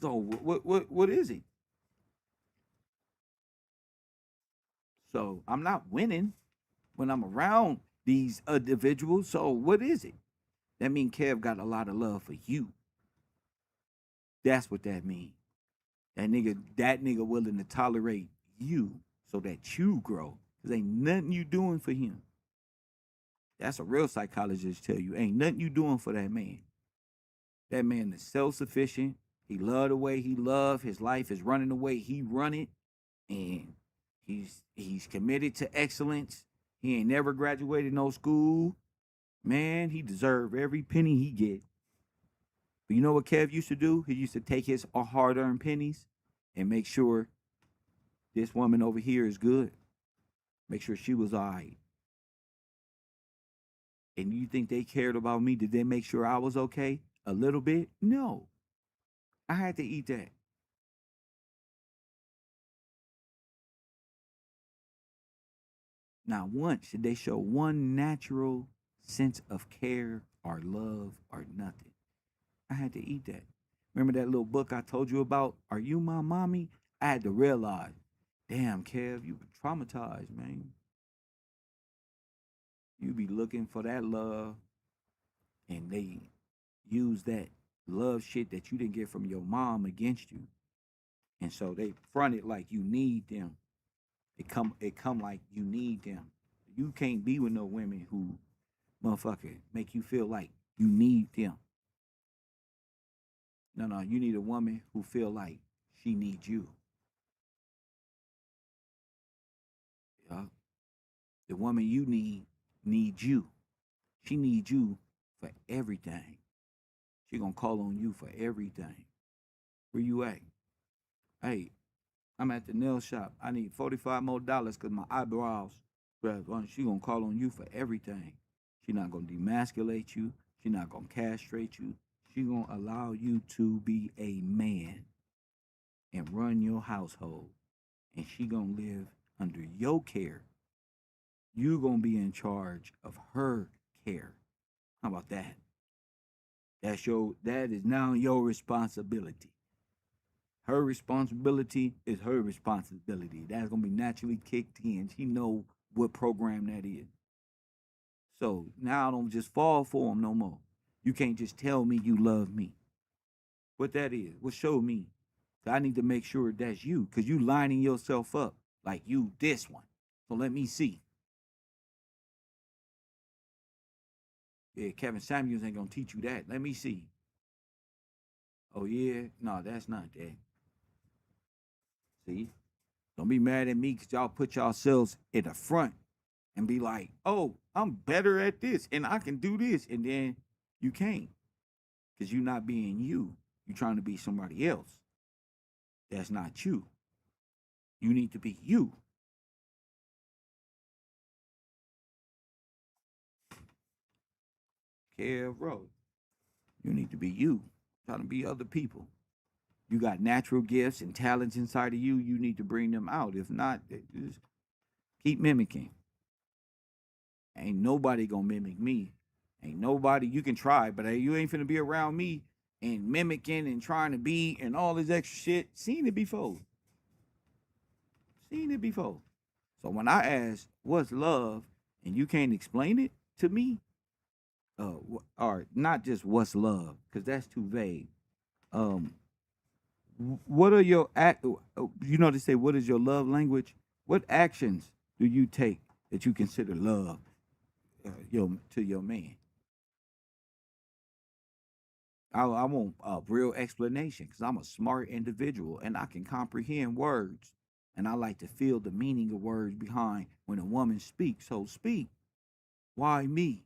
Speaker 2: So what is it? So I'm not winning when I'm around these individuals. So what is it? That mean Kev got a lot of love for you. That's what that means. That nigga willing to tolerate you so that you grow. Cause ain't nothing you doing for him. That's a real psychologist tell you. Ain't nothing you doing for that man. That man is self-sufficient. He love the way he love. His life is running the way he run it. And he's committed to excellence. He ain't never graduated no school. Man, he deserve every penny he get. But you know what Kev used to do? He used to take his hard-earned pennies and make sure this woman over here is good. Make sure she was all right. And you think they cared about me? Did they make sure I was okay? A little bit? No. I had to eat that. Not once did they show one natural sense of care or love or nothing. I had to eat that. Remember that little book I told you about? Are You My Mommy? I had to realize, damn, Kev, you traumatized, man. You be looking for that love, and they use that love shit that you didn't get from your mom against you. And so they front it like you need them. It come like you need them. You can't be with no women who motherfucker make you feel like you need them. No, you need a woman who feel like she needs you. Yeah. The woman you need needs you. She needs you for everything. She gonna call on you for everything. Where you at? Hey, I'm at the nail shop. I need $45 more because my eyebrows. She gonna call on you for everything. She not gonna demasculate you. She not gonna castrate you. She gonna allow you to be a man and run your household. And she gonna live under your care. You gonna be in charge of her care. How about that? That is now your responsibility. Her responsibility is her responsibility. That's gonna be naturally kicked in. She know what program that is. So now I don't just fall for him no more. You can't just tell me you love me. What that is? What show me? I need to make sure that's you, because you lining yourself up like you this one. So let me see. Yeah, Kevin Samuels ain't gonna teach you that. Let me see. Oh yeah, no, that's not that. See, don't be mad at me because y'all put yourselves in the front and be like, "Oh, I'm better at this and I can do this," and then you can't because you're not being you. You're trying to be somebody else. That's not you. You need to be you. Kevrow. You need to be you. Trying to be other people. You got natural gifts and talents inside of you. You need to bring them out. If not, just keep mimicking. Ain't nobody gonna mimic me. Ain't nobody. You can try, but you ain't finna be around me and mimicking and trying to be and all this extra shit. Seen it before. Seen it before. So when I ask what's love and you can't explain it to me, or not just what's love, because that's too vague. Um, what are your act? You know, they say, what is your love language? What actions do you take that you consider love, to your man? I want a real explanation because I'm a smart individual and I can comprehend words, and I like to feel the meaning of words behind when a woman speaks. So speak. Why me?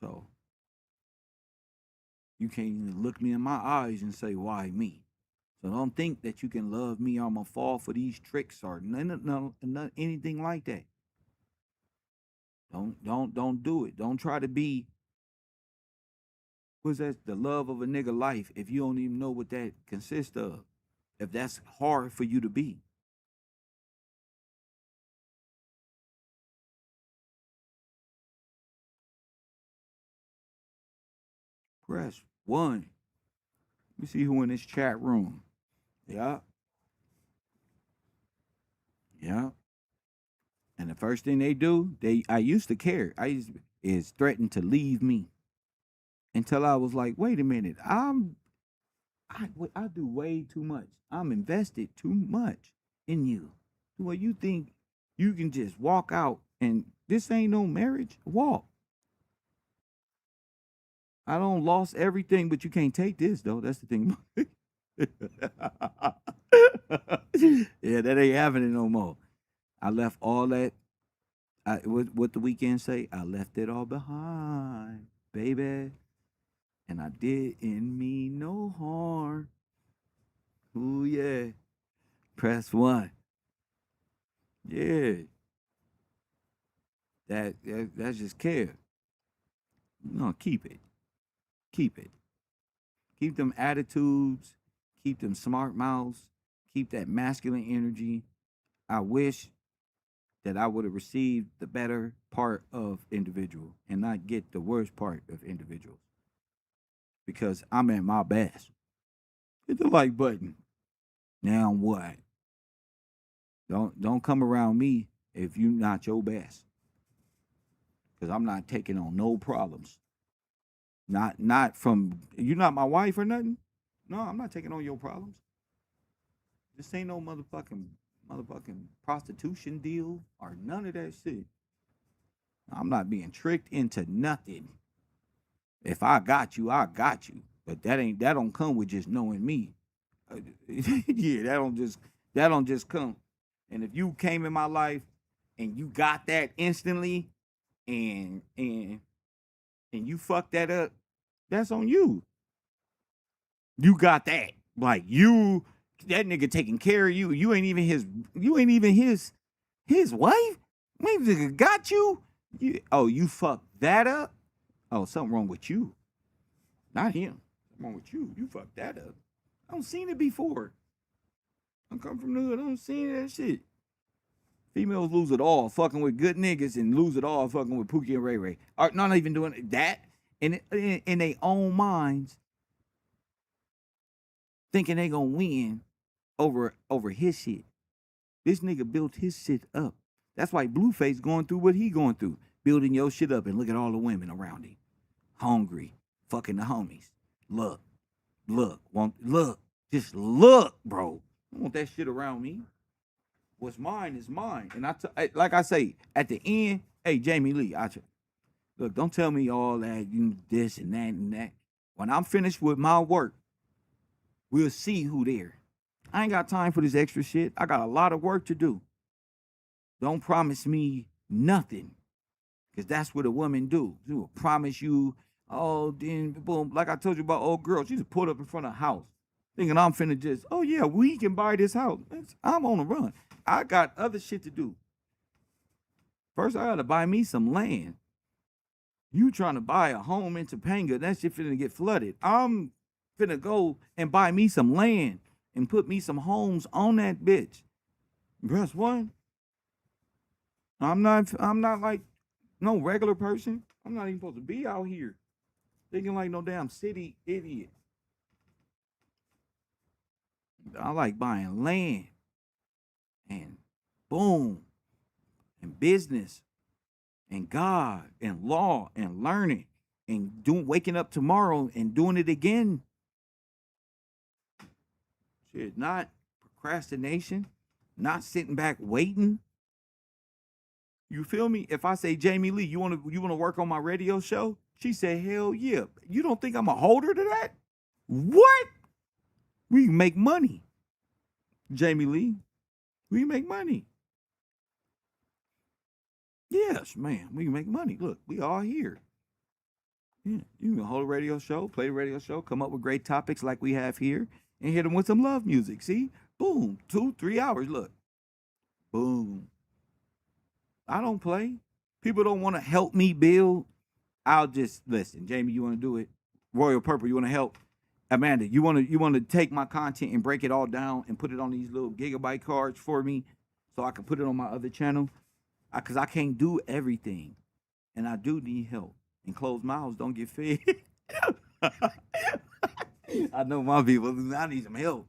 Speaker 2: So you can't even look me in my eyes and say why me. So don't think that you can love me. I'm gonna fall for these tricks or none anything like that. Don't do it. Don't try to be what's that the love of a nigga life if you don't even know what that consists of. If that's hard for you to be. Press one. Let me see who in this chat room. Yeah. Yeah. And the first thing they do, I used to care. Is threaten to leave me until I was like, wait a minute, I do way too much. I'm invested too much in you. Well, you think you can just walk out and this ain't no marriage? Walk. I don't lost everything, but you can't take this though. That's the thing. Yeah, that ain't happening no more. I left all that. What the weekend say? I left it all behind, baby, and I didn't mean no harm. Ooh yeah, press one. Yeah, that's just care. No, keep it, keep it, keep them attitudes, keep them smart mouths, keep that masculine energy. I wish that I would have received the better part of individual and not get the worst part of individuals because I'm at my best. Hit the like button. Now what? Don't come around me if you not your best. Cause I'm not taking on no problems. Not from you not my wife or nothing. No, I'm not taking on your problems. This ain't no motherfucking prostitution deal or none of that shit. I'm not being tricked into nothing. If I got you, I got you. But that don't come with just knowing me. Yeah, that don't just come. And if you came in my life and you got that instantly and you fucked that up, that's on you. You got that. Like that nigga taking care of you. You ain't even his wife? Nigga got you? You fucked that up? Oh, something wrong with you. Not him. Something wrong with you. You fucked that up. I don't seen it before. I come from the hood. I don't seen that shit. Females lose it all fucking with good niggas and lose it all fucking with Pookie and Ray Ray. Are not even doing that in their own minds, thinking they gonna win over his shit. This nigga built his shit up. That's why Blueface going through what he going through, building your shit up. And look at all the women around him, hungry, fucking the homies. Look, just look, bro. I want that shit around me. What's mine is mine. And like I say, at the end, hey, Jamie Lee, look, don't tell me all that, this and that and that. When I'm finished with my work, we'll see who there. I ain't got time for this extra shit. I got a lot of work to do. Don't promise me nothing. Because that's what a woman do. She will promise you, oh, then boom. Like I told you about old girl. She just pulled up in front of a house. Thinking I'm finna just, oh yeah, we can buy this house. I'm on the run. I got other shit to do. First, I gotta buy me some land. You trying to buy a home in Topanga, that shit finna get flooded. I'm finna go and buy me some land and put me some homes on that bitch. Press one. I'm not like no regular person. I'm not even supposed to be out here thinking like no damn city idiot. I like buying land and boom and business and God and law and learning and waking up tomorrow and doing it again. Shit, not procrastination, not sitting back waiting. You feel me? If I say, Jamie Lee, you wanna work on my radio show? She said, hell yeah. You don't think I'm a holder to that? What? We can make money. Jamie Lee, we can make money. Yes, man, we can make money. Look, we all here. Yeah, you can hold a radio show, play a radio show, come up with great topics like we have here, and hit them with some love music. See? Boom. 2-3 hours. Look. Boom. I don't play. People don't want to help me build. I'll just listen. Jamie, you want to do it? Royal Purple, you want to help? Amanda, you want to take my content and break it all down and put it on these little gigabyte cards for me so I can put it on my other channel? Because I can't do everything. And I do need help. And closed mouths don't get fed. I know my people. I need some help.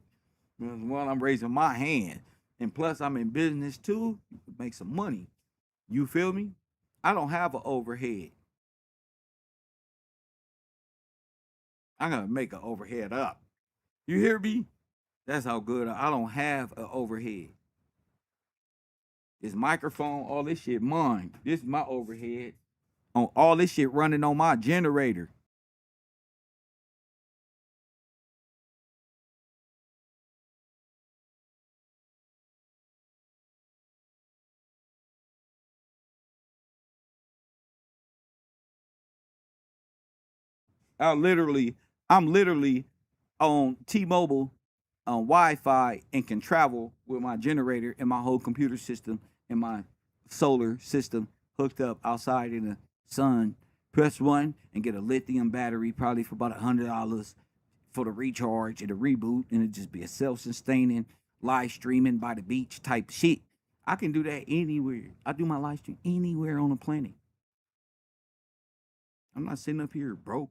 Speaker 2: While I'm raising my hand. And plus, I'm in business too. Make some money. You feel me? I don't have an overhead. I'm going to make an overhead up. You hear me? That's how good I don't have an overhead. This microphone, all this shit mine. This is my overhead. On all this shit running on my generator. I'm literally on T-Mobile on Wi-Fi and can travel with my generator and my whole computer system and my solar system hooked up outside in the sun. Press one and get a lithium battery, probably for about $100 for the recharge and the reboot, and it just be a self-sustaining live streaming by the beach type shit. I can do that anywhere. I do my live stream anywhere on the planet. I'm not sitting up here broke.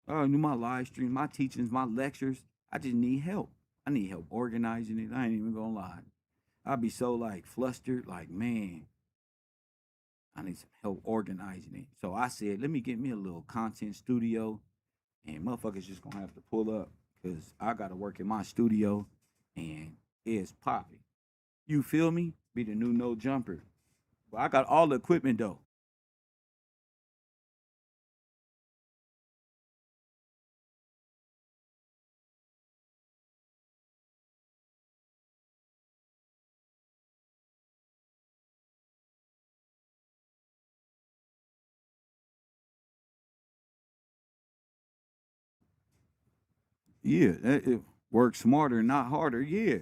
Speaker 2: I do my live stream, my teachings, my lectures. I just need help. I need help organizing it. I ain't even gonna lie. I'd be so like flustered, like, man, I need some help organizing it. So I said, let me get me a little content studio, and motherfuckers just gonna have to pull up because I gotta work in my studio and it's popping. You feel me? Be the new no jumper. But I got all the equipment though. Yeah, it work smarter, not harder. Yeah.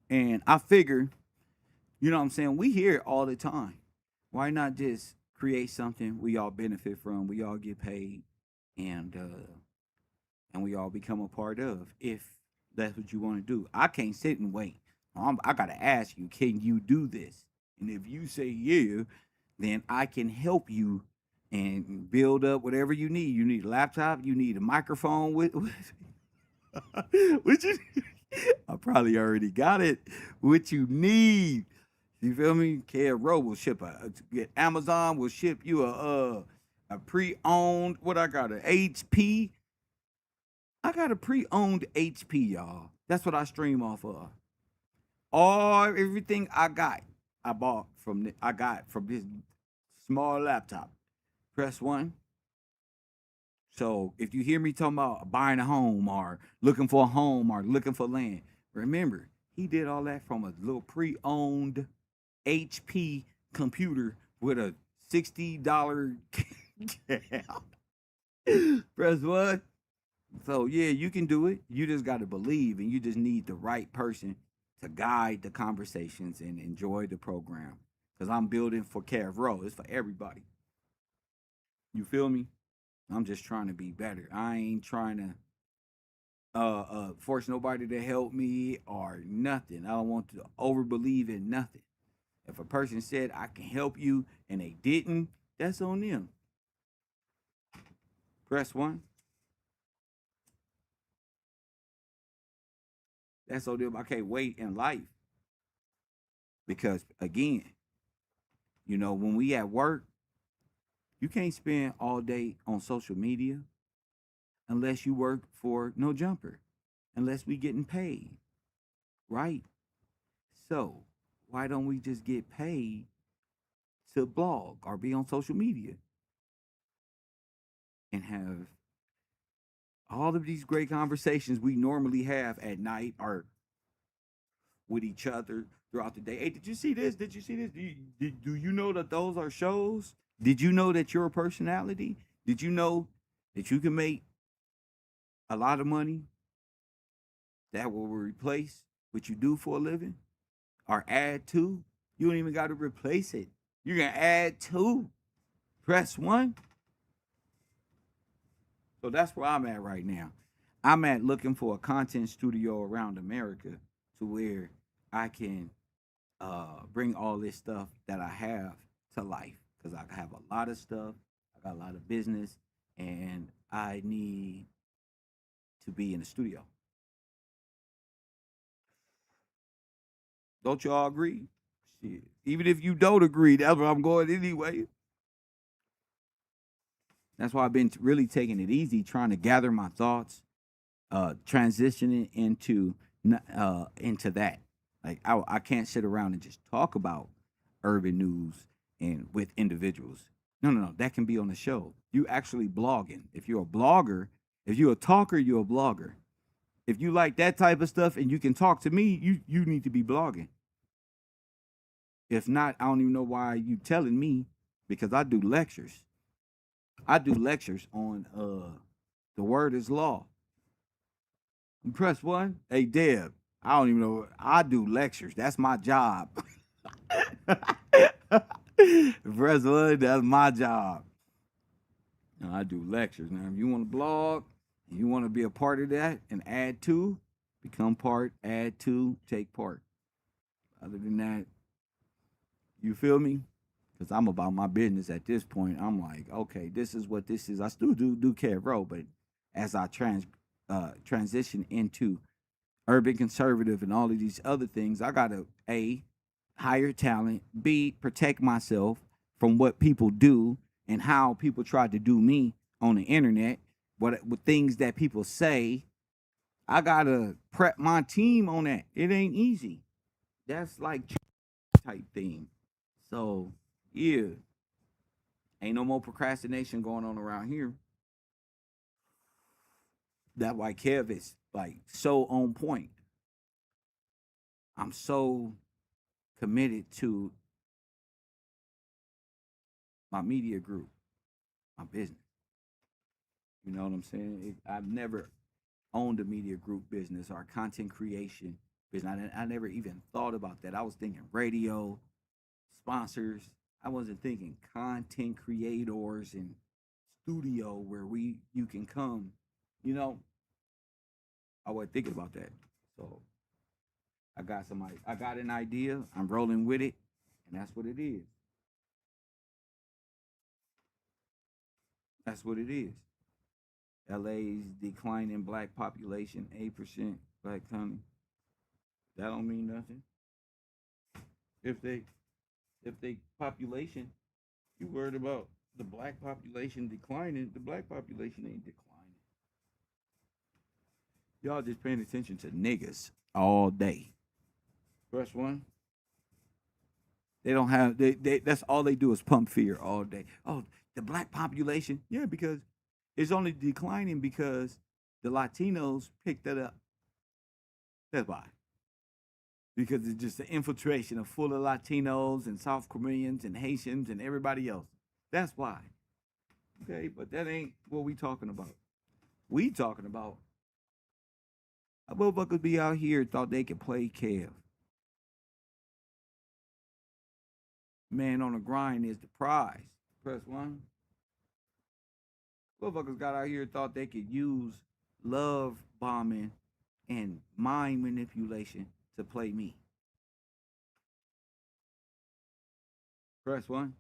Speaker 2: And I figure, you know what I'm saying? We hear it all the time. Why not just create something we all benefit from, we all get paid, and we all become a part of if that's what you want to do. I can't sit and wait. I got to ask you, can you do this? And if you say yeah, then I can help you and build up whatever you need. You need a laptop, you need a microphone with what you I probably already got it. What you need. You feel me? Kevrow will ship get Amazon will ship you a pre-owned what I got a HP. I got a pre-owned HP, y'all. That's what I stream off of. All everything I got, I got from this small laptop. Press one. So if you hear me talking about buying a home or looking for a home or looking for land, remember he did all that from a little pre-owned HP computer with a $60 cab. Press one. So yeah, you can do it. You just got to believe, and you just need the right person to guide the conversations and enjoy the program. Because I'm building for Kevrow. It's for everybody. You feel me? I'm just trying to be better. I ain't trying to force nobody to help me or nothing. I don't want to overbelieve in nothing. If a person said I can help you and they didn't, that's on them. Press one. That's on them. I can't wait in life because again, you know, when we at work, you can't spend all day on social media unless you work for no jumper, unless we getting paid, right? So why don't we just get paid to blog or be on social media and have all of these great conversations we normally have at night or with each other throughout the day? Hey, did you see this? Did you see this? Do you know that those are shows? Did you know that you're a personality? Did you know that you can make a lot of money that will replace what you do for a living or add to? You don't even got to replace it. You're going to add to. Press one. So that's where I'm at right now. I'm at looking for a content studio around America to where I can bring all this stuff that I have to life because I have a lot of stuff. I got a lot of business, and I need to be in the studio. Don't y'all agree? Shit. Even if you don't agree, that's where I'm going anyway. That's why I've been really taking it easy, trying to gather my thoughts, transitioning into that. Like I can't sit around and just talk about urban news and with individuals. No, no, no. That can be on the show. You actually blogging. If you're a blogger, if you're a talker, you're a blogger. If you like that type of stuff and you can talk to me, you need to be blogging. If not, I don't even know why you telling me, because I do lectures. I do lectures on the word is law. You press one. Hey Deb, I don't even know. I do lectures. That's my job. Press one. That's my job. Now, I do lectures. Now, if you want to blog, and you want to be a part of that and add to, become part, add to, take part. Other than that, you feel me? Because I'm about my business at this point. I'm like, okay, this is what this is. I still do Kevrow, but as I transition into urban conservative and all of these other things, I gotta A, hire talent, B, protect myself from what people do and how people try to do me on the internet, what with things that people say. I gotta prep my team on that. It ain't easy. That's like type thing. So yeah, ain't no more procrastination going on around here. That's why Kev is like so on point. I'm so committed to my media group, my business. You know what I'm saying? I've never owned a media group business or content creation business. I never even thought about that. I was thinking radio, sponsors. I wasn't thinking content creators and studio where you can come. You know, I wasn't thinking about that. So I got an idea. I'm rolling with it, and that's what it is. That's what it is. LA's declining black population, 8% black county. That don't mean nothing. If they population, you worried about the black population declining, the black population ain't declining. Y'all just paying attention to niggas all day. First one, they don't have they that's all they do is pump fear all day. Oh, the black population, yeah, because it's only declining because the Latinos picked it up. That's why. Because it's just the infiltration of full of Latinos and South Koreans and Haitians and everybody else. That's why. Okay, but that ain't what we talking about. We talking about how motherfuckers be out here thought they could play Kev. Man on the grind is the prize. Press one. Motherfuckers got out here thought they could use love bombing and mind manipulation to play me. Press one.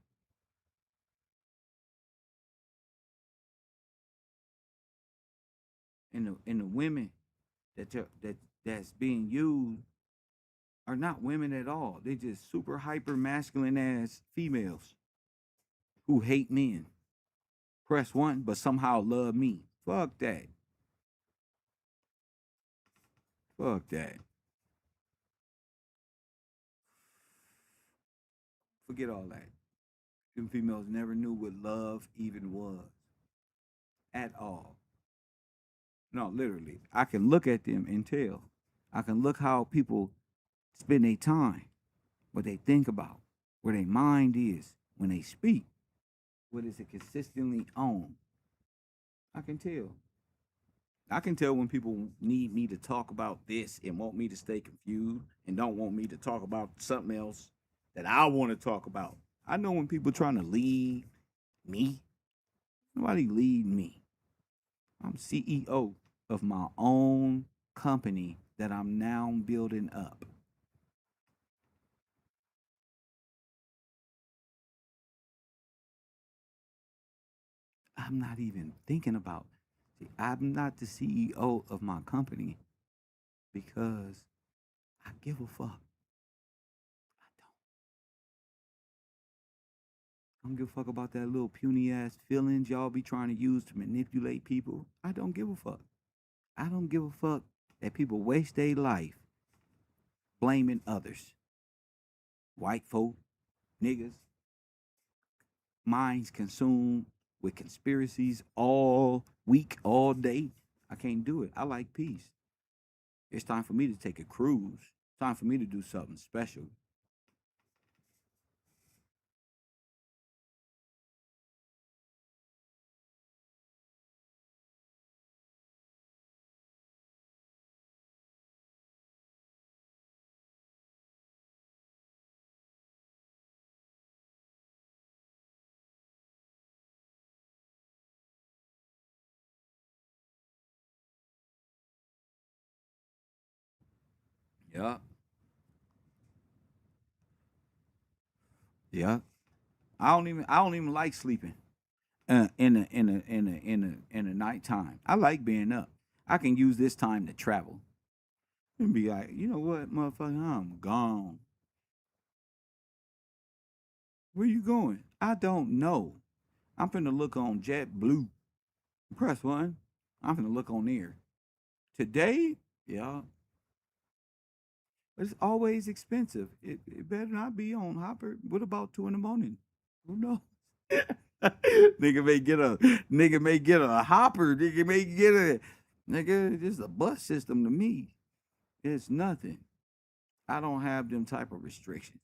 Speaker 2: And the women that's being used are not women at all. They just super hyper masculine ass females who hate men. Press one, but somehow love me. Fuck that. Fuck that. Forget all that. Them females never knew what love even was at all. No, literally. I can look at them and tell. I can look how people spend their time, what they think about, where their mind is when they speak. What is it consistently on? I can tell. I can tell when people need me to talk about this and want me to stay confused and don't want me to talk about something else that I want to talk about. I know when people trying to lead me. Nobody lead me. I'm CEO of my own company that I'm now building up. I'm not even thinking about. See, I'm not the CEO of my company because I give a fuck. I don't give a fuck about that little puny ass feelings y'all be trying to use to manipulate people. I don't give a fuck. I don't give a fuck that people waste their life blaming others. White folk, niggas, minds consumed with conspiracies all week, all day. I can't do it. I like peace. It's time for me to take a cruise. It's time for me to do something special. Yeah. Yeah. I don't even like sleeping in the nighttime. I like being up. I can use this time to travel and be like, you know what, motherfucker, I'm gone. Where you going? I don't know. I'm finna look on JetBlue. Press one. I'm finna look on there. Today, yeah, it's always expensive. It better not be on Hopper. What about 2 in the morning? Who knows? nigga may get a hopper. Nigga may get a nigga. This is a bus system to me. It's nothing. I don't have them type of restrictions.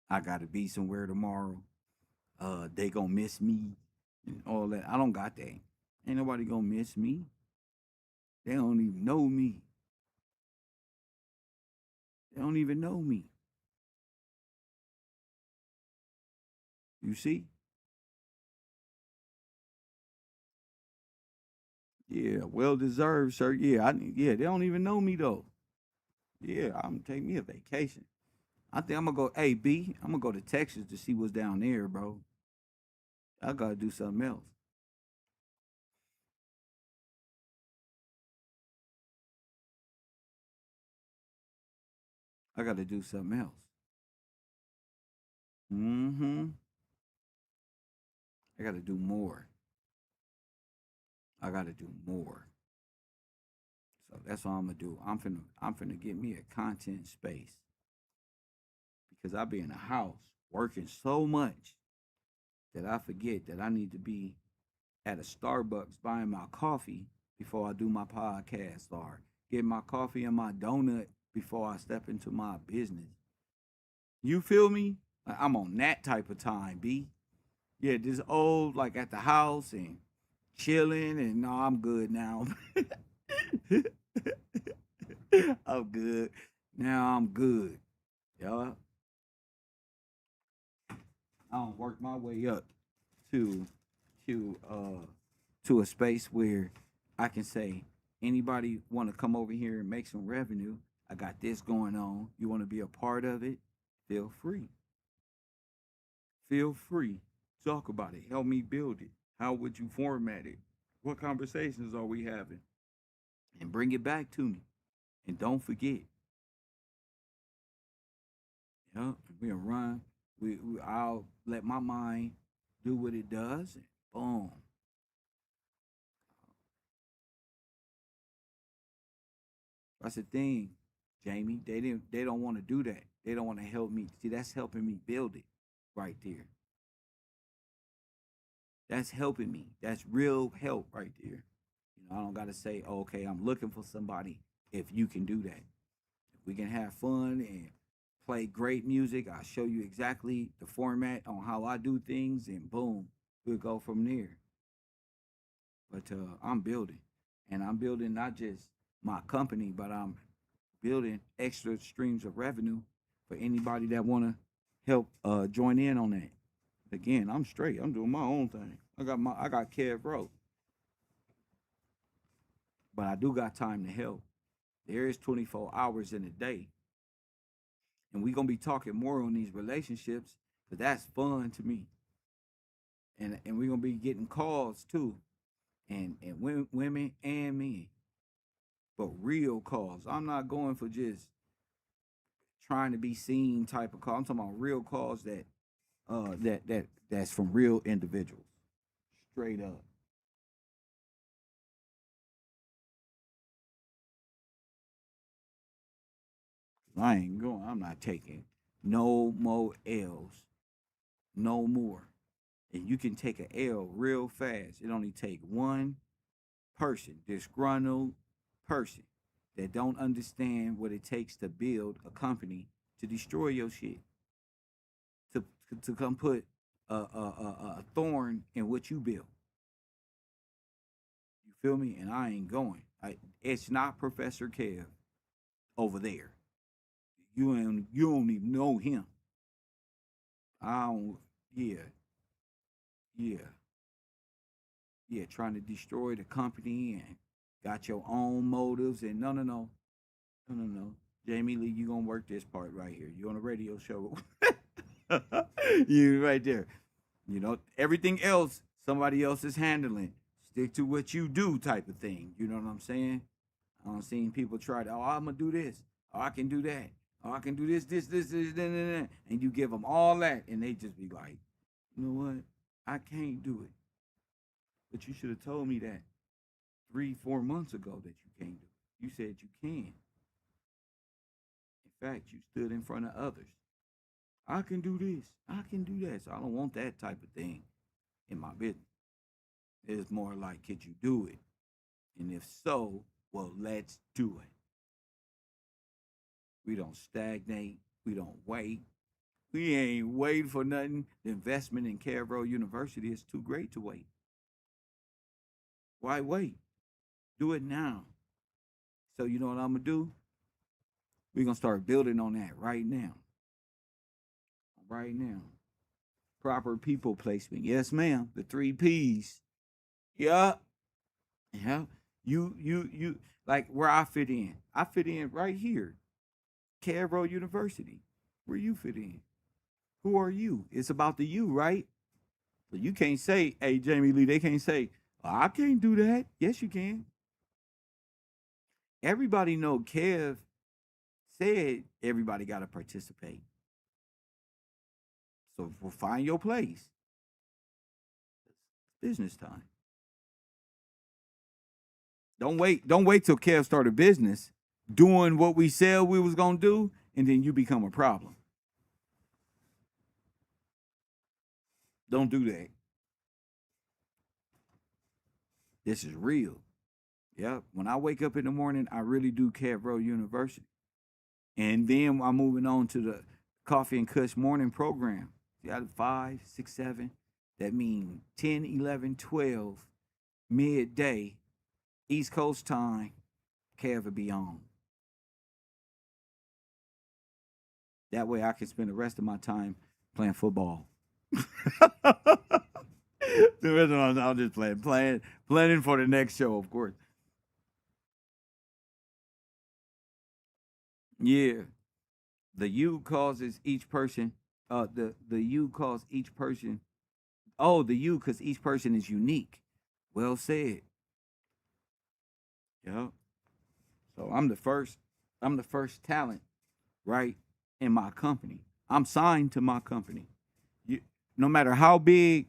Speaker 2: I gotta be somewhere tomorrow. They gonna miss me and all that. I don't got that. Ain't nobody gonna miss me. They don't even know me. They don't even know me. You see? Yeah, well deserved, sir. Yeah, they don't even know me though. Yeah, I'm gonna take me a vacation. I think I'm gonna go. Hey B, I'm gonna go to Texas to see what's down there, bro. I gotta do something else. I gotta do something else. Mm-hmm. I gotta do more. I gotta do more. So that's what I'm gonna do. I'm finna get me a content space because I be in the house working so much that I forget that I need to be at a Starbucks buying my coffee before I do my podcast or get my coffee and my donut before I step into my business. You feel me? Like, I'm on that type of time, B. Yeah, just old, like at the house and chilling, and no, I'm good now. I'm good. Now I'm good. Yeah. I don't work my way up to to uh to a space where I can say anybody want to come over here and make some revenue. I got this going on. You want to be a part of it? Feel free. Feel free. Talk about it. Help me build it. How would you format it? What conversations are we having? And bring it back to me. And don't forget, we'll run. I'll let my mind do what it does. And boom. That's the thing, Jamie. They don't want to do that. They don't want to help me. See, that's helping me build it right there. That's helping me. That's real help right there. I don't gotta say, oh, okay, I'm looking for somebody if you can do that. If we can have fun and play great music, I'll show you exactly the format on how I do things, and boom, we'll go from there. But I'm building, and I'm building not just my company, but I'm building extra streams of revenue for anybody that want to help join in on that. Again, I'm straight. I'm doing my own thing. I got Kevrow, but I do got time to help. There is 24 hours in a day, and we're gonna be talking more on these relationships because that's fun to me. And we're gonna be getting calls too, and women and men, but real calls. I'm not going for just trying to be seen type of call. I'm talking about real calls that's from real individuals, straight up. I ain't going. I'm not taking no more L's, no more. And you can take a L real fast. It only take one person, disgruntled person that don't understand what it takes to build a company to destroy your shit, to to come put a thorn in what you built. You feel me? And I ain't going. It's not Professor Kev over there. You don't even know him. I don't. Yeah, yeah, yeah. Trying to destroy the company and got your own motives and no, no, no, no, no, no. Jamie Lee, you gonna work this part right here. You on a radio show. You right there. You know, everything else somebody else is handling. Stick to what you do type of thing. You know what I'm saying? I'm seeing people try to, oh, I'm gonna do this. Oh, I can do that. Oh, I can do this, that. And you give them all that, and they just be like, you know what? I can't do it. But you should have told me that 3, 4 months ago that you can't do it. You said you can. In fact, you stood in front of others. I can do this. I can do that. So I don't want that type of thing in my business. It's more like, could you do it? And if so, well, let's do it. We don't stagnate. We don't wait. We ain't waiting for nothing. The investment in Kevrow University is too great to wait. Why wait? Do it now. So you know what I'm gonna do? We're gonna start building on that right now. Right now. Proper people placement. Yes, ma'am. The 3 P's. Yeah. Yeah. You like where I fit in. I fit in right here. Kevrow University. Where you fit in. Who are you? It's about the you, right? So you can't say, hey, Jamie Lee, they can't say, oh, I can't do that. Yes, you can. Everybody know Kev said everybody got to participate. So we'll find your place. It's business time. Don't wait. Don't wait till Kev start a business doing what we said we was gonna do, and then you become a problem. Don't do that. This is real. Yep. When I wake up in the morning, I really do Kevrow University. And then I'm moving on to the Coffee and Kush morning program. You got 5, 6, 7. That means 10, 11, 12, midday, East Coast time, Kev will be on. That way I can spend the rest of my time playing football. The rest of my time I'm just planning for the next show, of course. Yeah. The you causes each person, the you cause each person, oh, the you, because each person is unique. Well said. Yeah. So I'm the first talent, right, in my company. I'm signed to my company. You, no matter how big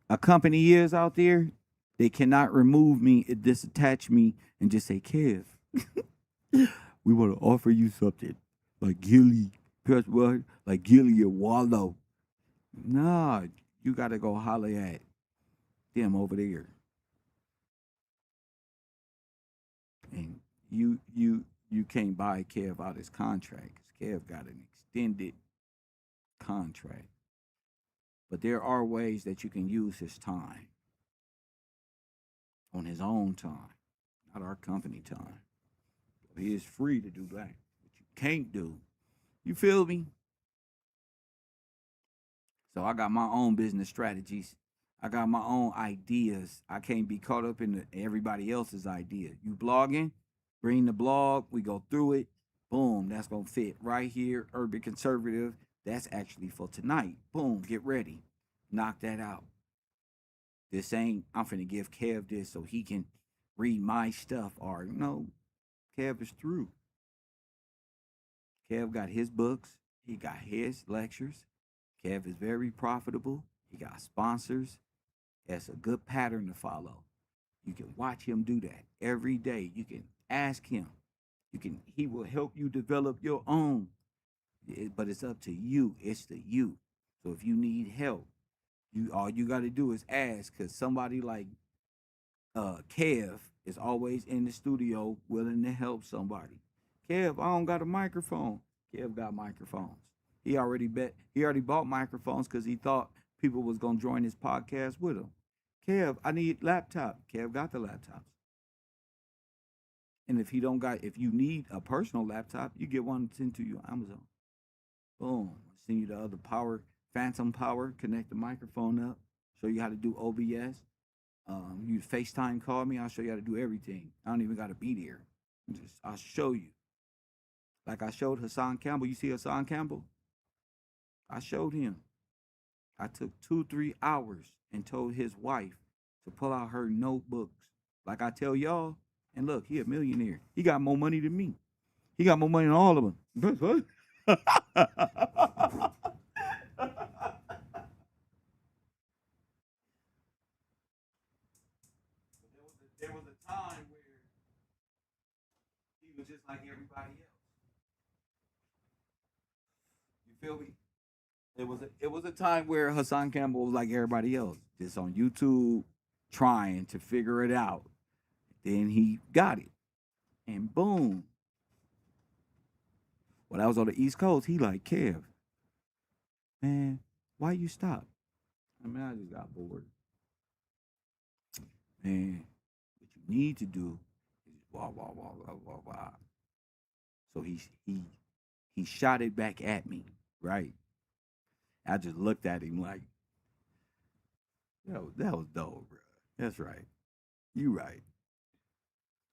Speaker 2: a company is out there, they cannot remove me, disattach me, and just say, Kev, we want to offer you something like Gilly, what? Like Gilly or Wallow. Nah, you got to go holler at them over there. And you can't buy Kev out his contract. 'Cause Kev got an extended contract. But there are ways that you can use his time on his own time, not our company time. He is free to do that. What you can't do. You feel me? So I got my own business strategies. I got my own ideas. I can't be caught up in everybody else's idea. You blogging? Bring the blog. We go through it. Boom. That's going to fit right here. Urban Conservative. That's actually for tonight. Boom. Get ready. Knock that out. This ain't, I'm finna give Kev this so he can read my stuff. Or, no, Kev is through. Kev got his books. He got his lectures. Kev is very profitable. He got sponsors. That's a good pattern to follow. You can watch him do that every day. You can ask him. He will help you develop your own. But it's up to you. It's the you. So if you need help, all you got to do is ask, because somebody like Kev is always in the studio willing to help somebody. Kev, I don't got a microphone. Kev got microphones. He already bought microphones because he thought people was gonna join his podcast with him. Kev, I need laptop. Kev got the laptops. And if you need a personal laptop, you get one sent to you on Amazon. Boom. Send you the other power, phantom power, connect the microphone up, show you how to do OBS. You FaceTime call me, I'll show you how to do everything. I don't even gotta be there. I'll show you. Like I showed Hassan Campbell. You see Hassan Campbell? I showed him. I took 2, 3 hours and told his wife to pull out her notebooks. Like I tell y'all, and look, he a millionaire. He got more money than me. He got more money than all of them. There was a time where he was just like everybody else. You feel me? It was a time where Hassan Campbell was like everybody else, just on YouTube, trying to figure it out. Then he got it, and boom. When I was on the East Coast, he like, Kev, man, why you stop? I mean, I just got bored. Man, what you need to do is blah blah blah blah blah blah. So he shot it back at me, right? I just looked at him like, yo, that was dope, bro. That's right. You right.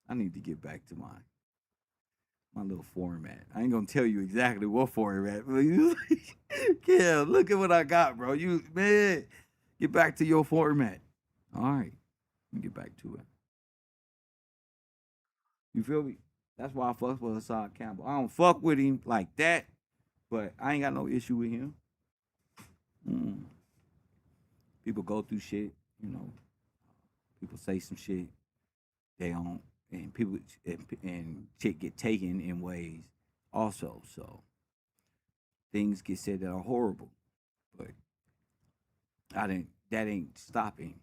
Speaker 2: I need to get back to my little format. I ain't gonna tell you exactly what format, but yeah, look at what I got, bro. You man, get back to your format. All right, let me get back to it. You feel me? That's why I fuck with Hassan Campbell. I don't fuck with him like that, but I ain't got no issue with him. Mm. People go through shit, you know. People say some shit they don't, and people and shit get taken in ways also. So things get said that are horrible, but I didn't. That ain't stopping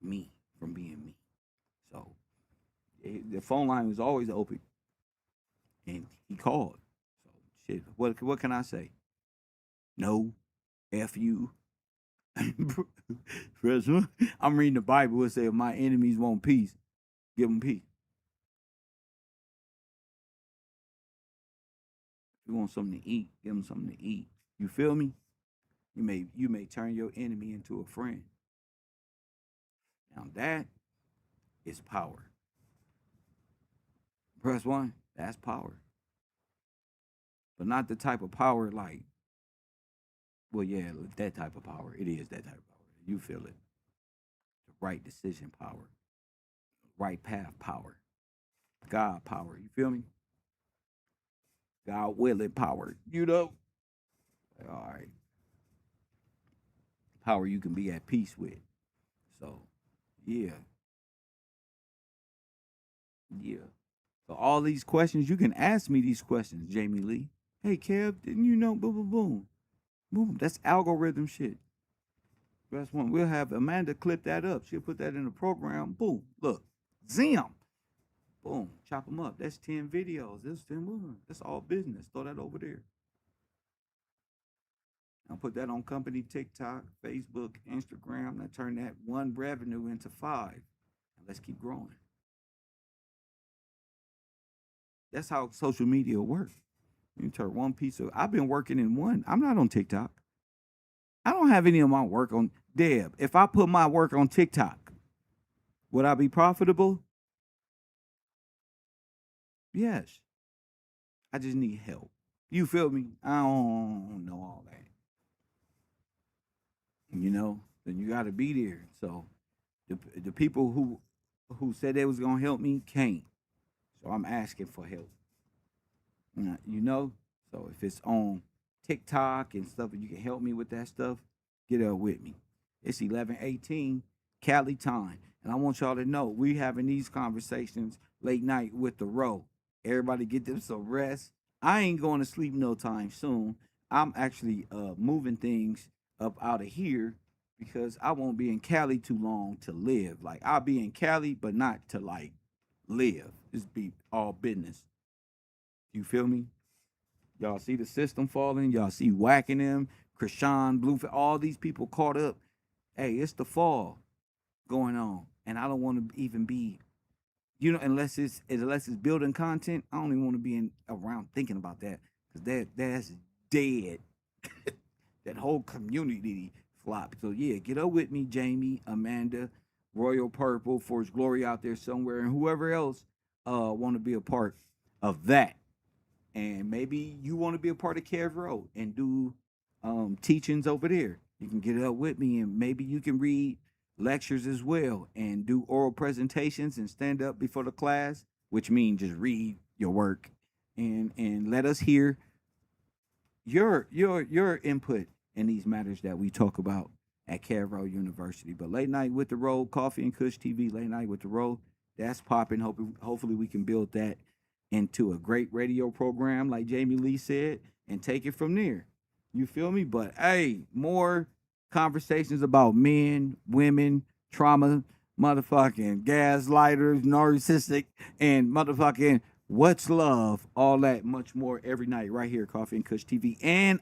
Speaker 2: me from being me. So the phone line was always open, and he called. So shit. What can I say? No, f you. I'm reading the Bible. It says, "If my enemies want peace, give them peace." If you want something to eat, give them something to eat. You feel me? You may turn your enemy into a friend. Now that is power. Press one. That's power, but not the type of power like. Well, yeah, that type of power. It is that type of power. You feel it. The right decision power, right path power, God power. You feel me? God willing power. You know? All right. Power you can be at peace with. So, yeah. Yeah. So, all these questions, you can ask me these questions, Jamie Lee. Hey, Kev, didn't you know? Boom, boom, boom. Boom. That's algorithm shit. That's one. We'll have Amanda clip that up. She'll put that in the program. Boom. Look. Zim. Boom. Chop them up. That's 10 videos. That's 10 movies. That's all business. Throw that over there. I'll put that on company TikTok, Facebook, Instagram. Now turn that one revenue into 5. And let's keep growing. That's how social media works. You turn one piece of. I've been working in one. I'm not on TikTok. I don't have any of my work on Deb. If I put my work on TikTok, would I be profitable? Yes. I just need help. You feel me? I don't know all that. You know, then you got to be there. So the people who said they was gonna help me can't. So I'm asking for help. You know, so if it's on TikTok and stuff, and you can help me with that stuff, get up with me. It's 11:18 Cali time, and I want y'all to know we having these conversations late night with the row. Everybody get them some rest. I ain't going to sleep no time soon. I'm actually moving things up out of here because I won't be in Cali too long to live. Like I'll be in Cali, but not to like live. Just be all business. You feel me? Y'all see the system falling. Y'all see whacking them. Krishan, Blueface, all these people caught up. Hey, it's the fall going on, and I don't want to even be, unless it's building content. I don't even want to be around thinking about that because that's dead. That whole community flop. So yeah, get up with me, Jamie, Amanda, Royal Purple, Force Glory out there somewhere, and whoever else want to be a part of that. and maybe you want to be a part of Kevrow and do teachings over there. You can get up with me, and maybe you can read lectures as well and do oral presentations and stand up before the class, which means just read your work and let us hear your input in these matters that we talk about at Kevrow University. But late night with the road, coffee and Kush TV, late night with the road, that's popping. Hopefully we can build that into a great radio program, like Jamie Lee said, and take it from there. You feel me? But hey, more conversations about men, women, trauma, motherfucking gaslighters, narcissistic, and motherfucking what's love, all that much more every night right here, Coffee and Kush TV. And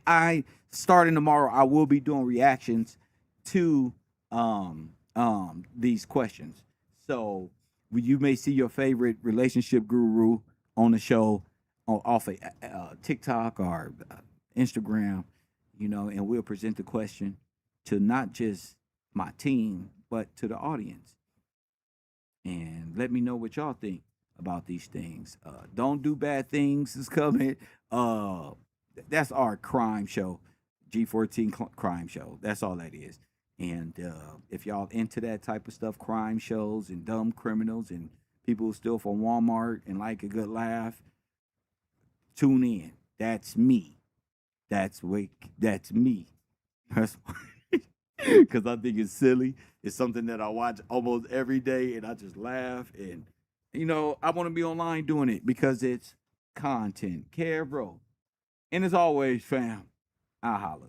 Speaker 2: starting tomorrow, I will be doing reactions to these questions. So you may see your favorite relationship guru on the show off of TikTok or Instagram, and we'll present the question to not just my team, but to the audience. And let me know what y'all think about these things. Don't do bad things is coming. That's our crime show, G14 crime show. That's all that is. And if y'all into that type of stuff, crime shows and dumb criminals and people who steal from Walmart and like a good laugh, tune in. That's me. That's me. That's because I think it's silly. It's something that I watch almost every day, and I just laugh. And I want to be online doing it because it's content. Kevrow. And as always, fam, I holla.